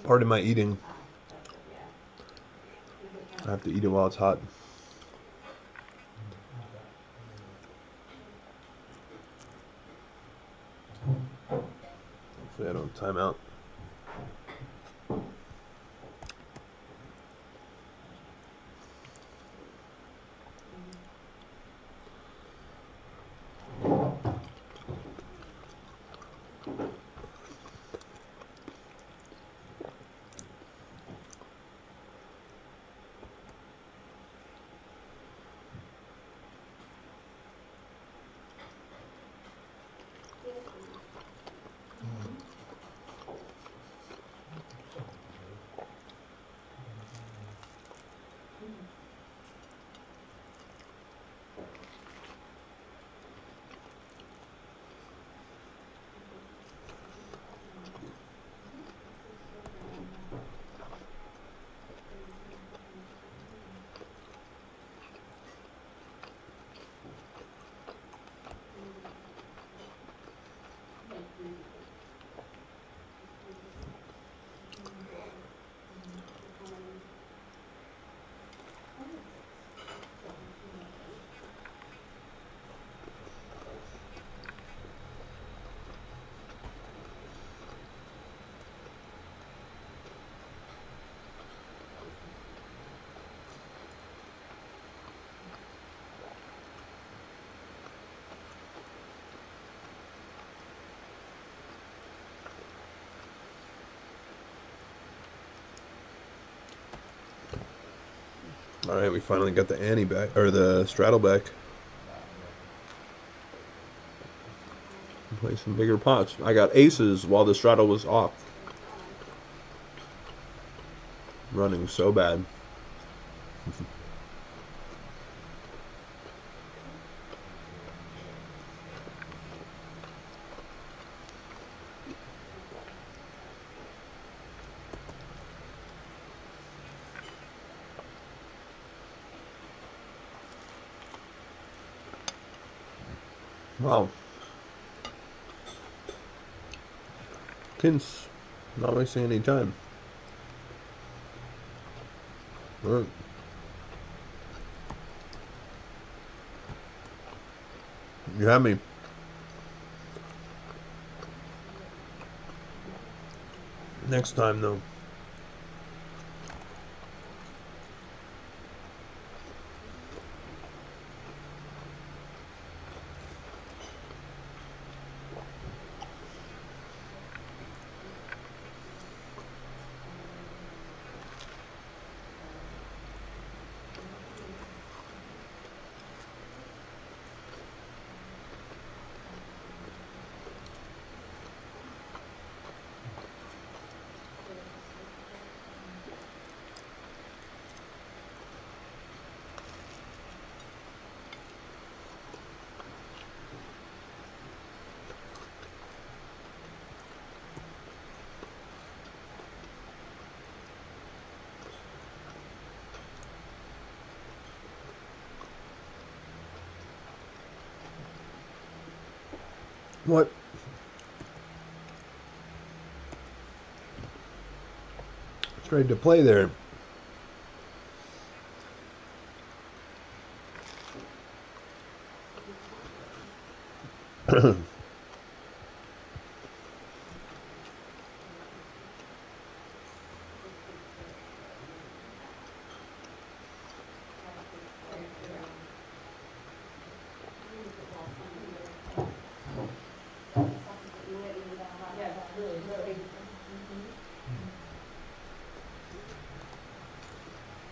Pardon my eating. I have to eat it while it's hot. Hopefully I don't time out. All right, we finally got the ante back, or the straddle back. Play some bigger pots. I got aces while the straddle was off. Running so bad. Wow. Kins, not wasting any time. All right. You have me. Next time, though. What? It's ready to play there.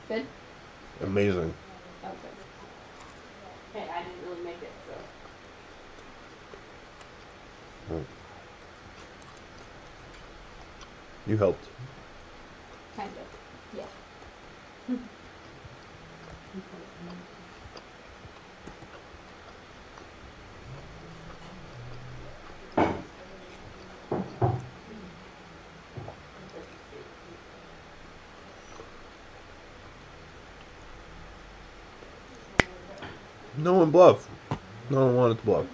Good?
Amazing.
Okay. Hey, I didn't really make it, so.
Oh. You helped.
Kind of. Yeah.
No one bluffed. No one wanted to bluff.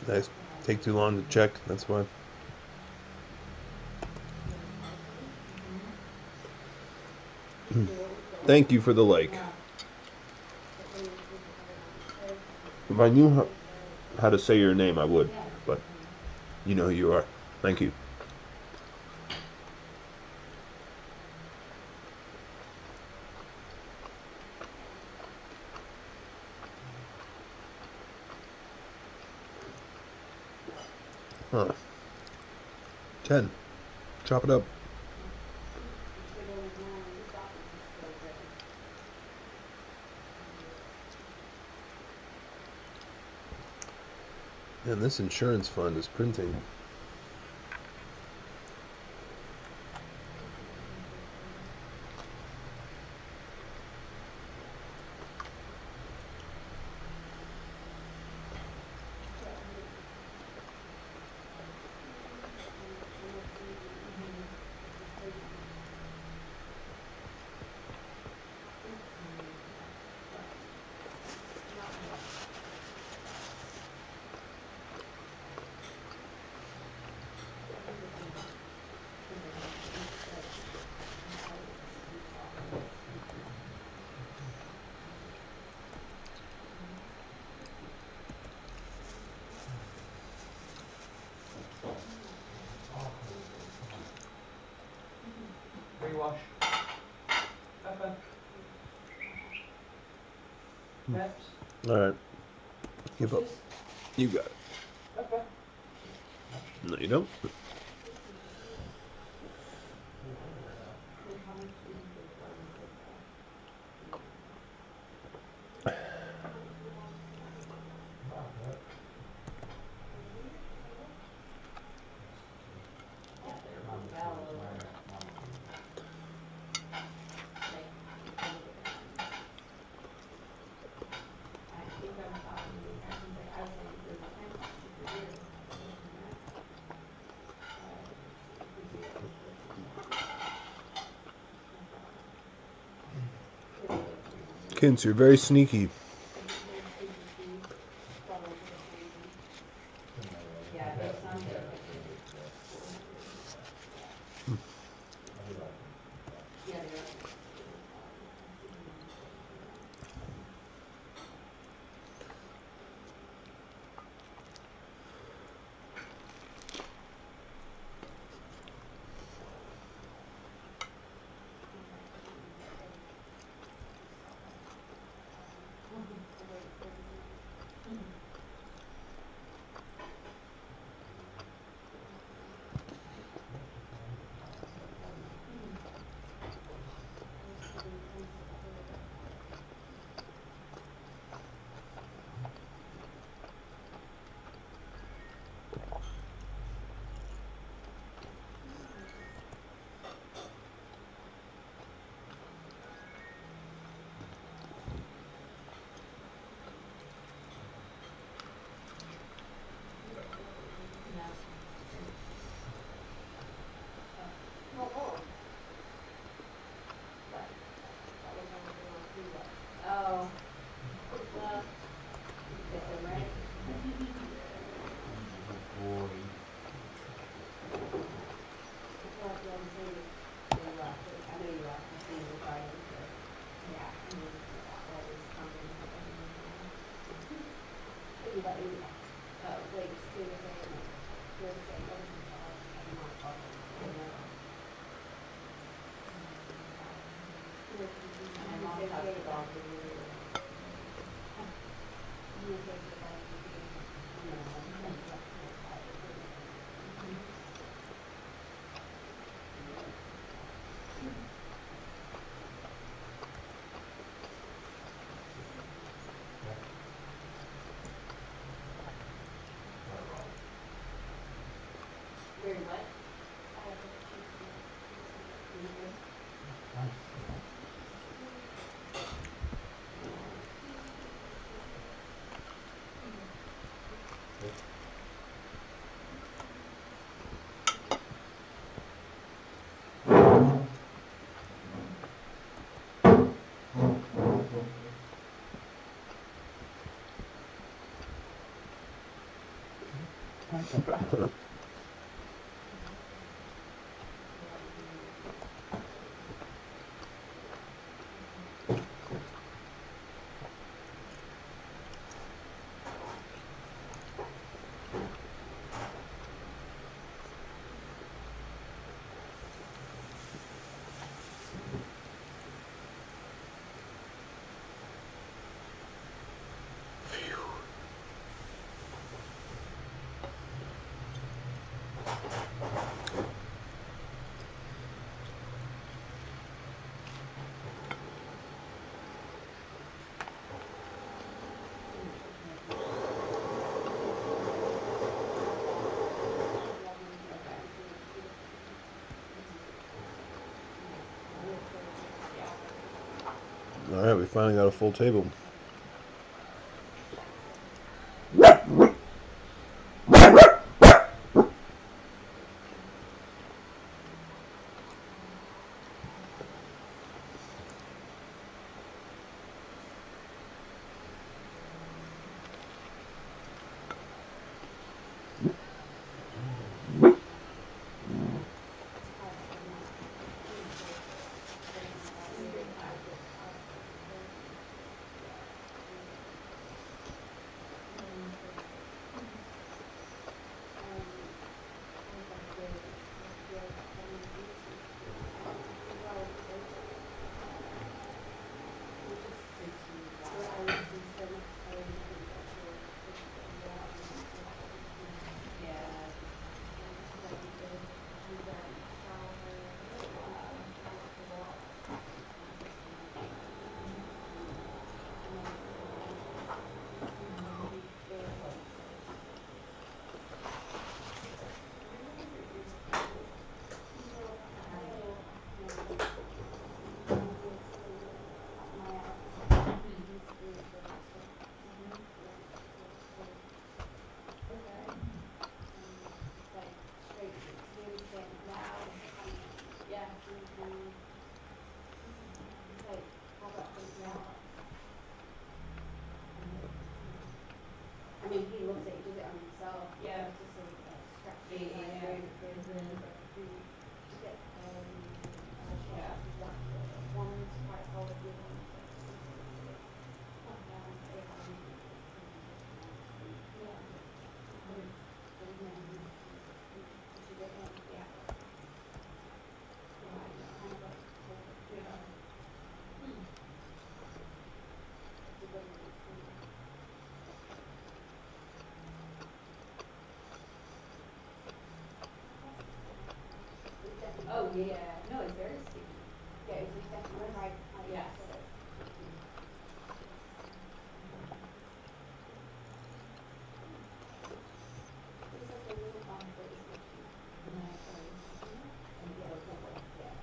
Nice. take too long to check. That's why. Thank you for the like. If I knew how to say your name, I would, but you know who you are. Thank you. Huh. 10. Chop it up. And this insurance fund is printing.
Rewash. Okay. Peps.
All right. Keep up. You got it.
Okay.
No, you don't. Kins, you're very sneaky.
Very what?
All right, we finally got a full table.
I mean, he loves it. He does it on himself. Yeah. Just so scratchy. Yeah. To get yeah. One's quite cold, the other one's oh yeah, no, it's very sticky. Yeah, it's definitely high. Yeah. It's like a little bump that is sticky. And yeah, yeah.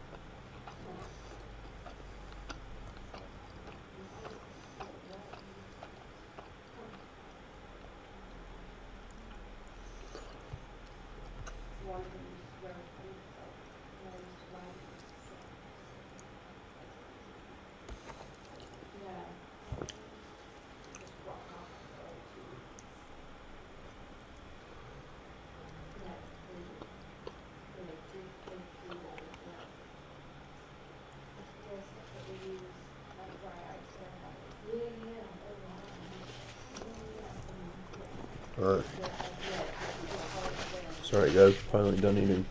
One of them is very funny, so I used to ride it. Yeah. Just rock off for 2 weeks. Yeah, really three bowls, yeah. Yes, that's what we use, like dry ice there. Yeah.
All right. Sorry, guys. Finally done eating.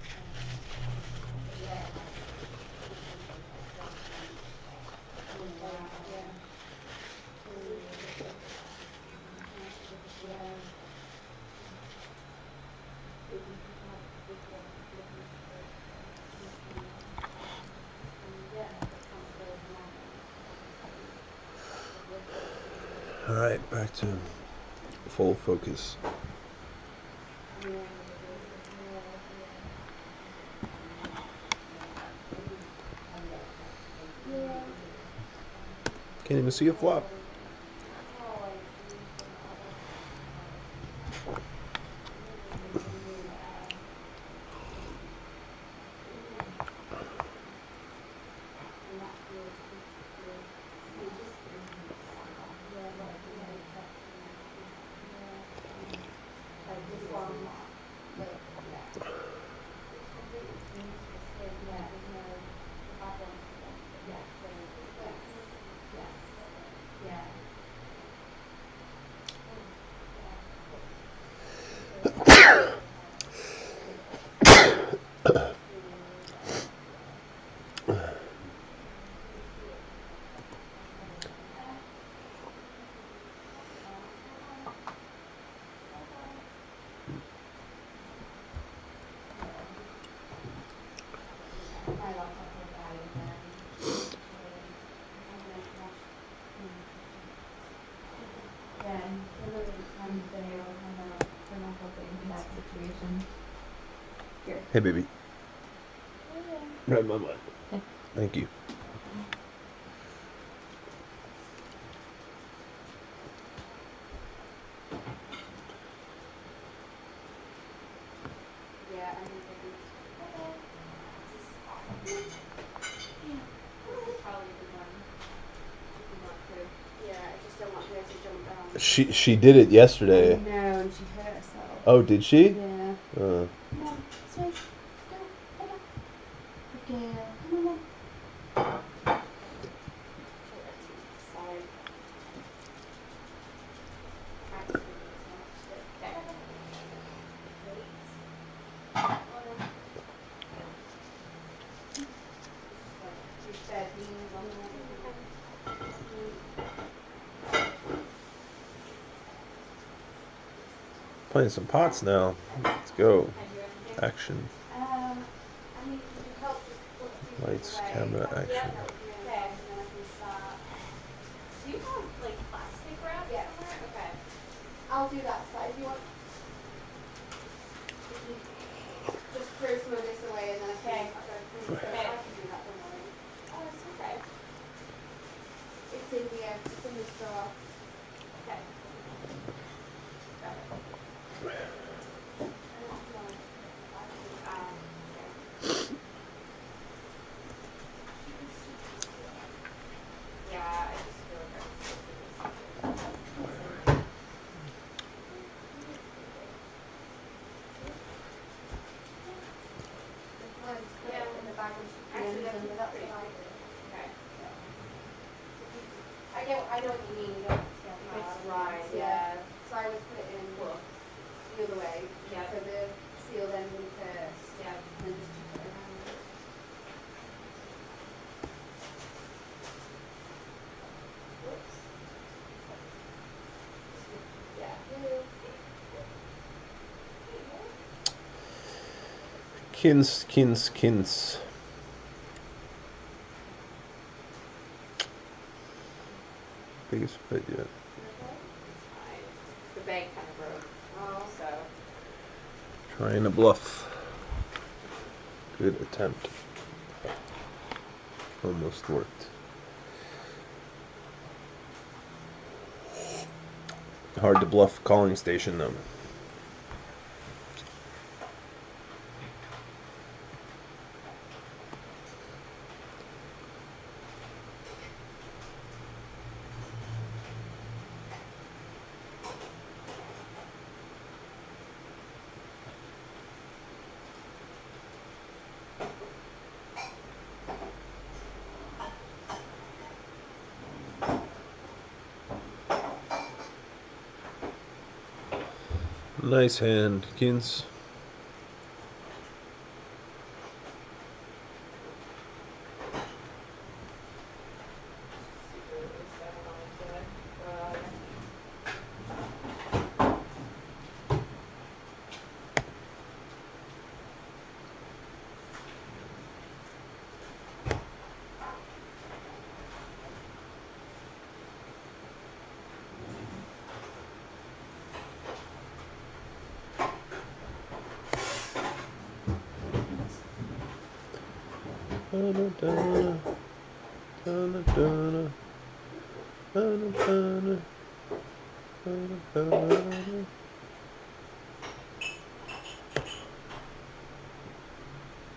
All right, back to full focus. Can't even see a flop. Hey, baby. Read my mind. Thank you.
Yeah, I think this is probably a good one. If you want to. Yeah, I just don't want her to jump down.
She did it yesterday.
No, and she hurt herself.
Oh, did she?
Yeah. Come on, sweet. Go. Come on. Good girl. Come on. Sorry.
Playing some pots now. Let's go. Action.
I mean, you can help just put things
Lights,
away.
camera,
Yeah,
action.
that would be okay. And then I can start. Do you have like plastic wrap somewhere? Okay. I'll do that. So if you want, if you just throw some of this away and then I can. Okay. I can do that. Don't worry. Oh, it's okay. It's in here. It's in the straw. Okay. Got it. Yeah, I just feel like I'm supposed to yeah, in the bag and actually that's pretty hard. Okay. I know what you mean. You don't it's right, yeah. So I would put it in the other way. Yeah. So the sealed end in first. Yeah. And then just chuck it around. Whoops. Yeah.
Kins. Biggest split yet.
The bank kind of broke. Oh, so.
Trying to bluff. Good attempt. Almost worked. Hard to bluff calling station though. Nice hand, Kins.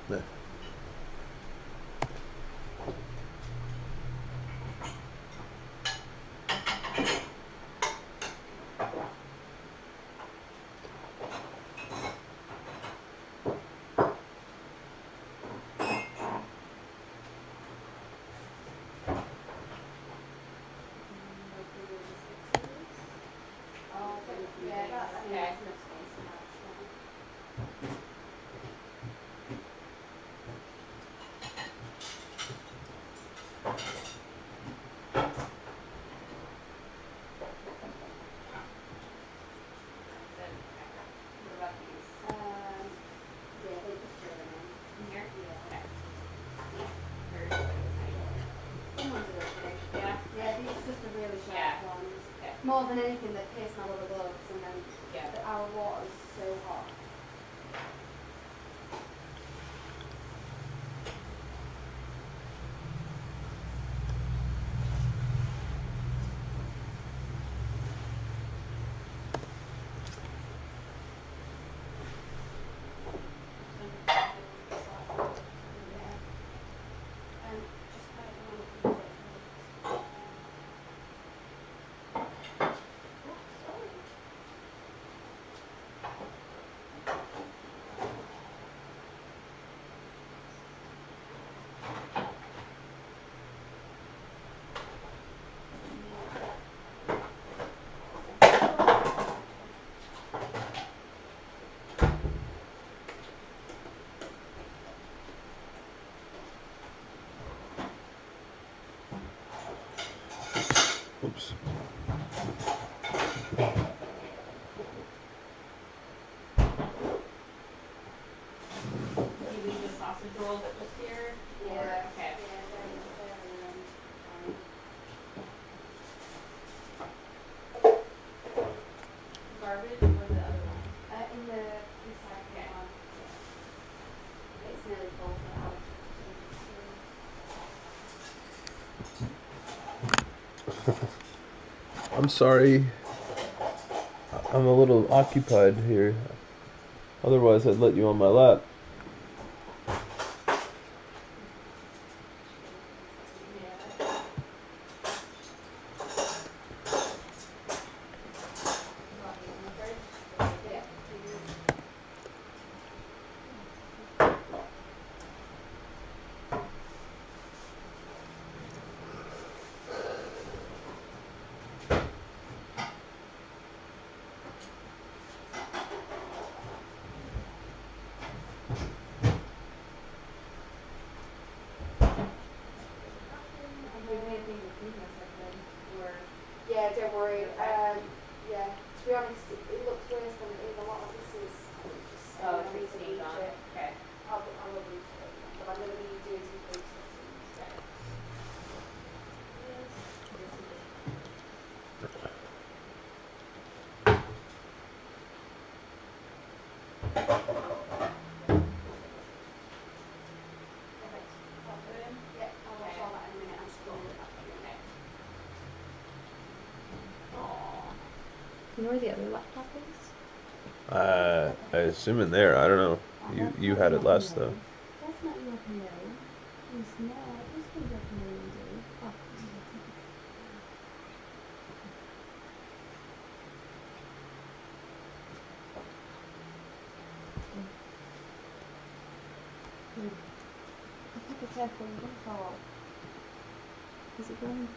There.
Yeah, that's okay. More than anything, they're piercing all over the gloves, and then our water is so hot.
Oops.
Did you leave the sausage roll that was here?
Yeah.
Or, okay. Garbage or the other one?
In the recycling one. It's nearly full, so I'll
I'm sorry. I'm a little occupied here. Otherwise, I'd let you on my lap.
Yeah, don't worry. Yeah, to be honest, it looks worse than it is. A lot of this is just
Reasoning on it. Okay.
I will read it, but I'm going to be doing some big stuff. Yeah, I'll watch all that in a minute. I'm just going to look up.
Okay.
You know where the other laptop is?
I assume in there. I don't know. You had it last though.
That's not your pillow. It's not. This is your pillow, Dave. Oh. Be careful, you're going to fall off. Is it going?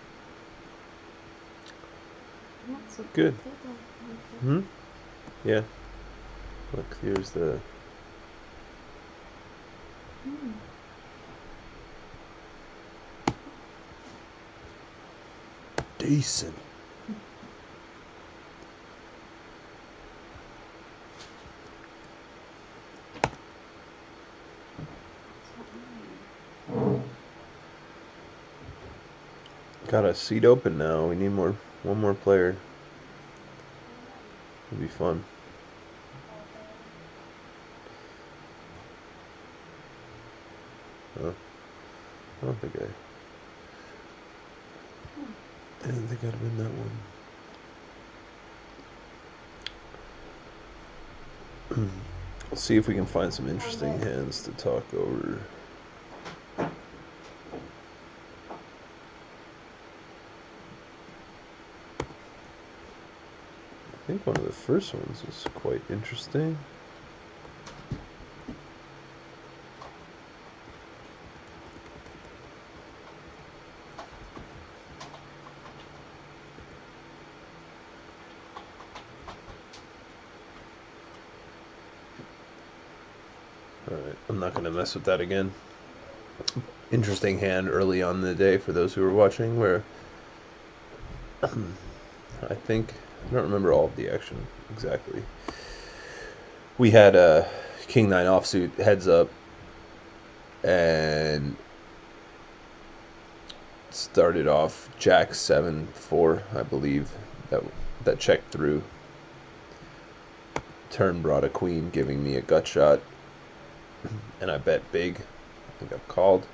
Not so
Good.
Okay.
Hmm? Yeah. Look, here's the... Decent. Got a seat open now. We need one more player. It'll be fun. Huh? I don't think I didn't think I'd win that one. Let's see if we can find some interesting hands to talk over. I think one of the first ones was quite interesting. Alright, I'm not going to mess with that again. Interesting hand early on in the day for those who were watching, where I don't remember all of the action exactly. We had a King 9 offsuit heads up and started off Jack 7-4, I believe, that checked through. Turn brought a queen, giving me a gut shot, and I bet big. I think I've called.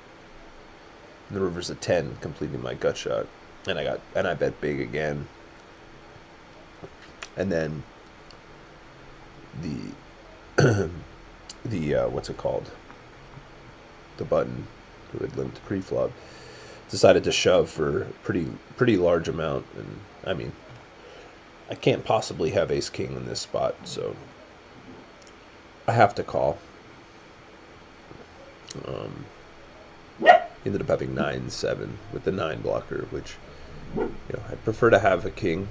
And the river's a 10, completing my gut shot, and I bet big again. And then the what's it called? The button, who had limped pre-flop, decided to shove for a pretty large amount, and I mean, I can't possibly have ace king in this spot, so I have to call. Ended up having 9-7 with the 9 blocker, which, I'd prefer to have a king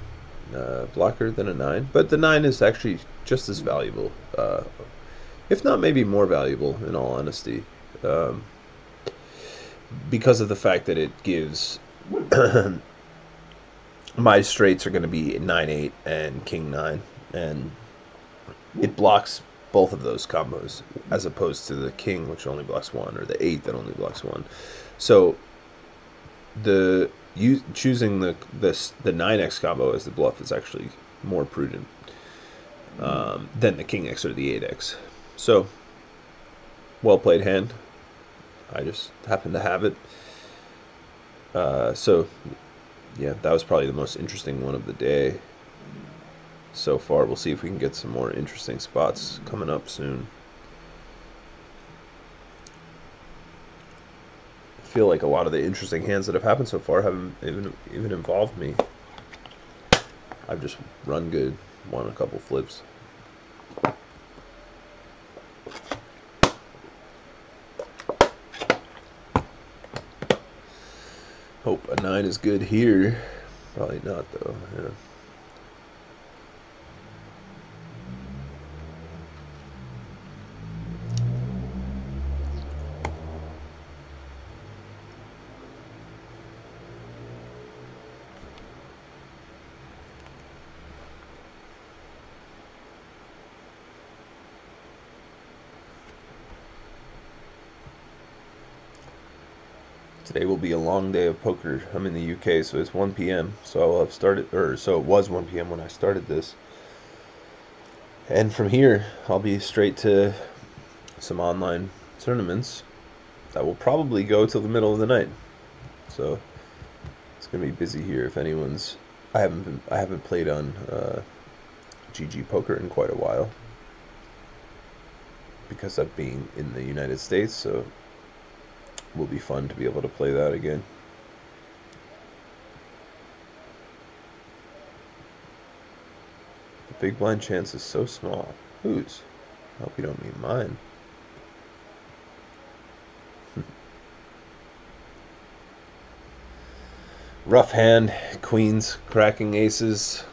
blocker than a 9, but the 9 is actually just as valuable, if not maybe more valuable, in all honesty, because of the fact that it gives my straights are going to be 9-8 and King 9, and it blocks both of those combos as opposed to the King, which only blocks one, or the 8 that only blocks one. So choosing the 9x combo as the bluff is actually more prudent than the King X or the 8x. So well played hand. I just happened to have it. So yeah, that was probably the most interesting one of the day so far. We'll see if we can get some more interesting spots coming up soon. I feel like a lot of the interesting hands that have happened so far haven't even involved me. I've just run good, won a couple flips. Hope a 9 is good here. Probably not though. Yeah. Today will be a long day of poker. I'm in the UK, so it's 1 p.m. So I will have started, or so it was 1 p.m. when I started this. And from here, I'll be straight to some online tournaments that will probably go till the middle of the night. So it's gonna be busy here. If anyone's, I haven't played on GG Poker in quite a while because of being in the United States. So will be fun to be able to play that again. The big blind chance is so small. Whose? I hope you don't mean mine. Rough hand, queens, cracking aces.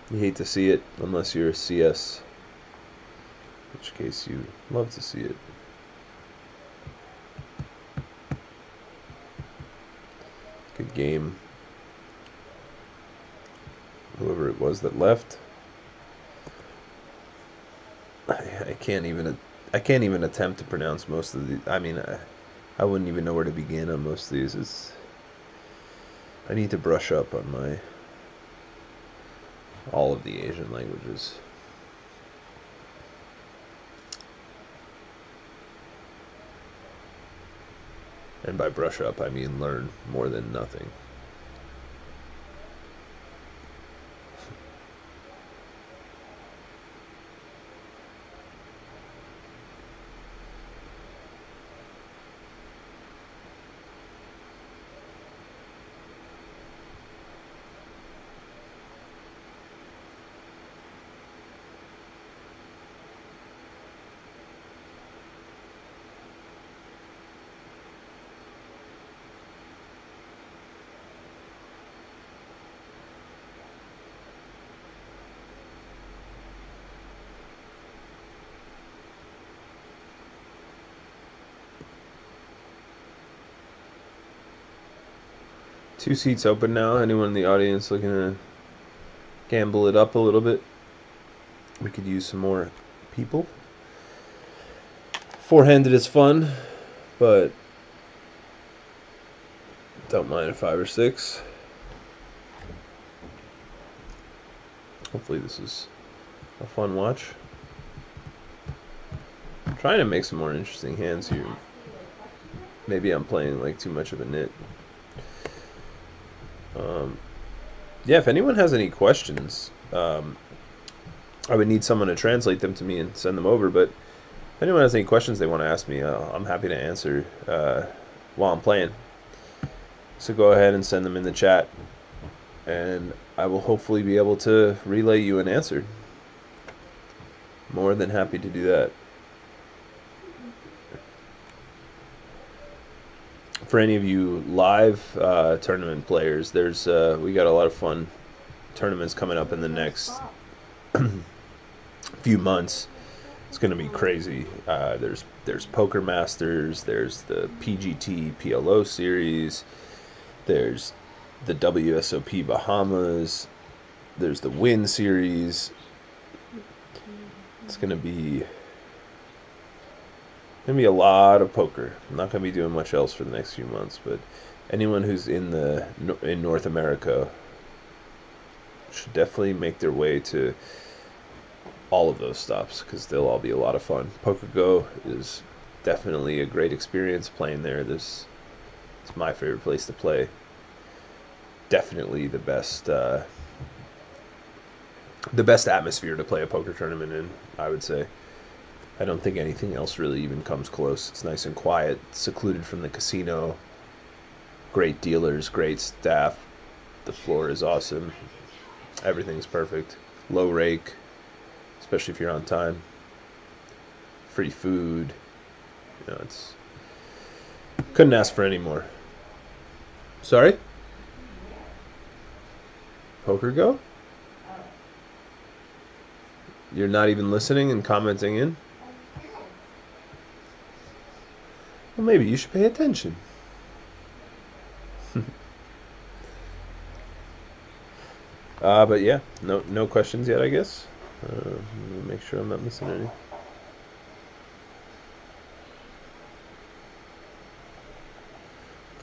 You hate to see it unless you're a CS, in which case you love to see it. Good game. Whoever it was that left. I can't even attempt to pronounce most of these. I mean, I wouldn't even know where to begin on most of these. I need to brush up on all of the Asian languages. And by brush up, I mean learn more than nothing. Two seats open now. Anyone in the audience looking to gamble it up a little bit? We could use some more people. Four-handed is fun, but don't mind a 5 or 6. Hopefully this is a fun watch. I'm trying to make some more interesting hands here. Maybe I'm playing like too much of a nit. Yeah, if anyone has any questions, I would need someone to translate them to me and send them over, but if anyone has any questions they want to ask me, I'm happy to answer while I'm playing. So go ahead and send them in the chat, and I will hopefully be able to relay you an answer. More than happy to do that. For any of you live tournament players, there's we got a lot of fun tournaments coming up in the next few months. It's going to be crazy. There's Poker Masters, there's the PGT PLO series, there's the WSOP Bahamas. There's the Win Series. It's gonna be a lot of poker. I'm not gonna be doing much else for the next few months, but anyone who's in North America should definitely make their way to all of those stops because they'll all be a lot of fun. Poker Go is definitely a great experience playing there. It's my favorite place to play. Definitely the best atmosphere to play a poker tournament in, I would say. I don't think anything else really even comes close. It's nice and quiet, secluded from the casino. Great dealers, great staff. The floor is awesome. Everything's perfect. Low rake, especially if you're on time. Free food. You know, it's couldn't ask for any more. Sorry? Poker Go? You're not even listening and commenting in? Well, maybe you should pay attention. But yeah, no questions yet, I guess. Let me make sure I'm not missing any.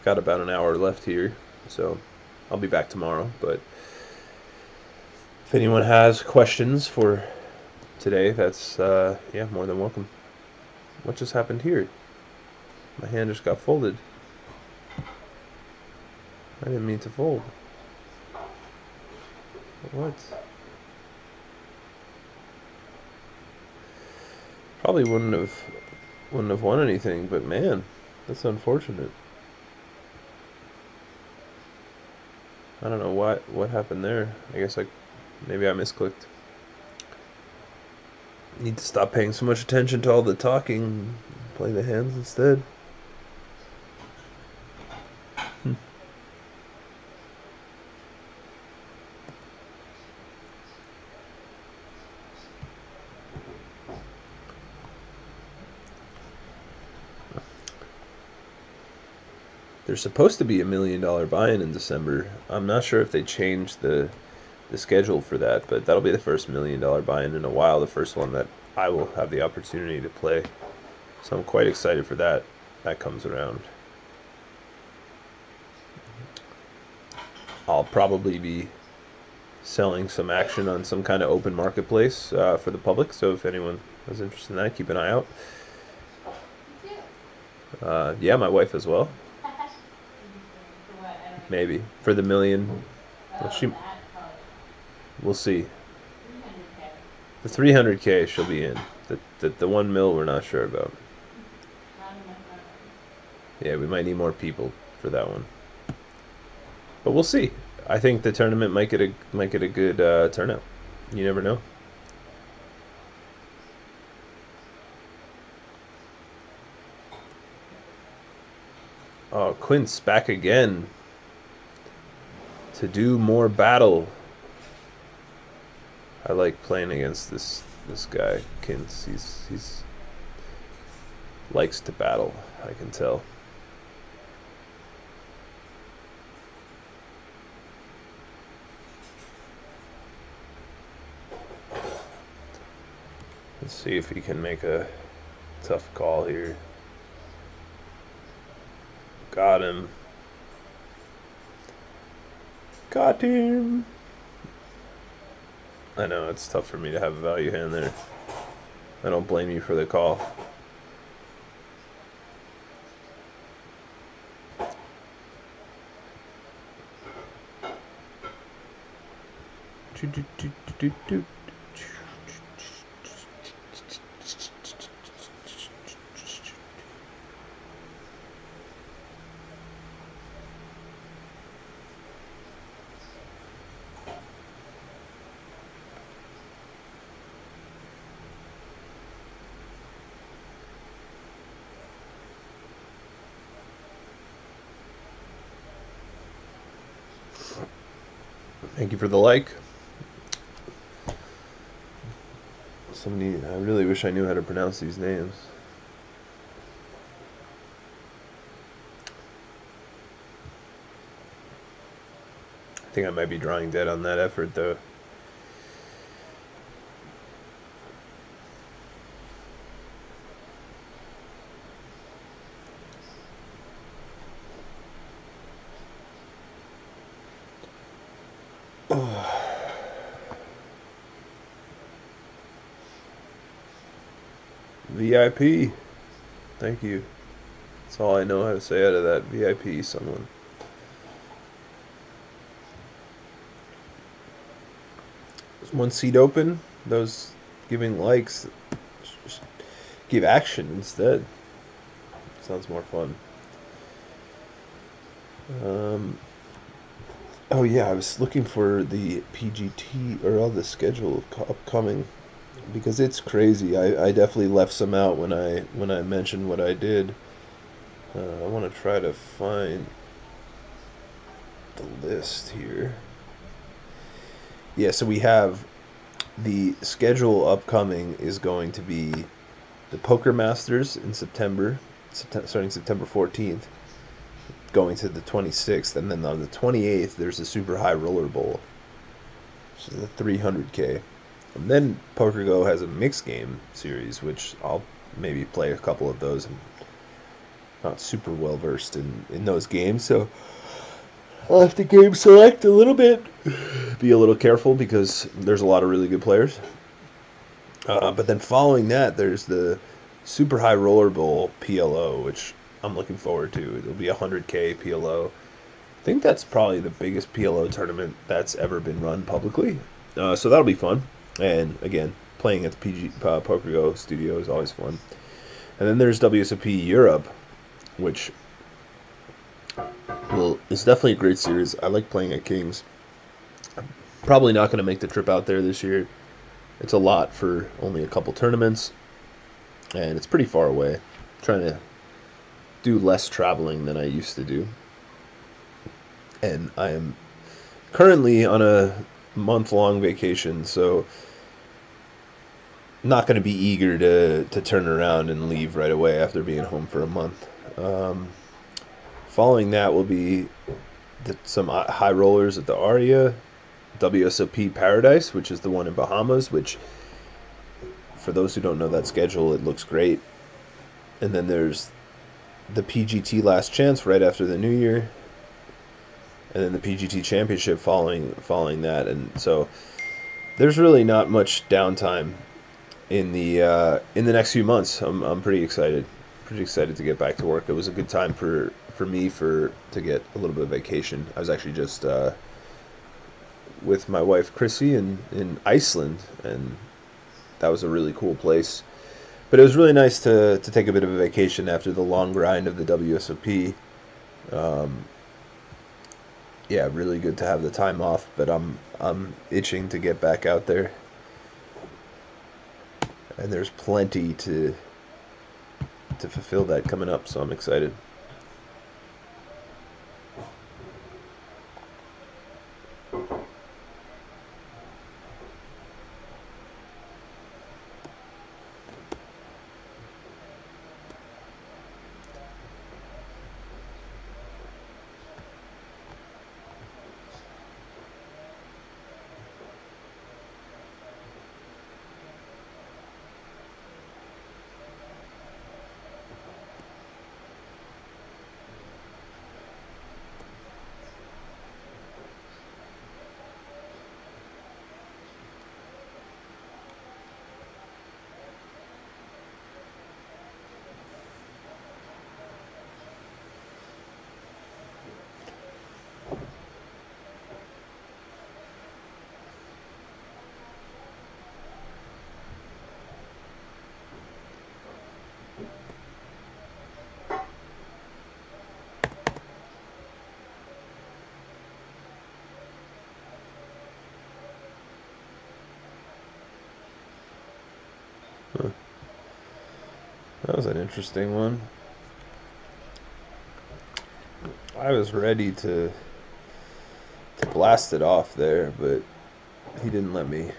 Got about an hour left here, so I'll be back tomorrow. But if anyone has questions for today, that's yeah, more than welcome. What just happened here? My hand just got folded. I didn't mean to fold. What? Probably wouldn't have won anything, but man, that's unfortunate. I don't know what happened there. I guess maybe I misclicked. Need to stop paying so much attention to all the talking. Play the hands instead. There's supposed to be $1 million buy-in in December. I'm not sure if they changed the schedule for that, but that'll be the first $1 million buy-in in a while. The first one that I will have the opportunity to play. So I'm quite excited for that. That comes around. I'll probably be selling some action on some kind of open marketplace for the public. So if anyone is interested in that, keep an eye out. Yeah, my wife as well. Maybe for the $1 million. Well, we'll see. The 300K she'll be in. The 1 mil we're not sure about. Yeah, we might need more people for that one. But we'll see. I think the tournament might get a good turnout. You never know. Oh, Quint's back again to do more battle. I like playing against this guy, Kintz. He's likes to battle, I can tell. Let's see if he can make a tough call here. Got him. Got him. I know, it's tough for me to have a value hand there. I don't blame you for the call. Thank you for the like. I really wish I knew how to pronounce these names. I think I might be drawing dead on that effort, though. VIP. Thank you. That's all I know how to say out of that. VIP, someone. There's one seat open. Those giving likes, just give action instead. Sounds more fun. Oh yeah, I was looking for the PGT or all the schedule upcoming, because it's crazy. I definitely left some out when I mentioned what I did. I want to try to find the list here. Yeah, so we have the schedule upcoming is going to be the Poker Masters in September, starting September 14th, going to the 26th, and then on the 28th there's the Super High Roller Bowl, which is the 300K. And then PokerGo has a mixed game series, which I'll maybe play a couple of those. I'm not super well versed in those games, so I'll have to game select a little bit. Be a little careful because there's a lot of really good players. But then following that, there's the Super High Roller Bowl PLO, which I'm looking forward to. It'll be 100K PLO. I think that's probably the biggest PLO tournament that's ever been run publicly. So that'll be fun. And again, playing at the PokerGo studio is always fun. And then there's WSOP Europe, which is definitely a great series. I like playing at Kings. I'm probably not going to make the trip out there this year. It's a lot for only a couple tournaments, and it's pretty far away. I'm trying to do less traveling than I used to do. And I am currently on a month-long vacation, so not going to be eager to turn around and leave right away after being home for a month. Following that will be some high rollers at the Aria, WSOP Paradise, which is the one in Bahamas, which, for those who don't know that schedule, it looks great. And then there's the PGT Last Chance right after the New Year, and then the PGT Championship following that. And so there's really not much downtime in the next few months. I'm pretty excited to get back to work. It was a good time for me to get a little bit of vacation. I was actually just with my wife Chrissy in Iceland, and that was a really cool place. But it was really nice to take a bit of a vacation after the long grind of the WSOP. Yeah, really good to have the time off, but I'm itching to get back out there. And there's plenty to fulfill that coming up, so I'm excited. That was an interesting one. I was ready to blast it off there, but he didn't let me.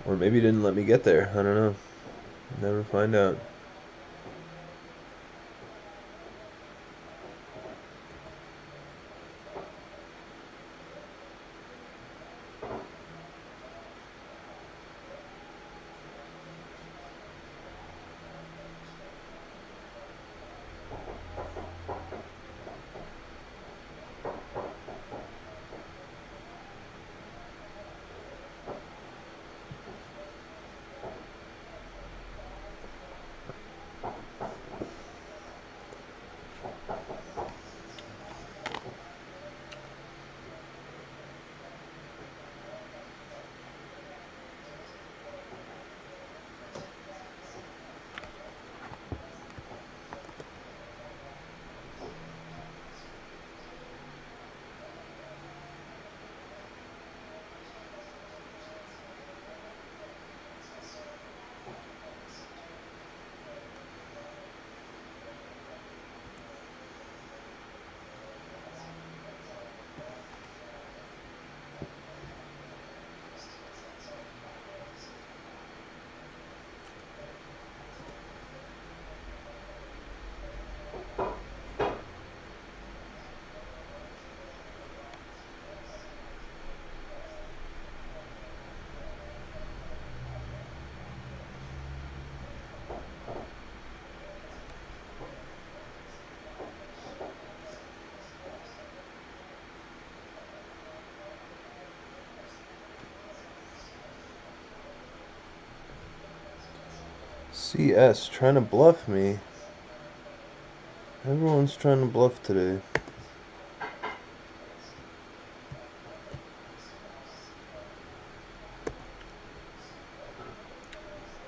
Or maybe he didn't let me get there. I don't know. Never find out. CS trying to bluff me. Everyone's trying to bluff today.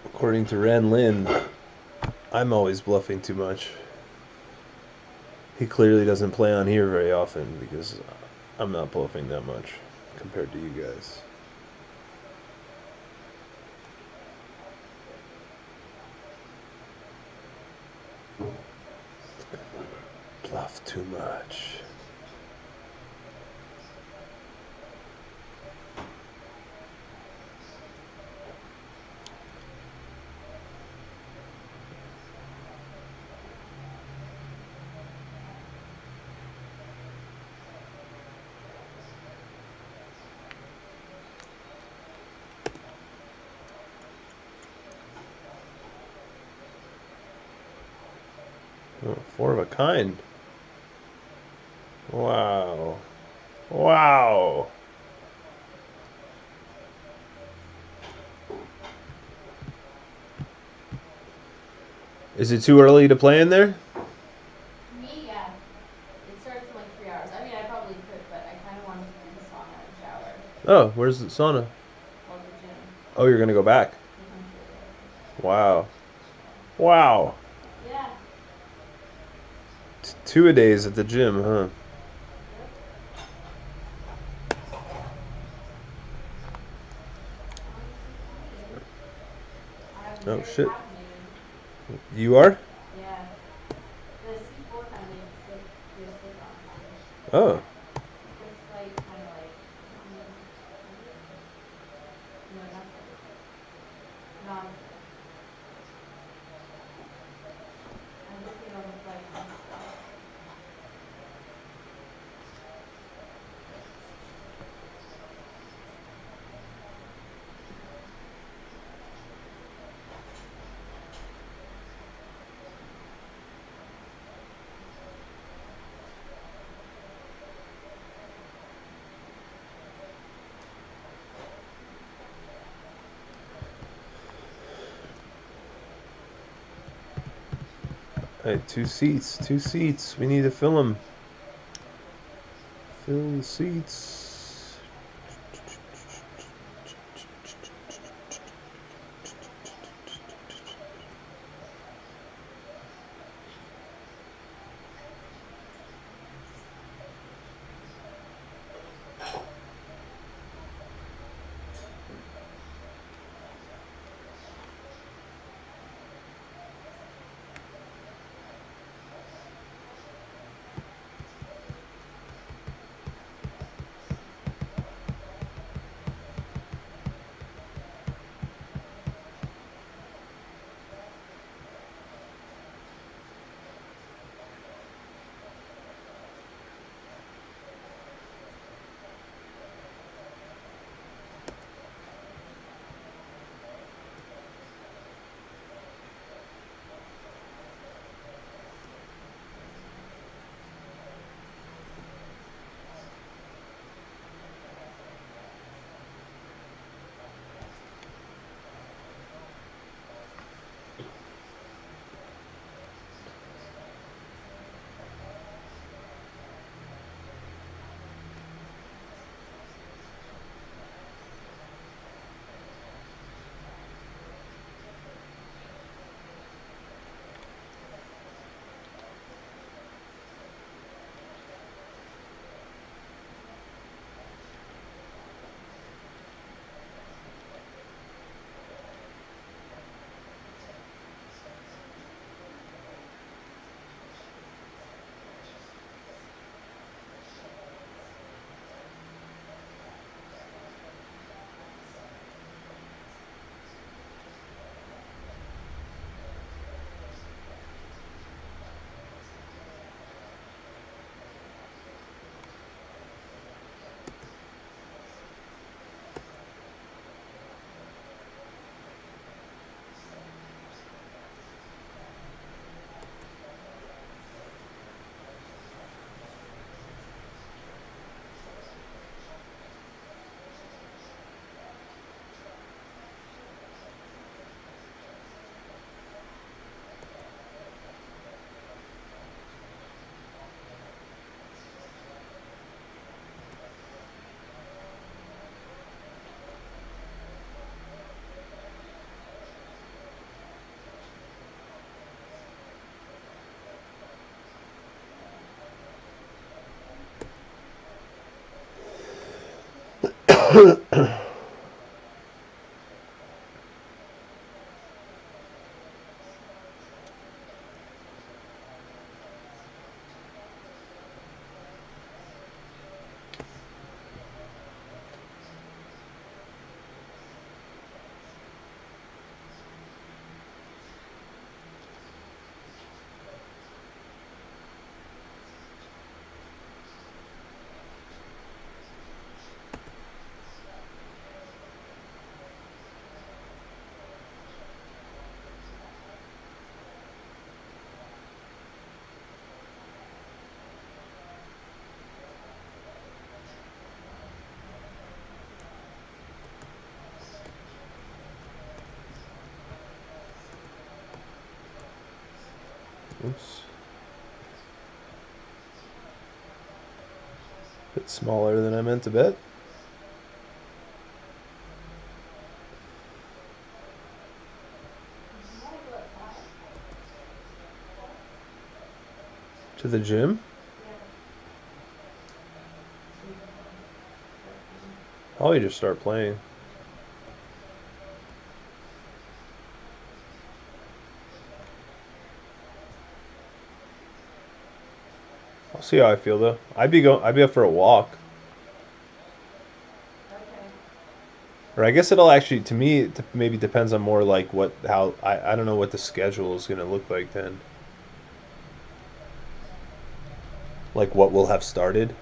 According to Ran Lin, I'm always bluffing too much. He clearly doesn't play on here very often because I'm not bluffing that much compared to you guys. Bluff too much. Oh, 4 of a kind. Wow. Wow. Is it too early to play in there?
Me, yeah. It starts in like 3 hours. I mean, I probably could, but I kind of wanted to do the sauna and shower.
Oh, where's the sauna?
Well, the gym.
Oh, you're gonna go back. Wow. Wow.
Yeah.
2-a-days at the gym, huh? Oh shit. You are?
Yeah. The C4 kind of makes it sick. Do a stick on too.
Oh.
It's like kind of like no, not sick. Non-sick. I'm looking on the flights and stuff.
Hey, 2 seats. 2 seats. We need to fill them. Fill the seats. Oops. Bit smaller than I meant to bet. To the gym? Probably just start playing. I'll see how I feel though. I'd be up for a walk. Or I guess it'll actually, to me, it maybe depends on more like I don't know what the schedule is gonna look like then. Like what we'll have started.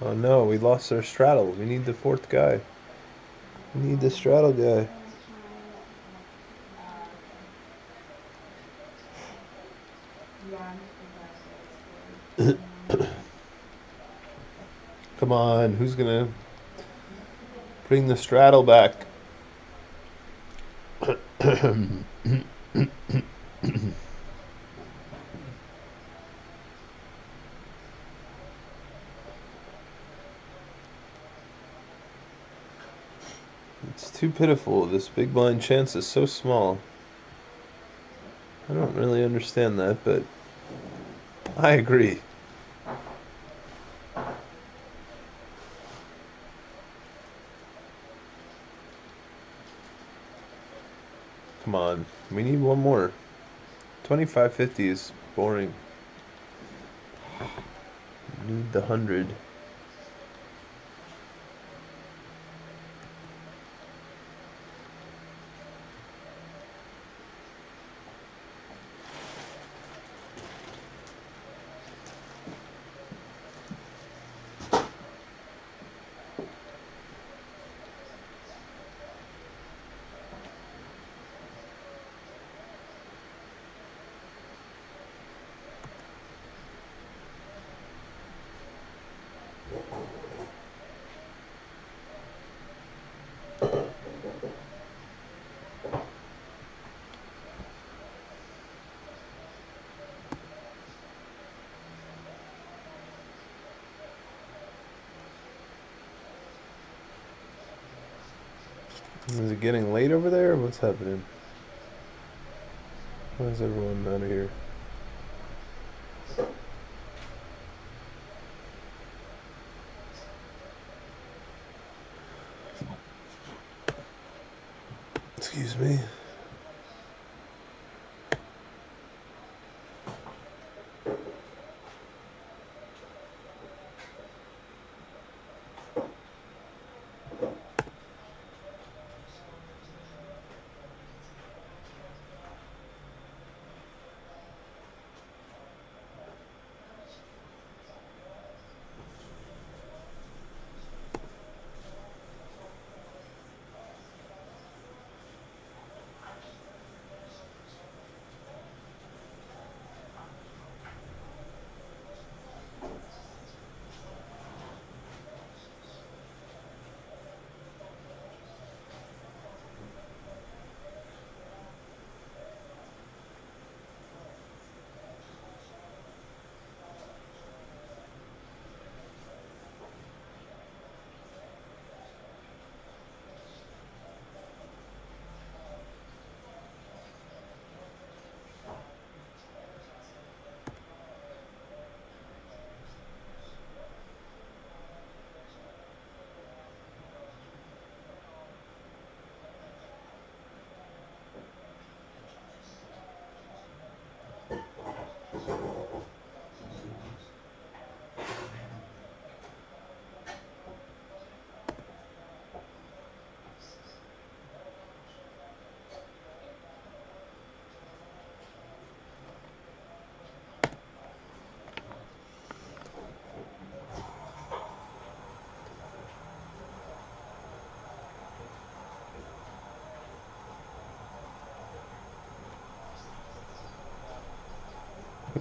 Oh no, we lost our straddle. We need the fourth guy. We need the straddle guy. Come on, who's gonna bring the straddle back? It's too pitiful. This big blind chance is so small. I don't really understand that, but I agree. Come on, we need one more. 25.50 is boring. Need the 100. Is it getting late over there? What's happening? Why is everyone out of here? Excuse me.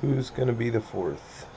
Who's going to be the fourth?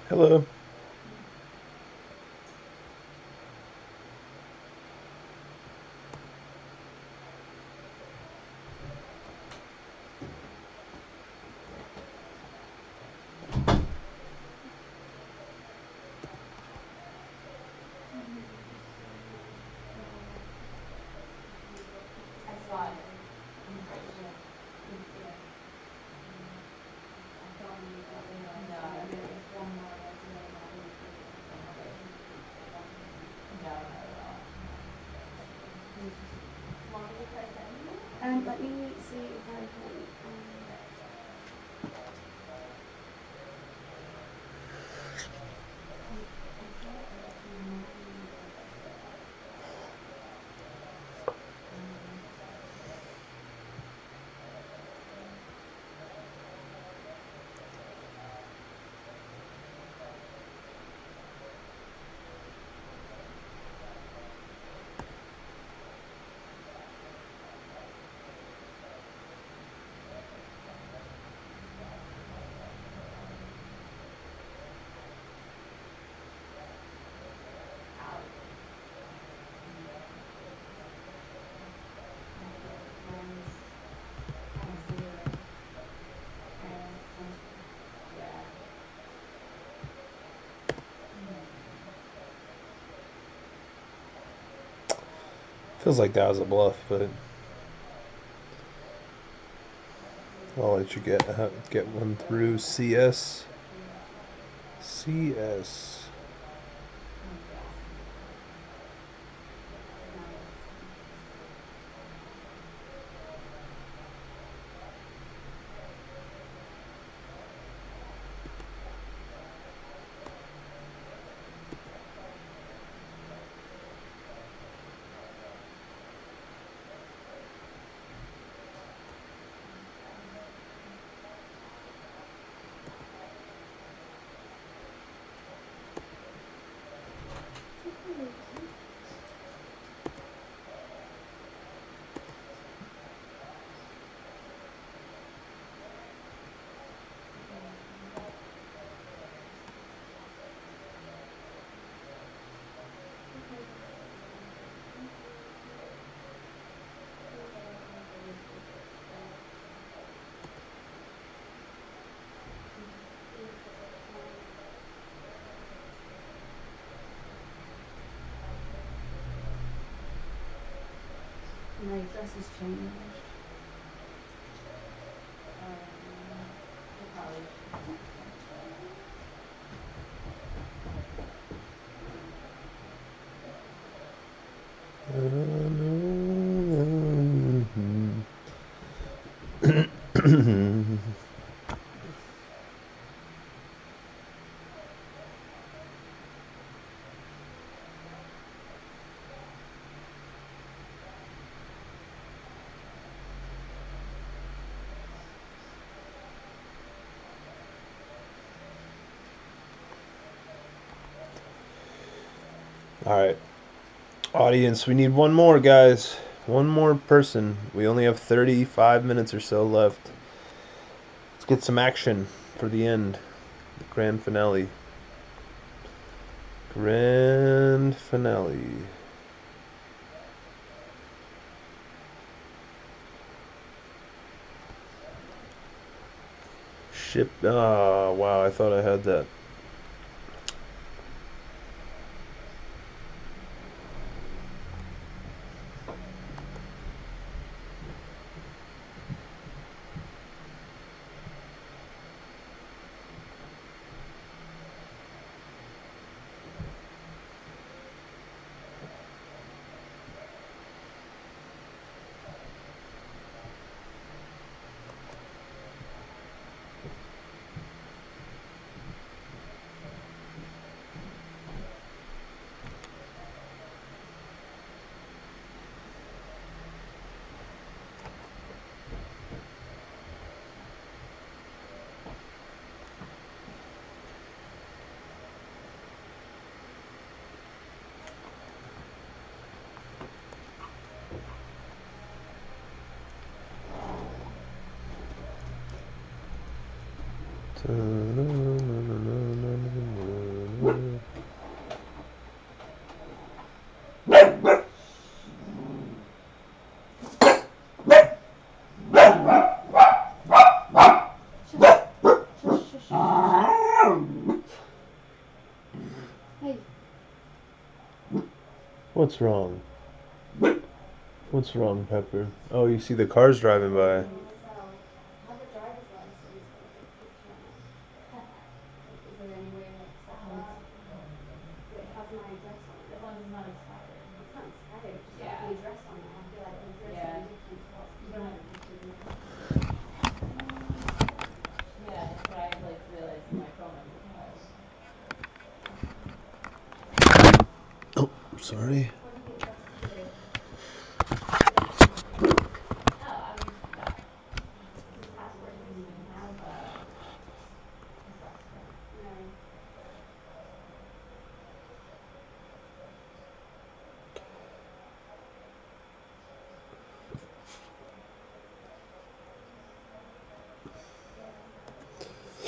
Hello.
I saw it. No, not at all.
Let me see if I can.
Feels like that was a bluff, but I'll let you get one through. CS.
My dress has changed.
All right, audience, we need one more, guys. One more person. We only have 35 minutes or so left. Let's get some action for the end. The grand finale. Grand finale. Ship. Oh, wow, I thought I had that.
Hey.
What's wrong? What's wrong, Pepper? Oh, you see the cars driving by.
I have a driver's license, but I take a picture on it. Is there any way to accept that? But it has my address on it.
As long as it's not expired.
It's not expired, just
Yeah.
the address on it. I feel like the address
Yeah.
would be different to what's
You don't have a picture, do you?
Mm.
Yeah, that's what I like realized in my phone. I was like,
Oh, sorry.
What did the address say?
oh, I mean, that.
His passport doesn't even have
A sex thing.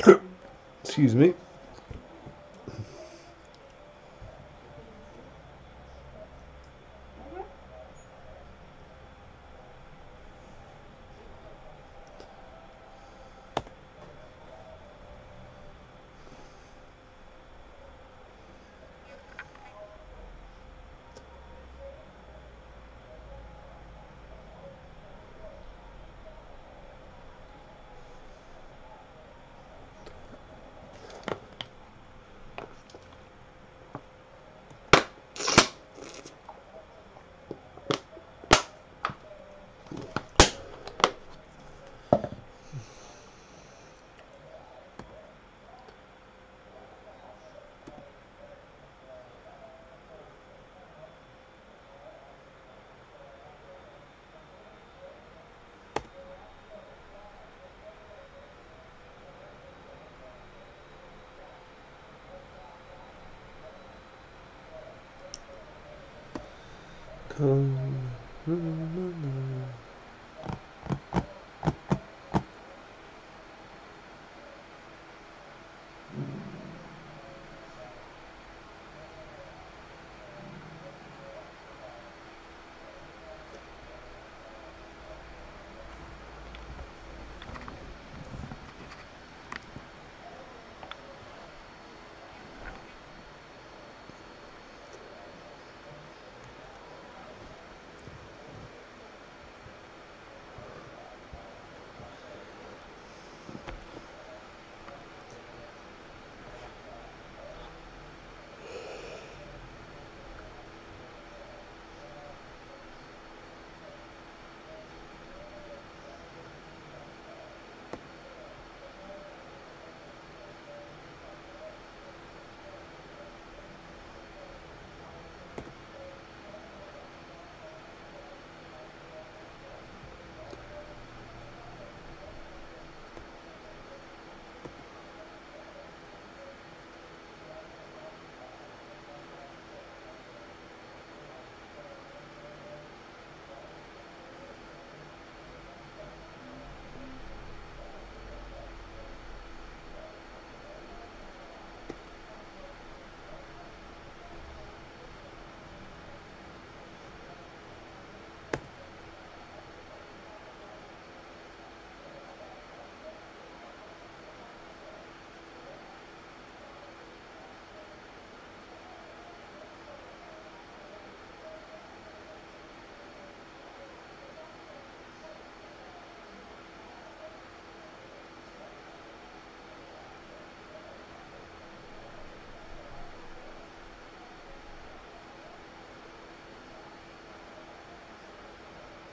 no.
Excuse me.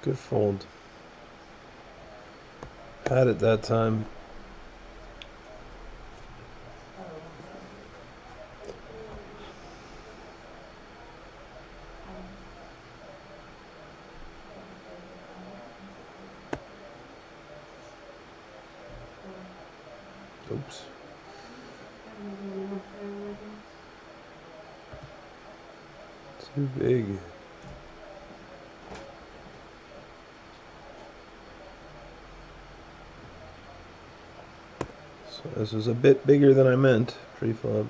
Good fold. Had it that time. Oops. Too big. So this was a bit bigger than I meant pre-flop.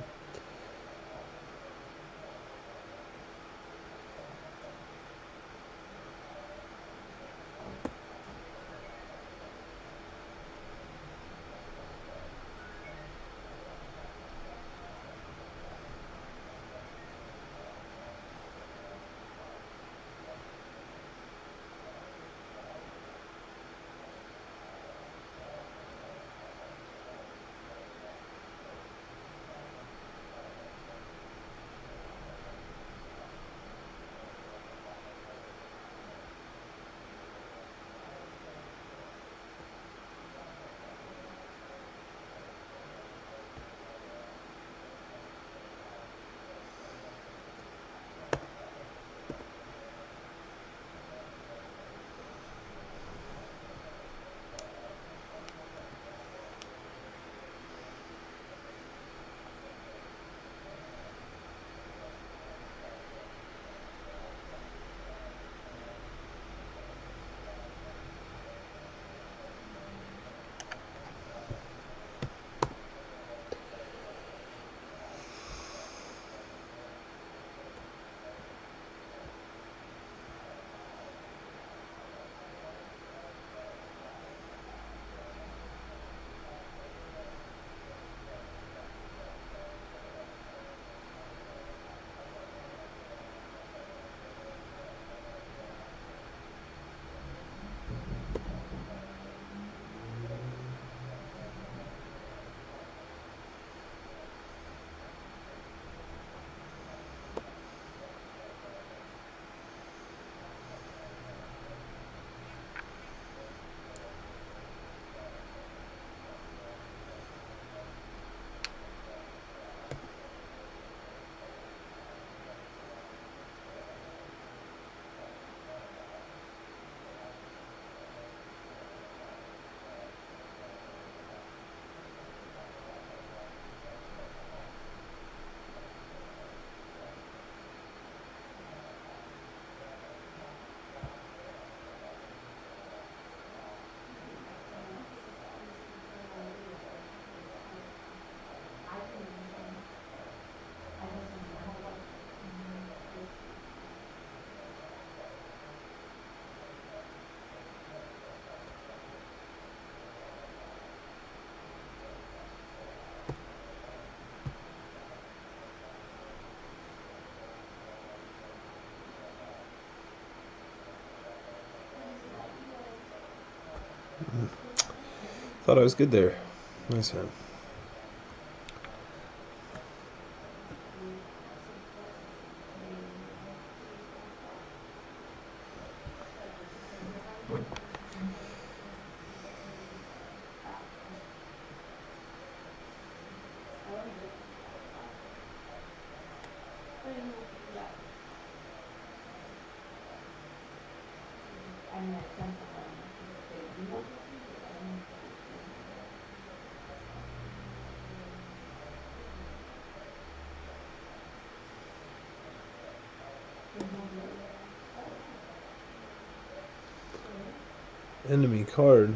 Thought I was good there. Nice hand. Enemy card.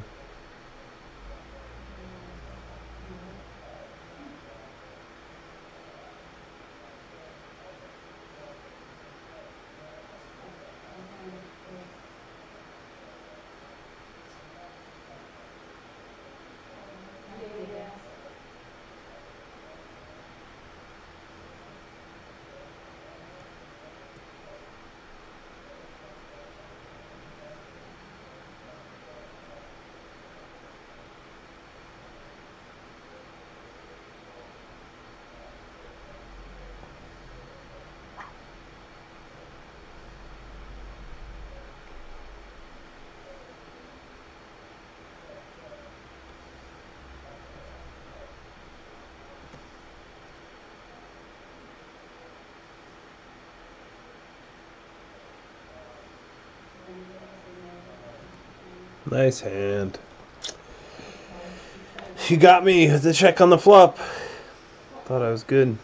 Nice hand. You got me with the check on the flop. Thought I was good.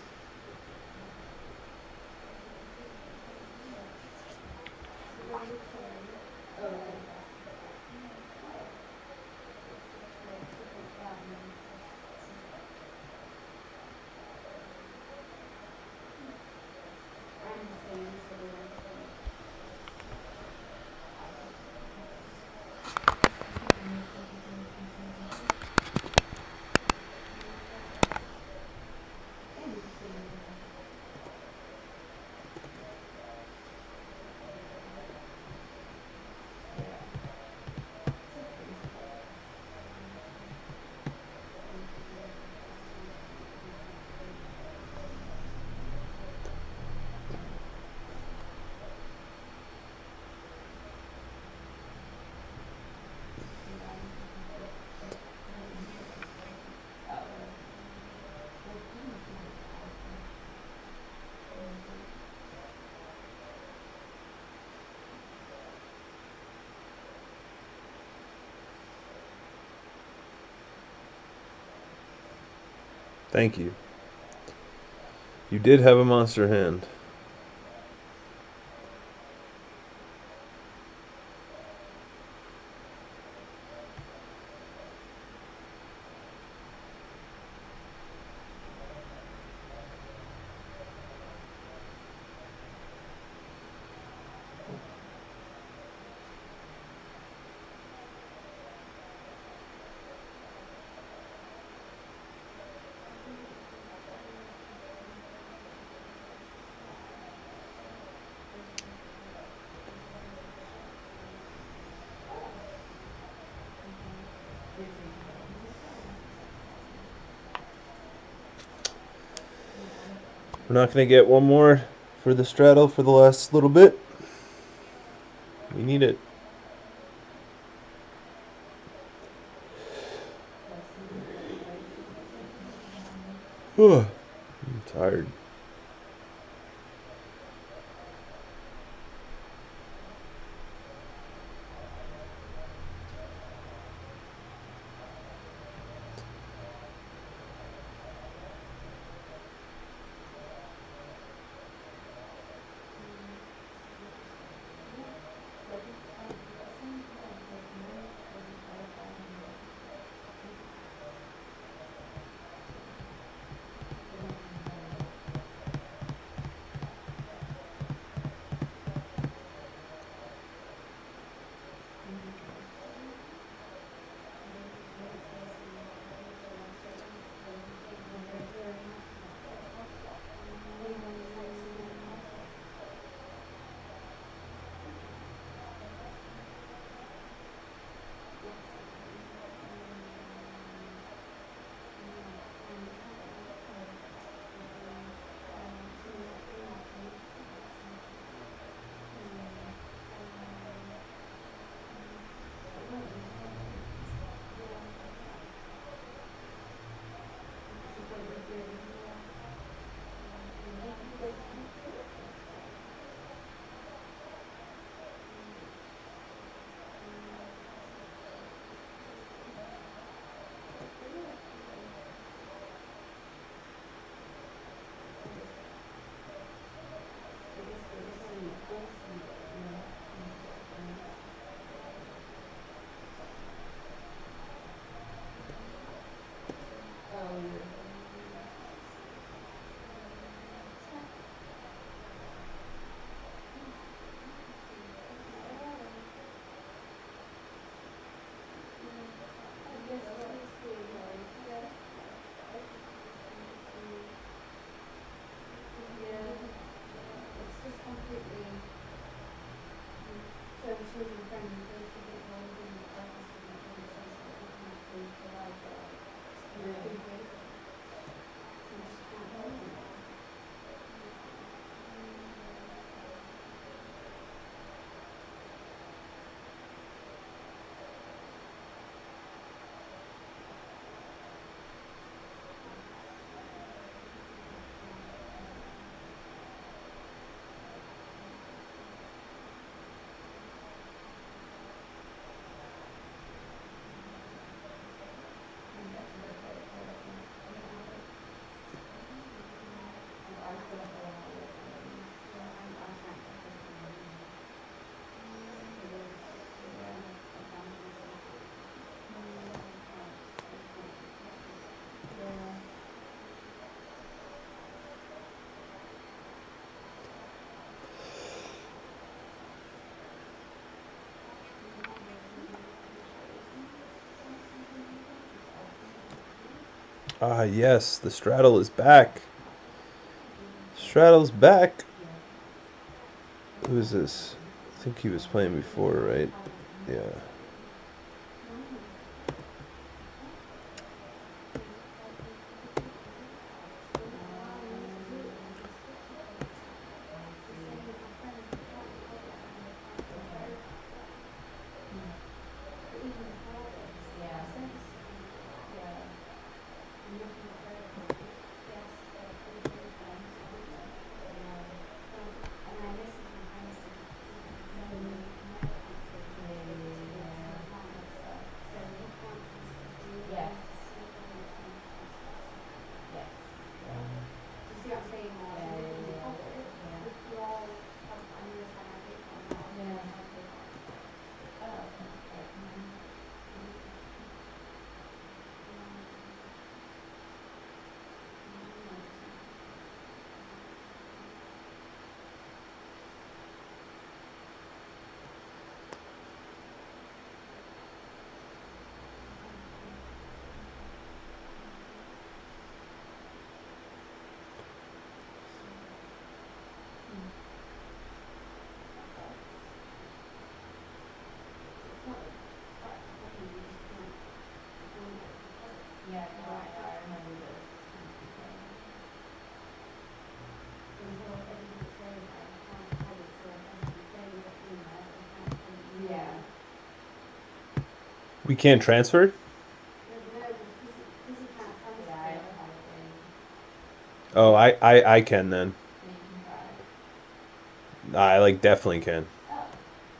Thank you. You did have a monster hand. We're not going to get one more for the straddle for the last little bit. We need it. I'm tired. Ah, yes, the straddle is back. Straddle's back. Who is this? I think he was playing before, right? Yeah. We can't transfer? Oh, I can then. I like definitely can.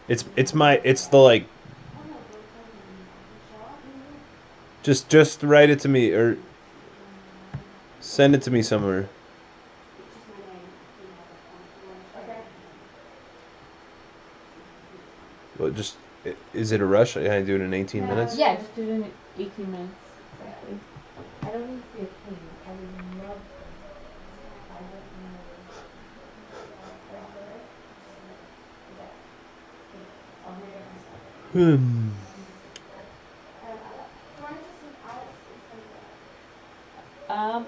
It's the like just write it to me or send it to me somewhere. Well, just is it a rush? Can I do it in 18 minutes?
Yeah, just do it in 18 minutes. Exactly. I don't need to be a king. I would love to. I don't know. I'll read it myself.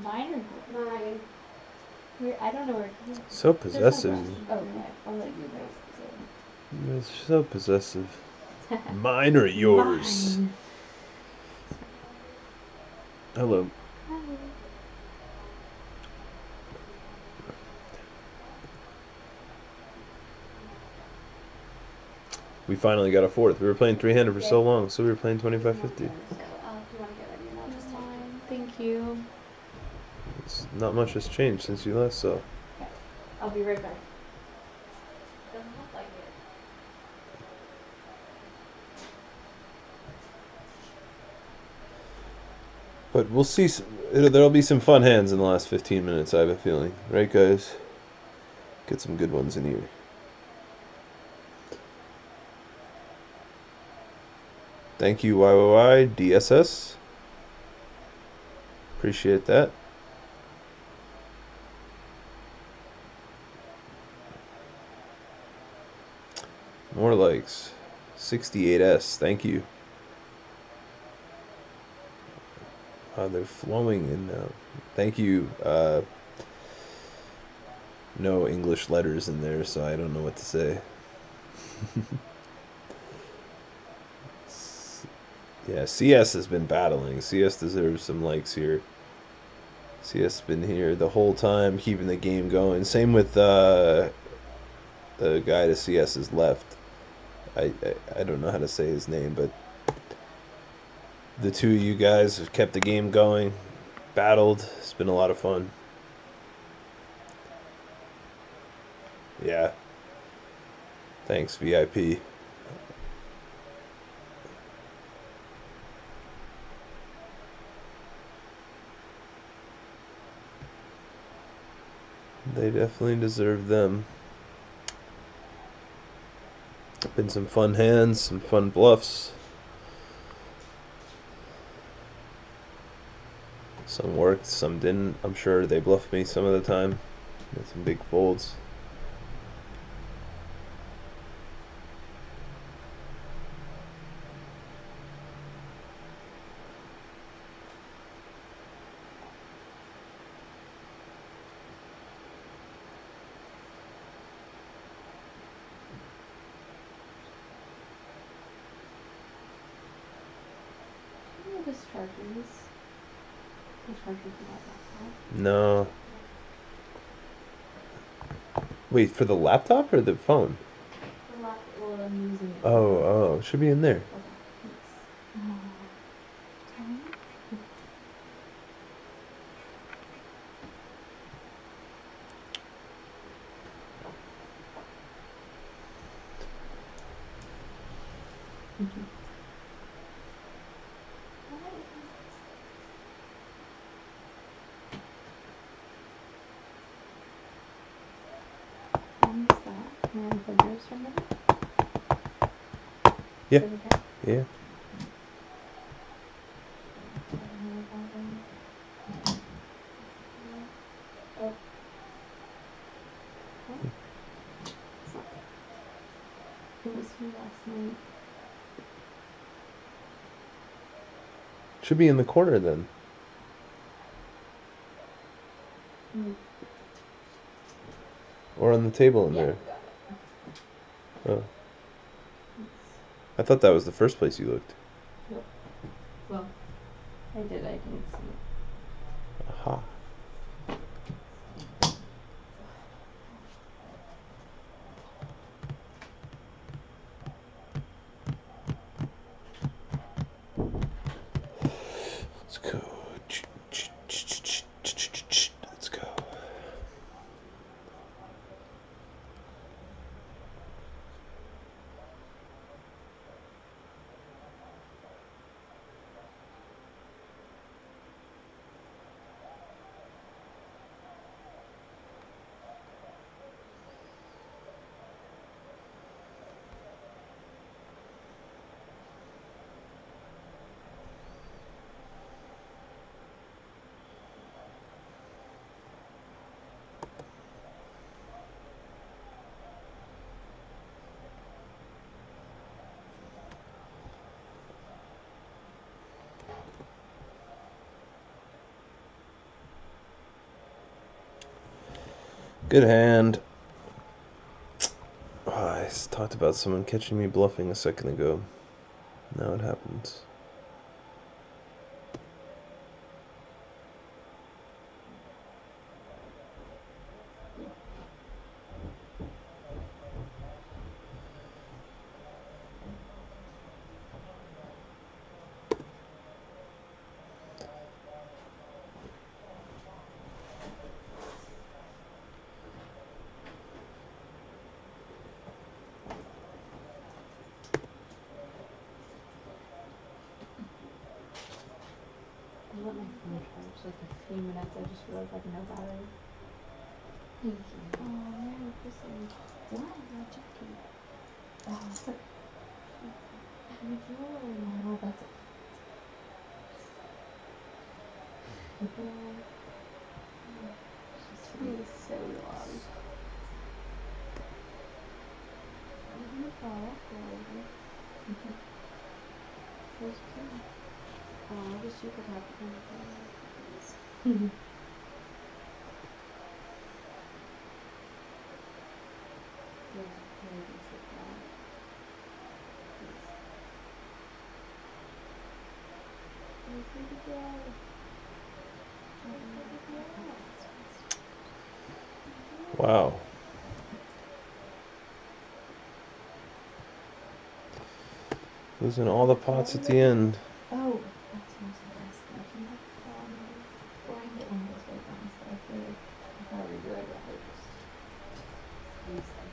Mine or mine? I don't know where.
So possessive.
Okay, I'll let you guys.
It's so possessive. Mine or yours?
Mine.
Hello.
Hi.
We finally got a fourth. We were playing 3-handed for so long, so we were playing 25-50.
So, do you want to get ready and I'll just talk to you?
Thank you.
It's not much has changed since you last saw.
Okay. I'll be right back. Doesn't look like it.
But we'll see. There'll be some fun hands in the last 15 minutes, I have a feeling. Right, guys? Get some good ones in here. Thank you, YYY, DSS. Appreciate that. More likes. 68S, thank you. They're flowing in now. Thank you. No English letters in there, so I don't know what to say. Yeah, CS has been battling. CS deserves some likes here. CS has been here the whole time, keeping the game going. Same with the guy to CS's left. I don't know how to say his name, but the two of you guys have kept the game going, battled. It's been a lot of fun. Yeah. Thanks, VIP. They definitely deserve them. Been some fun hands, some fun bluffs. Some worked, some didn't. I'm sure they bluffed me some of the time. Got some big folds.
chargers. The charger for that laptop.
No. Wait, for the laptop or the phone?
The laptop, well, I'm using it.
Oh, it should be in there.
Okay, thanks.
Yeah. Yeah.
It was here last night.
Should be in the corner then. Or on the table in there. Oh. I thought that was the first place you looked.
Nope. Well, I did. I didn't see it.
Aha. Let's go. Let's go. Good hand. Oh, I talked about someone catching me bluffing a second ago. Now it happens.
I let my phone charge like a few minutes. I just realized I have no battery. Thank you.
Oh, Merry Christmas. Why? You're joking.
Oh, it's like, oh, that's it. She's so long.
I'm gonna fall forward.
Where's Kim?
Oh, I wish you could have one of those.
Yeah, maybe sit down.
Where's baby girl? Where's baby girl?
Wow. Losing all the pots at the end.
Oh, that's what I was gonna ask. If you have before I hit one of those white lines, but I feel like if I were you, I'd rather just squeeze them.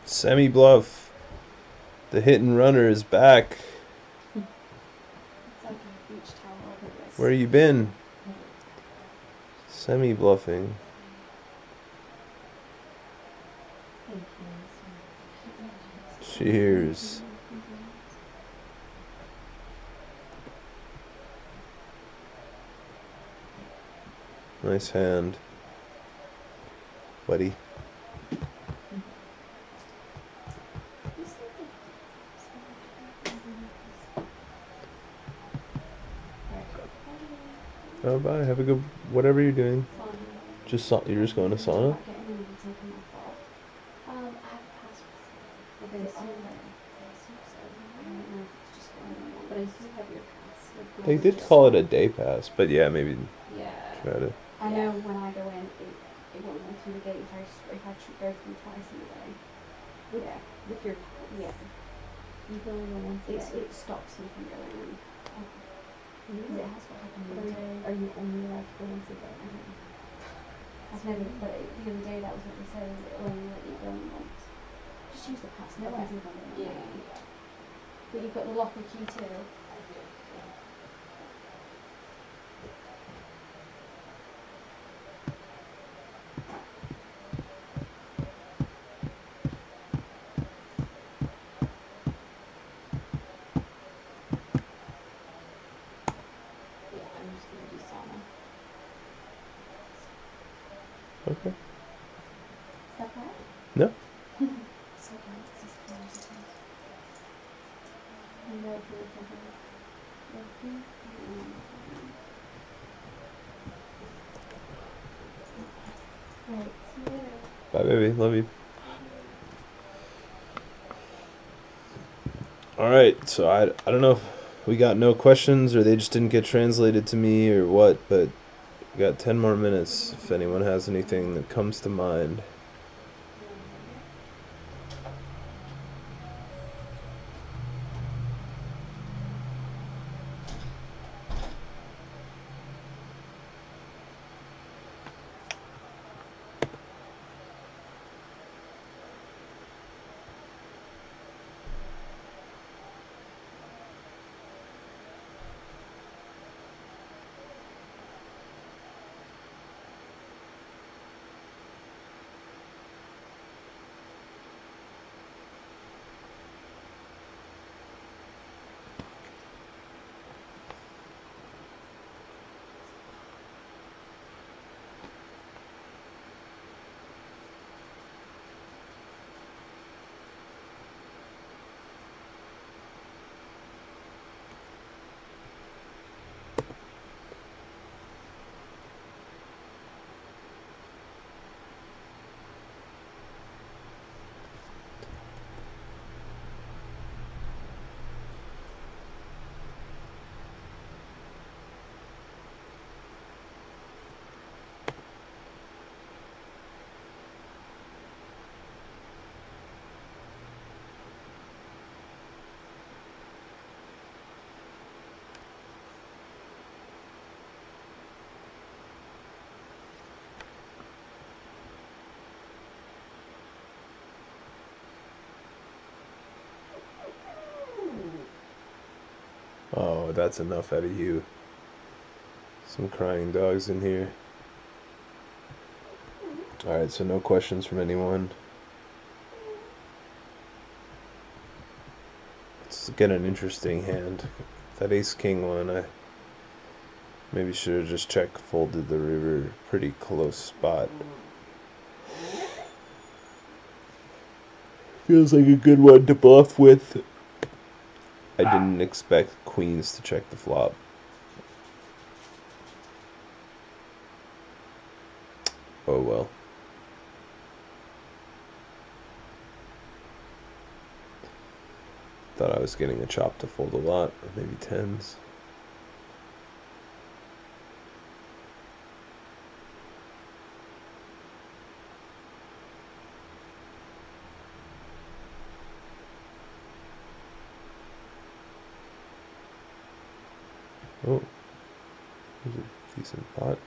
Semi-bluff. The hit and runner is back.
It's like a beach towel over this.
Where you been? Semi-bluffing.
Thank you.
Cheers. Nice hand. buddy. Oh, bye. Have a good whatever you're doing. Just you're just going to sauna? They did call it a day pass, but yeah, maybe try to.
I know when I go in, it won't go through the gate if I go through twice in a day. Yeah, with your you go in once a day. It stops you from going in. Because it has what happened the other day. Are you only allowed to go once a day? I've never, but the other day that was what they said, is it'll only let you go in once. Just use the pass, no way. Yeah. But you've got the locker key too.
Okay.
Is that bad?
No.
So bad. It's just bad. I know if you're looking Right, see you later.
Bye, baby. Love you. Alright, so I don't know if we got no questions or they just didn't get translated to me or what, but we got 10 more minutes if anyone has anything that comes to mind. Oh, that's enough out of you. Some crying dogs in here. Alright, so no questions from anyone. Let's get an interesting hand. That ace-king one, I maybe should have just check folded the river. Pretty close spot. Feels like a good one to bluff with. I didn't expect queens to check the flop. Oh well. Thought I was getting a chop to fold a lot, or maybe tens. Oh, there's a decent pot.